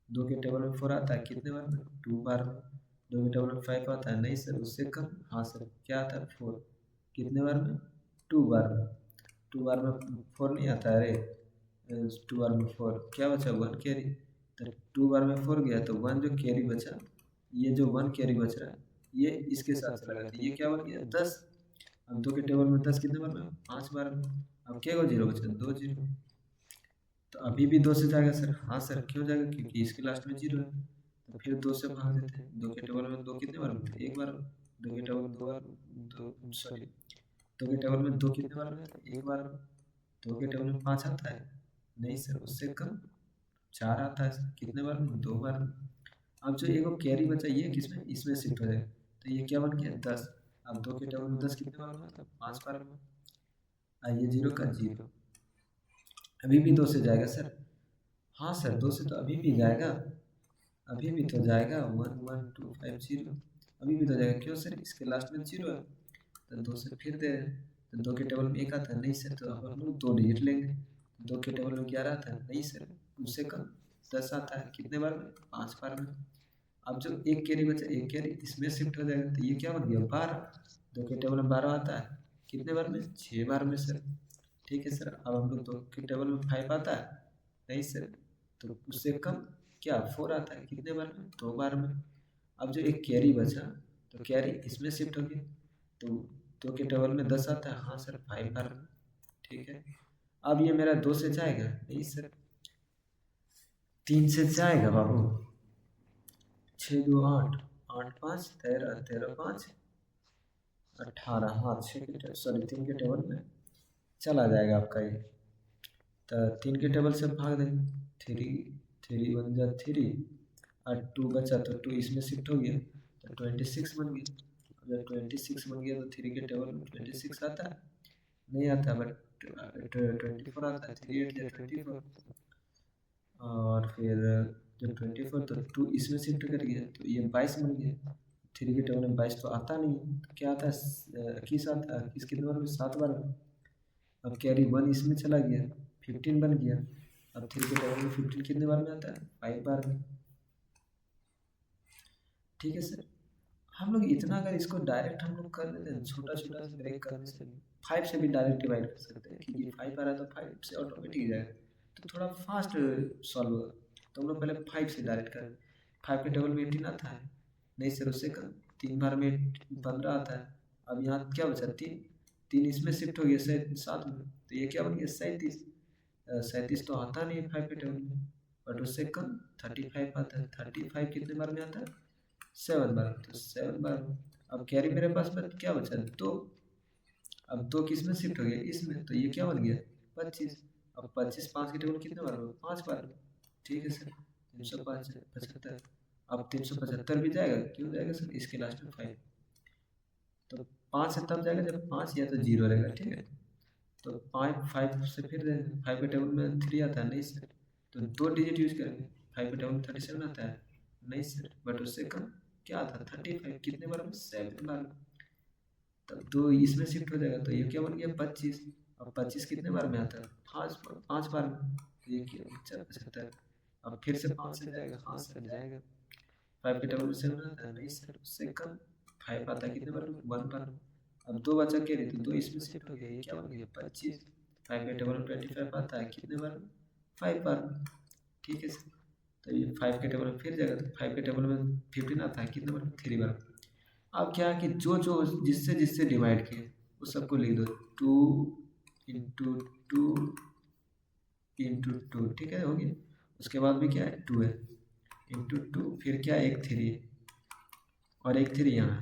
2 के टेबल में 4 आता है, कितने बार में 2 बार में। 2 के टेबल में 5 आता है, नहीं सर उससे कम, हाँ सर क्या आता है 4, कितने बार में 2 बार में। 2 बार में 4 नहीं आता है, अरे 2 बार में 4 क्या बचा 1 कैरी, तो 2 बार में 4 गया तो 1 जो कैरी बचा, ये जो 1 कैरी बच रहा है ये इसके साथ चला गया, तो ये क्या बन गया 10। अब 2 के टेबल में 10 कितने बार में 5 बार में। अब क्या को 0 बचा 2 0, तो अभी भी 2 से जाएगा सर, हाँ सर क्यों जाएगा क्योंकि इसके लास्ट में 0 है, तो फिर 2 से भाग देते हैं। 2 के टेबल में 2 कितने बार में 1 बार, 2 के टेबल में 2 बार 2 सॉरी 2 के टेबल में 2 कितने बार में 1 बार। 2 के टेबल में 5 आता है, नहीं सर उससे कम 4 आता है, कितने बार में 2 बार। अब जो एक कैरी बचा ये किसमें इसमें शिफ्ट हो जाएगा, तो ये क्या बन गया 10। अब 2 के टेबल में 10 कितने बार में था 5 बार में, ये 0 का 0, अभी भी 2 से जाएगा सर, हाँ सर 2 से तो अभी भी जाएगा, अभी भी तो जाएगा 1 1 2 5 0, अभी भी तो जाएगा, क्यों सर इसके लास्ट में 0 है, तो 2 से फिर दे रहे हैं। तो 2 के टेबल में 1 आता है, नहीं सर तो अब हम लोग 2 डिजिट लेंगे। 2 के टेबल में 11 आता है, नहीं सर उससे कम 10 आता है, कितने बार में 5 बार में। अब जो एक कैरी बचा एक कैरी इसमें शिफ्ट हो जाएगा, तो ये क्या बन गया 12। 2 के टेबल में 12 आता है, कितने बार में 6 बार में सर, ठीक है सर। अब हम लोग 2 के टेबल में 5 आता है, नहीं सर तो उससे कम क्या 4 आता है, कितने बार में 2 बार में। अब जो एक कैरी बचा तो कैरी इसमें शिफ्ट हो गया, तो 2 के टेबल में 10 आता है, हाँ सर 5 बार में, ठीक है। अब ये मेरा 2 से जाएगा, नहीं सर 3 से जाएगा बाबू, 6 2 8 8 5 13 13 5 18, हाँ 6 के सॉरी 3 के टेबल में चला जाएगा आपका ये, तो 3 के टेबल से भाग देंगे, 3 बन जा 3 और 2 बचा तो 2 इसमें शिफ्ट हो गया तो 26 बन गया। जब 26 बन गया तो 3 के टेबल में 26 आता है, नहीं आता बट 24 आता है, 3 8 या 24, और फिर जब 24 तो 2 इसमें शिफ्ट कर गया तो ये 22 बन गया। 3 के टेबल में 22 तो आता नहीं, तो क्या आता है 21 आता है, 21 कितने बार में 7 बार में। अब कैरी 1 इसमें चला गया 15 बन गया। अब 3 के टेबल में 15 कितने बार में आता है 5 बार में, ठीक है सर। हम लोग इतना अगर इसको डायरेक्ट हम लोग कर लेते हैं छोटा छोटा से ब्रेक करने से 5 से भी डायरेक्ट डिवाइड कर सकते हैं, क्योंकि 5 आ रहा है तो 5 से ऑटोमेटिक जाएगा, तो थोड़ा फास्ट सॉल्व होगा। तो हम लोग पहले 5 से डायरेक्ट करें। 5 के टेबल में 18 आता है, नहीं सर उससे कम 3 बार में 15 आता है। अब यहाँ क्या बचा 3 3 इसमें शिफ्ट हो गया 7 में, तो ये क्या बन गया 37। 37 तो आता नहीं है 5 के टेबल में, बट उससे कम 35 आता है। 35 कितने बार में आता है 7 बार, तो 7 बार। अब कैरी मेरे पास में क्या बचा 2, अब 2 किस में शिफ्ट हो गया इसमें, तो ये क्या बन गया 25। अब 25 5 के टेबल कितने बार में 5 बार, ठीक है सर, 375। अब 375 भी जाएगा, क्यों जाएगा सर, इसके लास्ट में 5, तो 5 से तब जाएगा जब 5 या तो 0 रहेगा, ठीक है। तो 5 से फिर 5 के टेबल में 3 आता है, नहीं सर, तो 2 डिजिट यूज करेंगे। 5 के टेबल में 37 आता है, नहीं सर, बट उससे कम क्या आता है 35, कितने बार में, 7 बार, तब तो इसमें शिफ्ट हो जाएगा, तो ये क्या बन गया 25। अब 25 कितने बार में आता है, 5 बार में, तो ये क्या 75। अब फिर से 5 से जाएगा, हाँ सर जाएगा। 5 के टेबल में 7 आता है, नहीं सर, उससे कम 5 आता है कितने बार में, 1 बार में। अब 2 बचा के रही, तो 2 इसमें शिफ्ट हो गया, ये क्या बन गया 25। 5 के टेबल में 25 आता है कितने बार में, 5 बार में, ठीक है सर। तो ये 5 के टेबल में फिर जाएगा, तो 5 के टेबल में 15 आता है कितने बार, 3 बार। अब क्या है कि जो जो जिससे जिससे डिवाइड किए वो सबको लिख दो, 2 इंटू 2, ठीक है, हो गया। उसके बाद भी क्या है 2 है, इंटू 2, फिर क्या एक 3 है, और एक 3 यहाँ है।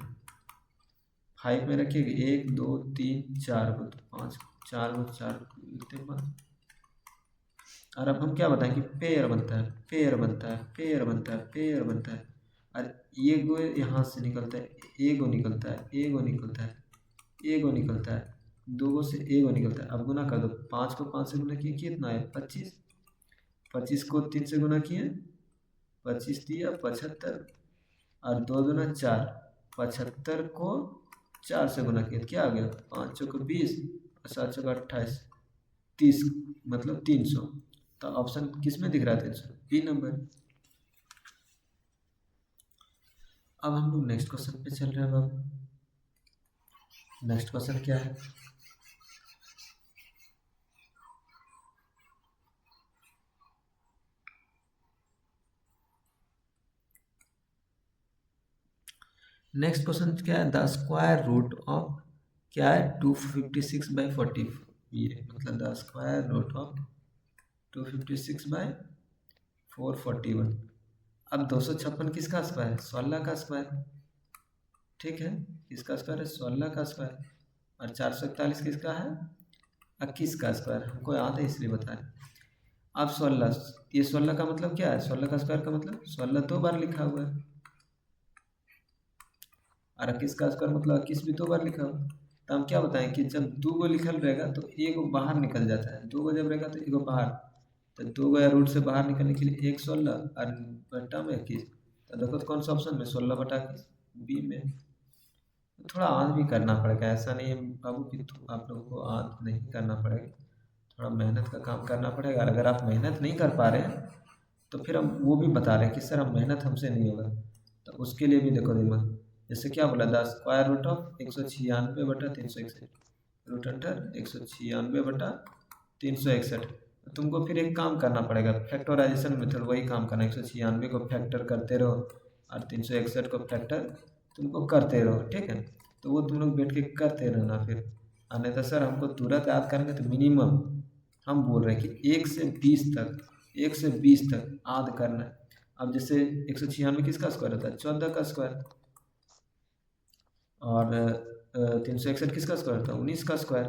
5 में रखिएगा 1 2 3 4 को, तो 5 4 को 4 लिखते हैं 5। और अब हम क्या बताएं कि पेयर बनता है, पेयर बनता है, पेयर बनता है, पेयर बनता है। और ये गो यहाँ से निकलता है, ए गो निकलता है, ए गो निकलता है, ए गो निकलता है, 2 गो से ए गो निकलता है। अब गुना कर दो, 5 को 5 से गुना किए कितना है 25, 25 को 3 से गुना किए 25 दिया 75, और 2 दूना 4, 75 को 4 से गुना किया क्या आ गया, 5 चौको 20 और 7 चौको 28, 30 मतलब 300। तो ऑप्शन किस में दिख रहा है 300, बी नंबर। अब हम लोग नेक्स्ट क्वेश्चन पे चल रहे हैं बाबू। नेक्स्ट क्वेश्चन क्या है, नेक्स्ट क्वेश्चन क्या है, द स्क्वायर रूट ऑफ क्या है 256/40, ये मतलब द स्क्वायर रूट ऑफ 256/441। अब 256 किसका स्क्वायर है, 16 का स्क्वायर, ठीक है, किसका स्क्वायर है 16 का स्क्वायर। और 441 किसका है, 21 का स्क्वायर, हमको याद है इसलिए बता रहे। अब 16, ये 16 का मतलब क्या है, 16 का स्क्वायर का मतलब 16 2 बार लिखा हुआ है, और 21 का स्क्वायर मतलब 21 भी 2 बार लिखा हुआ है। तो हम क्या बताएं कि जब 2 गो लिखल रहेगा तो एक बाहर निकल जाता है, 2 गो जब रहेगा तो एक बाहर, तो 2 गो या रूट से बाहर निकलने के लिए 1 16 और बटा में 21, तो देखो तो कौन सा ऑप्शन में 16/21 बी में। तो थोड़ा आंत भी करना पड़ेगा, ऐसा नहीं है बाबू कि आप लोगों को आंत नहीं करना पड़ेगा, थोड़ा मेहनत का काम करना पड़ेगा। और अगर आप मेहनत नहीं कर पा रहे हैं तो फिर हम वो भी बता रहे हैं कि सर हम मेहनत हमसे नहीं होगा, तो उसके लिए भी देखो दिमाग। जैसे क्या बोला, the square root of 196/361, root under 196/361। तुमको फिर एक काम करना पड़ेगा, फैक्टराइजेशन मेथड, वही काम करना, 196 को फैक्टर करते रहो और 361 को फैक्टर तुमको करते रहो, ठीक है। तो वो तुम लोग बैठ के करते रहना फिर। और नहीं तो सर हमको तुरंत याद करेंगे तो मिनिमम हम बोल रहे हैं कि 1 से 20 तक, 1 से 20 तक याद करना है। अब जैसे 196 किसका स्क्वायर होता है, 14 का स्क्वायर, और 361 किसका स्क्वायर होता है, 19 का स्क्वायर,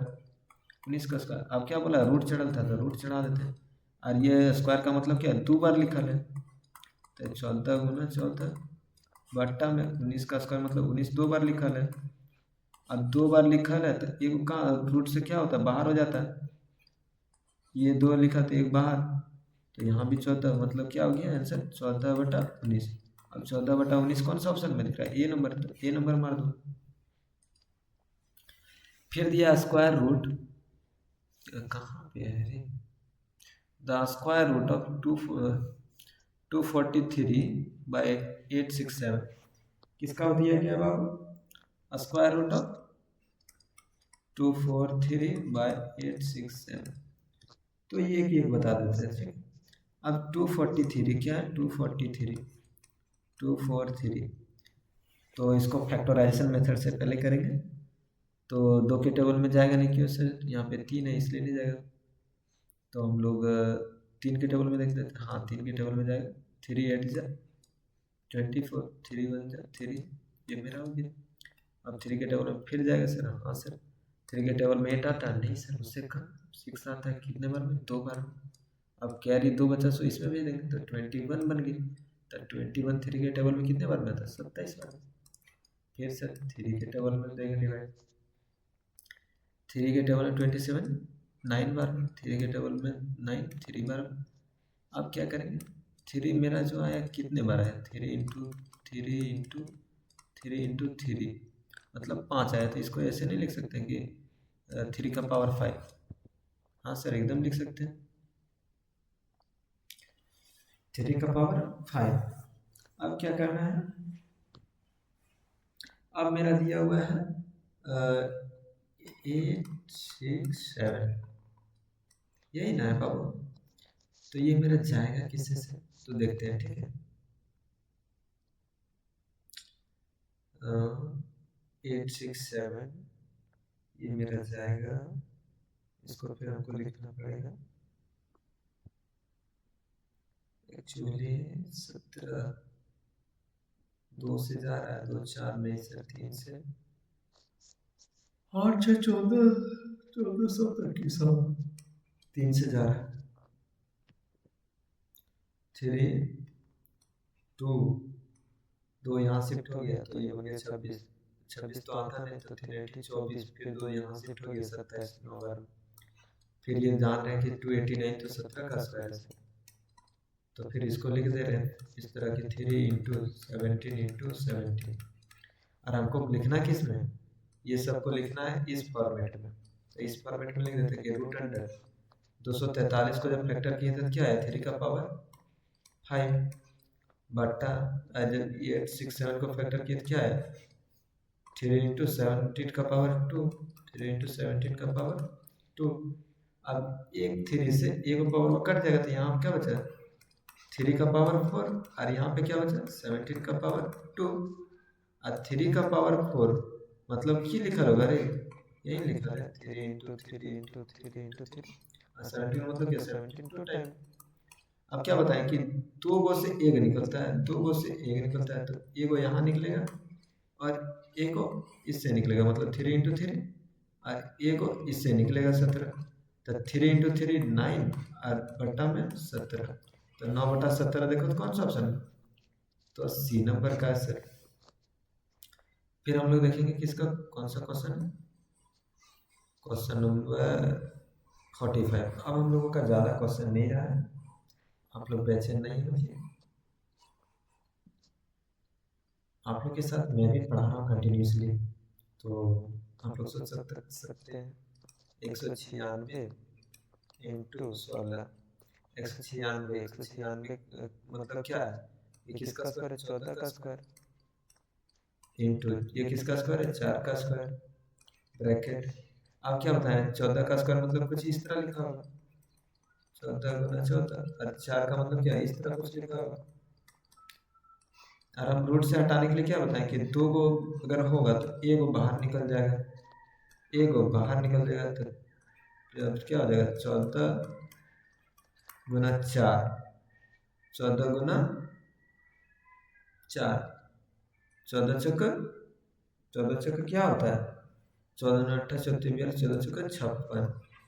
19 का स्क्वायर। अब क्या बोला, रूट चढ़ल था तो रूट चढ़ा देते हैं। और ये स्क्वायर का मतलब क्या है, 2 बार लिखल है, तो 14 गुना 14 बट्टा में 19 का स्क्वायर मतलब 19 2 बार लिखल है। अब 2 बार लिखल है तो एक का रूट से क्या होता है, बाहर हो जाता है, ये 2 लिखा तो एक बाहर, तो यहाँ भी 14, मतलब क्या हो गया आंसर 14/19। अब 14/19 कौन सा ऑप्शन में दिख रहा है, ए नंबर, तो ए नंबर मार दो। फिर दिया स्क्वायर रूट, कहाँ पे है रे, द स्क्वायर रूट ऑफ 243/867 किसका दिया गया बाबू, स्क्वायर रूट ऑफ 243/867। तो ये एक बता देते हैं। अब 243 क्या है, 243 तो इसको फैक्टराइजेशन मेथड से पहले करेंगे, तो 2 के टेबल में जाएगा नहीं, क्यों सर यहाँ पे 3 है इसलिए नहीं जाएगा। तो हम लोग 3 के टेबल में देख लेते हैं, हाँ 3 के टेबल में जाएगा, 3 8 जा 24, 3 1 जा 3, ये मेरा हो गया। अब 3 के टेबल में फिर जाएगा सर, हाँ सर 3 के टेबल में 8 आता है, नहीं सर उससे कम 6 आता है, कितने बार में 2 बार में। अब कैरी 2 बचा, सो इसमें भेज देंगे तो 21 बन गई। तो 21 3 के टेबल में कितने बार में था? 27 बार। फिर से 3 के टेबल में देंगे डिवाइड। 3 के टेबल में 27 9 बार में, 3 के टेबल में 9 3 बार में। अब क्या करेंगे? 3 मेरा जो आया कितने बार आया? 3 इंटू 3 मतलब 5 आया। तो इसको ऐसे नहीं लिख सकते कि 3 का पावर 5। हाँ सर, एकदम लिख सकते हैं 3 का पावर 5। अब क्या करना है? अब मेरा दिया हुआ है 8 6 7, यही ना है बाबू? तो ये मेरा जाएगा किससे से? तो देखते हैं, ठीक है। 8 6 7 ये मेरा जाएगा, इसको फिर हमको लिखना पड़ेगा। एक्चुअली 17 2 से जा रहा है, 2 4 में से 3 से 8 6 14 14 17 की 3 से जा रहा है। 3 2 2 यहाँ शिफ्ट हो गया तो ये बन गया 26। 26 तो आता नहीं, तो 3 8 24, फिर 2 यहाँ शिफ्ट हो गया 27 9 बार। फिर ये जान रहे हैं कि 289 तो 17 का स्क्वायर है। तो फिर इसको लिख दे रहे हैं इस तरह की 3 इंटू 17 और हमको लिखना किस में? ये सबको लिखना है इस फॉर्मेट में। तो इस फॉर्मेट में लिख देते हैं कि रूट अंडर 243 को जब फैक्टर किए तो क्या है? 3 का पावर 5 बट्टा 8 6 7 को फैक्टर किए तो क्या है? 3 इंटू 17 का पावर 2, 3 इंटू 17 का पावर 2। अब एक 3 से एक पावर कट जाएगा तो यहाँ क्या बचा? 3 का पावर 4 और यहाँ पे क्या बचा? 17 का पावर 2 और 3 का पावर 4 मतलब ये लिखा होगा रे, यही लिखा है 3 इंटू 3 इंटू 3 इंटू 3 और 17 मतलब क्या? 17 टू टाइम। अब क्या बताएं कि 2 गो से 1 निकलता है, 2 गो से 1 निकलता है, तो 1 गो यहाँ निकलेगा और 1 गो इससे निकलेगा, मतलब 3 इंटू 3 और 1 गो इससे निकलेगा 17। तो 3 इंटू 3 9 और बट्टा में 17, तो 9 बटा 17 देखो तो कौन सा ऑप्शन है? तो सी नंबर का है सर। फिर हम लोग देखेंगे कि इसका कौन सा क्वेश्चन है, क्वेश्चन नंबर 45। अब हम लोगों का ज़्यादा क्वेश्चन नहीं रहा है, आप लोग बेचैन नहीं होइए, आप लोग के साथ मैं भी पढ़ा रहा हूँ कंटिन्यूसली। तो आप लोग सोच सकते हैं 196 इंटू 16, 196 मतलब क्या है? ये किसका स्क्वायर है? 14 का स्क्वायर इंटू ये किसका स्क्वायर है? 4 का स्क्वायर ब्रैकेट। अब क्या बताएं? 14 का स्क्वायर मतलब कुछ इस तरह लिखा होगा, 14 गुना 14, और 4 का मतलब क्या? इस तरह कुछ लिखा होगा। और हम रूट से हटाने के लिए क्या बताएं कि 2 को अगर होगा तो 1 को बाहर निकल जाएगा, 1 को बाहर निकल जाएगा तो क्या हो जाएगा? 14 गुना 4, 14 गुना 4, 14 चक्कर 14 चक्कर क्या होता है? 14 8 34 14 चक्कर 56,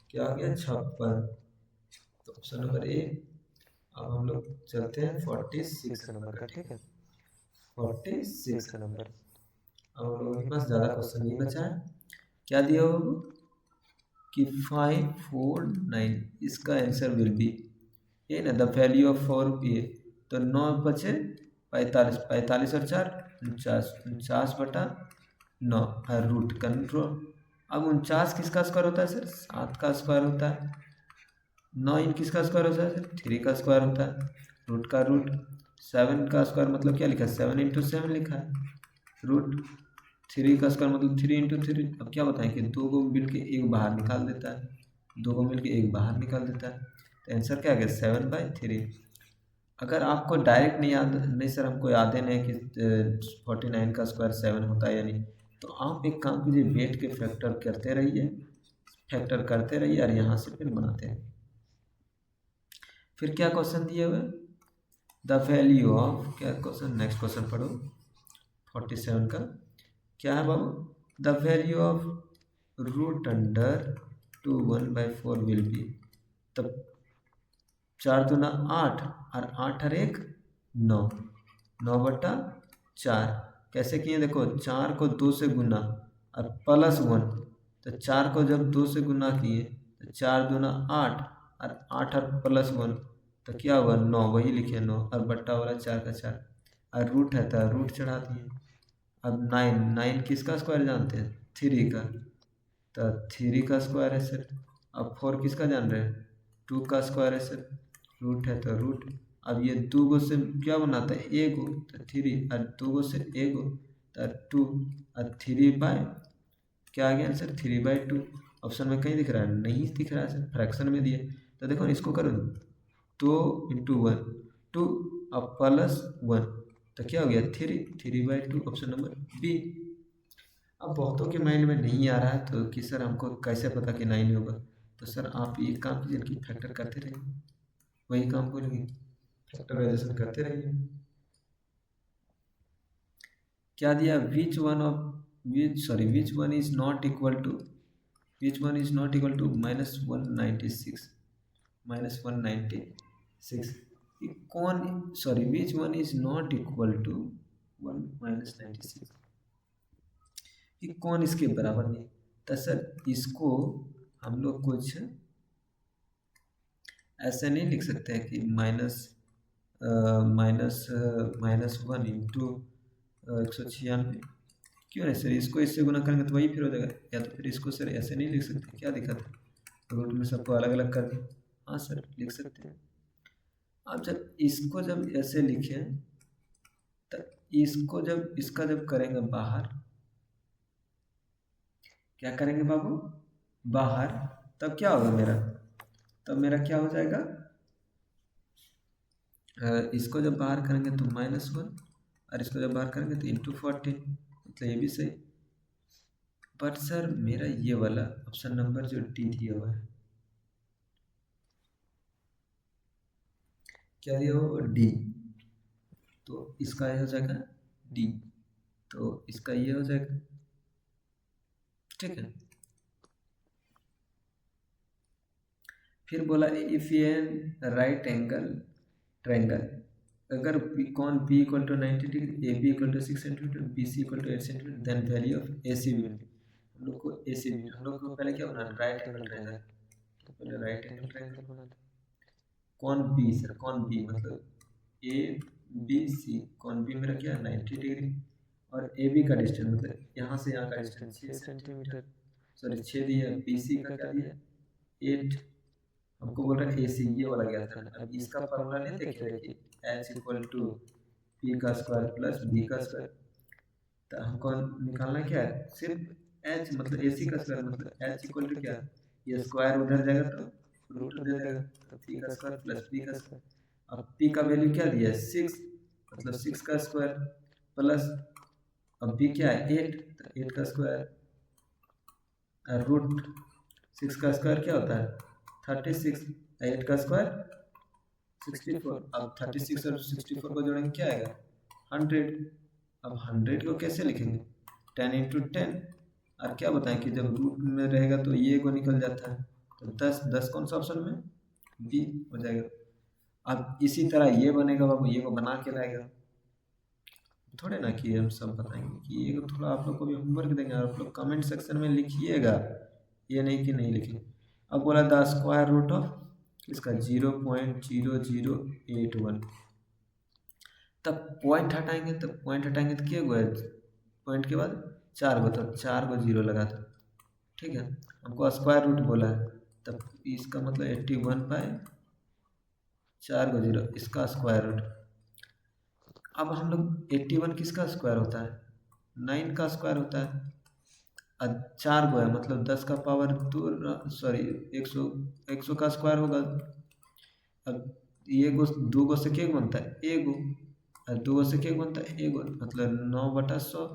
क्या हो गया? 56। तो ऑप्शन नंबर ए। अब हम लोग चलते हैं 46 नंबर का, ठीक है, 46 नंबर। अब हम लोगों के पास ज़्यादा क्वेश्चन नहीं बचा है। क्या दिया होगा कि 5 4 9, इसका आंसर विल बी ये ना, द वैल्यू ऑफ 4 ये। तो 9 बचे 45, 45 और 4 49, 49 बटा 9 और रूट कंट्रोल। अब 49 किसका स्क्वायर होता है सर? 7 का स्क्वायर होता है। 9 किसका स्क्वायर होता है सर? 3 का स्क्वायर होता है, रूट का रूट। 7 का स्क्वायर मतलब क्या लिखा है? 7 इंटू 7 लिखा है, रूट। 3 का स्क्वायर मतलब 3 इंटू 3। अब क्या बताएं कि 2 को मिल के 1 बाहर निकाल देता है, 2 को मिल के 1 बाहर निकाल देता है, तो आंसर क्या आ गया? 7/3। अगर आपको डायरेक्ट नहीं याद, नहीं सर हमको याद है नहीं कि 49 का स्क्वायर 7 होता है या नहीं, तो आप एक काम कीजिए, वेट के फैक्टर करते रहिए, फैक्टर करते रहिए और यहाँ से फिर बनाते हैं। फिर क्या क्वेश्चन दिए हुए? द वैल्यू ऑफ, क्या क्वेश्चन? नेक्स्ट क्वेश्चन पढ़ो 47 का। क्या है बाबू? The value of root under 2 1/4 will be. तब 4 दूना 8 और 8 और 1 9, 9/4 कैसे किए देखो, 4 को 2 से गुना और +1, तो 4 को जब 2 से गुना किए तो 4 दूना 8 और 8 और +1 तो क्या हुआ 9, वही लिखे 9 और बट्टा वाला 4 का 4 और रूट है तो रूट चढ़ा दिए। अब 9 किसका स्क्वायर जानते हैं 3 का, तो 3 का स्क्वायर है सर। अब 4 किसका जान रहे हैं 2 का स्क्वायर है सर, रूट है तो रूट। अब ये 2 गो से क्या बनाता है 1 गो तो 3 और 2 गो से 1 गो तो 2 और 3 बाय क्या आ गया आंसर 3/2। ऑप्शन में कहीं दिख रहा है नहीं दिख रहा है सर, फ्रैक्शन में दिए तो देखो इसको करो 2 × 1 2 अब +1 तो क्या हो गया 3/2 ऑप्शन नंबर बी। अब बहुतों के माइंड में नहीं आ रहा है तो कि सर हमको कैसे पता कि 9 होगा, तो सर आप एक काम कीजिए कि फैक्टर करते रहिए, वही काम करेंगे फैक्टराइजेशन करते रहिए। क्या दिया which one is not equal to -196 कौन which one is not equal to 1 - 96 कि कौन इसके बराबर नहीं, तो सर इसको हम लोग कुछ ऐसे नहीं लिख सकते हैं कि -1 इंटू 196, क्यों नहीं सर, इसको इससे गुना करेंगे तो वही फिर हो जाएगा, या तो फिर इसको सर ऐसे नहीं लिख सकते, क्या दिक्कत है, रूट में सबको अलग अलग कर दें, हाँ सर लिख सकते हैं। अब जब इसको जब ऐसे लिखें तो इसको जब इसका जब करेंगे बाहर, क्या करेंगे बाबू बाहर, तब क्या होगा मेरा, तब मेरा क्या हो जाएगा, इसको जब बाहर करेंगे तो -1 और इसको जब बाहर करेंगे तो इंटू 14, मतलब ये भी सही। बट सर मेरा ये वाला ऑप्शन नंबर जो डी दिया हुआ है, क्या दिया हुआ डी, तो इसका ये हो जाएगा डी, तो इसका ये हो जाएगा, ठीक है। फिर बोला if an right angle triangle, अगर कौन B equal to 90 degree, A B equal to 6 centimetre, B C equal to 8 centimetre, then value of A C B. हम लोग को ए सी बी, हम लोग को पहले क्या बनाना राइट एंगल ट्रायंगल, तो पहले राइट एंगल ट्रायंगल बनाते। कौन बी सर, कौन बी मतलब ए बी सी, कौन बी मेरा क्या है 90 डिग्री और ए बी का डिस्टेंस मतलब यहाँ से यहाँ का डिस्टेंस 6 सेंटीमीटर, सॉरी 6 दिया, बी सी का क्या दिया 8, हमको बोल रहा है ए सी ये वाला गया था। अब इसका फॉर्मूला नहीं देखे थे कि एच इक्वल टू पी का स्क्वायर प्लस बी का स्क्वायर, तो हमको निकालना क्या है सिर्फ एच मतलब ए सी का स्क्वायर, मतलब एच इक्वल टू क्या, ये स्क्वायर उधर जाएगा तो रूट दे देगा, तो पी का स्क्वायर प्लस बी का स्क्वायर। अब पी का वैल्यू क्या दिया है 6, मतलब 6 का स्क्वायर प्लस अब बी क्या है 8, तो 8 का स्क्वायर रूट 6 का स्क्वायर क्या होता है 36, 8 का स्क्वायर 64। अब 36 और 64 को जोड़ेंगे क्या आएगा 100। अब 100 को कैसे लिखेंगे 10 × 10, और क्या बताएं कि जब रूट में रहेगा तो ये को निकल जाता है, तो 10 कौन सा ऑप्शन में बी हो जाएगा। अब इसी तरह ये बनेगा बाबू, ये को बना के लाएगा, थोड़े ना कि हम सब बताएंगे कि ये थोड़ा आप लोग को भी होमवर्क देंगे, आप लोग कमेंट सेक्शन में लिखिएगा, ये नहीं कि नहीं लिखेंगे। अब बोला द स्क्वायर रूट ऑफ इसका 0.0081, तब पॉइंट हटाएंगे तो क्या हुआ पॉइंट के बाद 4 गो, तो 4 गो 0 लगा दो, ठीक है। हमको स्क्वायर रूट बोला है तब इसका मतलब 81/4 गो 0 इसका स्क्वायर रूट। अब हम लोग 81 किसका स्क्वायर होता है 9 का स्क्वायर होता है, अब 4 गो है मतलब 10 का पावर 2 सॉरी 100 का स्क्वायर होगा। अब ये गो 2 गो से क्या बनता है 1 गो, और 2 गो से क्या बनता है 1 गो, मतलब 9/100।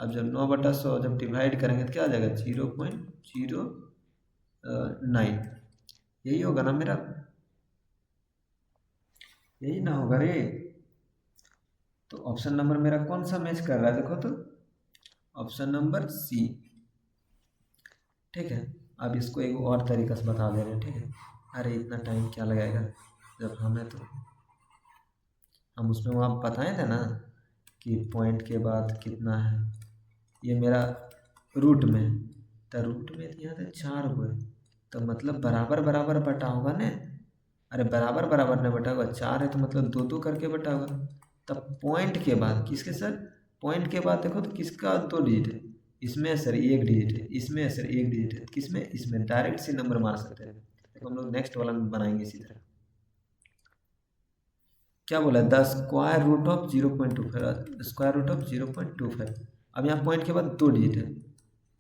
अब जब 9/100 जब डिवाइड करेंगे तो क्या आ जाएगा 0.09, यही होगा ना मेरा, यही ना होगा रे। तो ऑप्शन नंबर मेरा कौन सा मैच कर रहा है देखो तो ऑप्शन नंबर सी, ठीक है। अब इसको एक और तरीका से बता दे रहे हैं, ठीक है। अरे इतना टाइम क्या लगाएगा, जब हमें तो हम उसमें वहाँ बताए थे ना कि पॉइंट के बाद कितना है। ये मेरा रूट में, तो रूट में दिया था 4 हुए, तो मतलब बराबर बराबर बटा होगा ना। अरे बराबर बराबर ने बटा होगा, 4 है तो मतलब 2 2 करके बटा होगा। तब पॉइंट के बाद किसके सर, पॉइंट के बाद देखो तो किसका 2 डिजिट है, इसमें सर 1 डिजिट है, इसमें सर 1 डिजिट है, किसमें, इसमें डायरेक्ट से नंबर मार सकते हैं। तो हम लोग नेक्स्ट वाला में बनाएंगे इसी तरह। क्या बोला, the square root of 0.25, square root of 0.25। अब यहाँ पॉइंट के बाद 2 डिजिट है,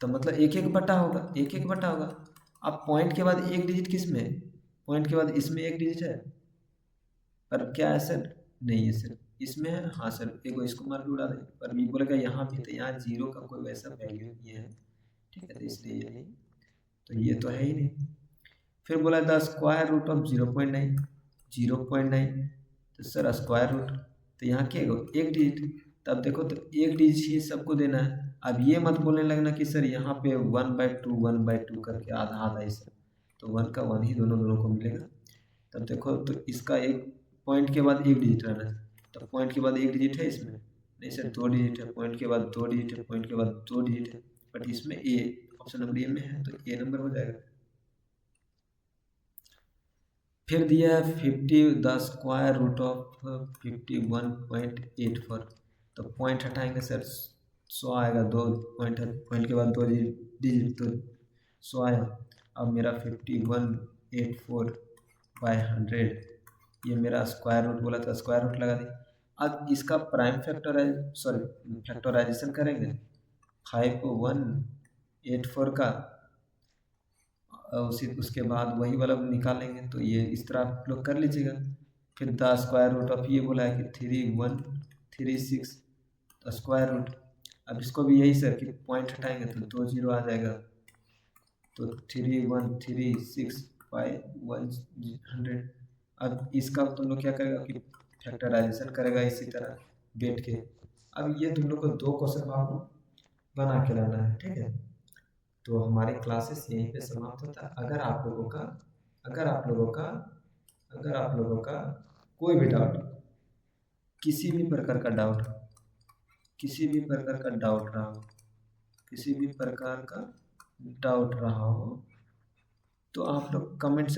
तो मतलब एक एक बटा होगा, एक एक बटा होगा। अब पॉइंट के बाद 1 डिजिट किस में है, पॉइंट के बाद इसमें 1 डिजिट है, पर क्या है सर, नहीं है सर, इसमें है, हाँ सर, एक इसको मार के उड़ा दे, पर ये बोलेगा यहाँ भी, तो यहाँ 0 का कोई वैसा वैल्यू नहीं है, ठीक है, तो इसलिए ये नहीं, तो ये तो है ही नहीं। फिर बोला द स्क्वायर रूट ऑफ 0.9, 0.9, तो सर स्क्वायर रूट, तो यहाँ क्या होगा, 1 डिजिट, तब देखो तो 1 डिजिट ही सबको देना है। अब ये मत बोलने लगना कि सर यहाँ पे 1/2 1/2 करके आधा आधा ही सर, तो 1 का 1 ही दोनों दोनों को मिलेगा। तब देखो तो इसका एक पॉइंट के बाद 1 डिजिट रहना है, तो पॉइंट के बाद 1 डिजिट है इसमें, नहीं सर 2 डिजिट है, पॉइंट के बाद 2 डिजिट है, पॉइंट के बाद 2 डिजिट है, बट इसमें ए, ऑप्शन नंबर ए में है, तो ए नंबर हो जाएगा। फिर दिया है 50, द स्क्वायर रूट ऑफ 51.84, तो पॉइंट हटाएंगे सर 100 आएगा, 2 पॉइंट है, पॉइंट के बाद 2 डिजिट, तो 100 आया। अब मेरा 5184/100, ये मेरा स्क्वायर रूट बोला था, स्क्वायर रूट लगा दी। अब इसका प्राइम फैक्टराइजेशन करेंगे 5184 का, उसी उसके बाद वही वाला निकालेंगे, तो ये इस तरह आप लोग कर लीजिएगा। फिर द स्क्वायर रूट ऑफ, ये बोला है कि 3136 स्क्वायर रूट। अब इसको भी यही सर कि पॉइंट हटाएंगे तो 2 0 आ जाएगा, तो 3136/100। अब इसका तुम लोग क्या करेगा कि फैक्टराइजेशन करेगा इसी तरह बैठ के। अब ये तुम लोग को 2 क्वेश्चन आपको बना के लाना है, ठीक है। तो हमारे क्लासेस यहीं पे समाप्त होता है। अगर आप लोगों का अगर आप लोगों का अगर आप लोगों का कोई भी डाउट, किसी भी प्रकार का डाउट, किसी भी प्रकार का डाउट रहा हो, किसी भी प्रकार का डाउट रहा हो, तो आप लोग कमेंट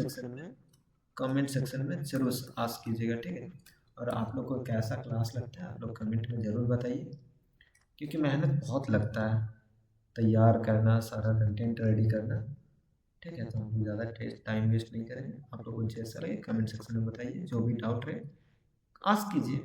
सेक्शन में जरूर आस्क कीजिएगा, ठीक है। और आप लोग को कैसा क्लास लगता है आप लोग कमेंट में ज़रूर बताइए, क्योंकि मेहनत बहुत लगता है तैयार करना, सारा कंटेंट रेडी करना, ठीक है। तो हम ज़्यादा टाइम वेस्ट नहीं करेंगे, आप लोगों को जैसा लगे कमेंट सेक्शन में बताइए, जो भी डाउट रहे आस्क कीजिए।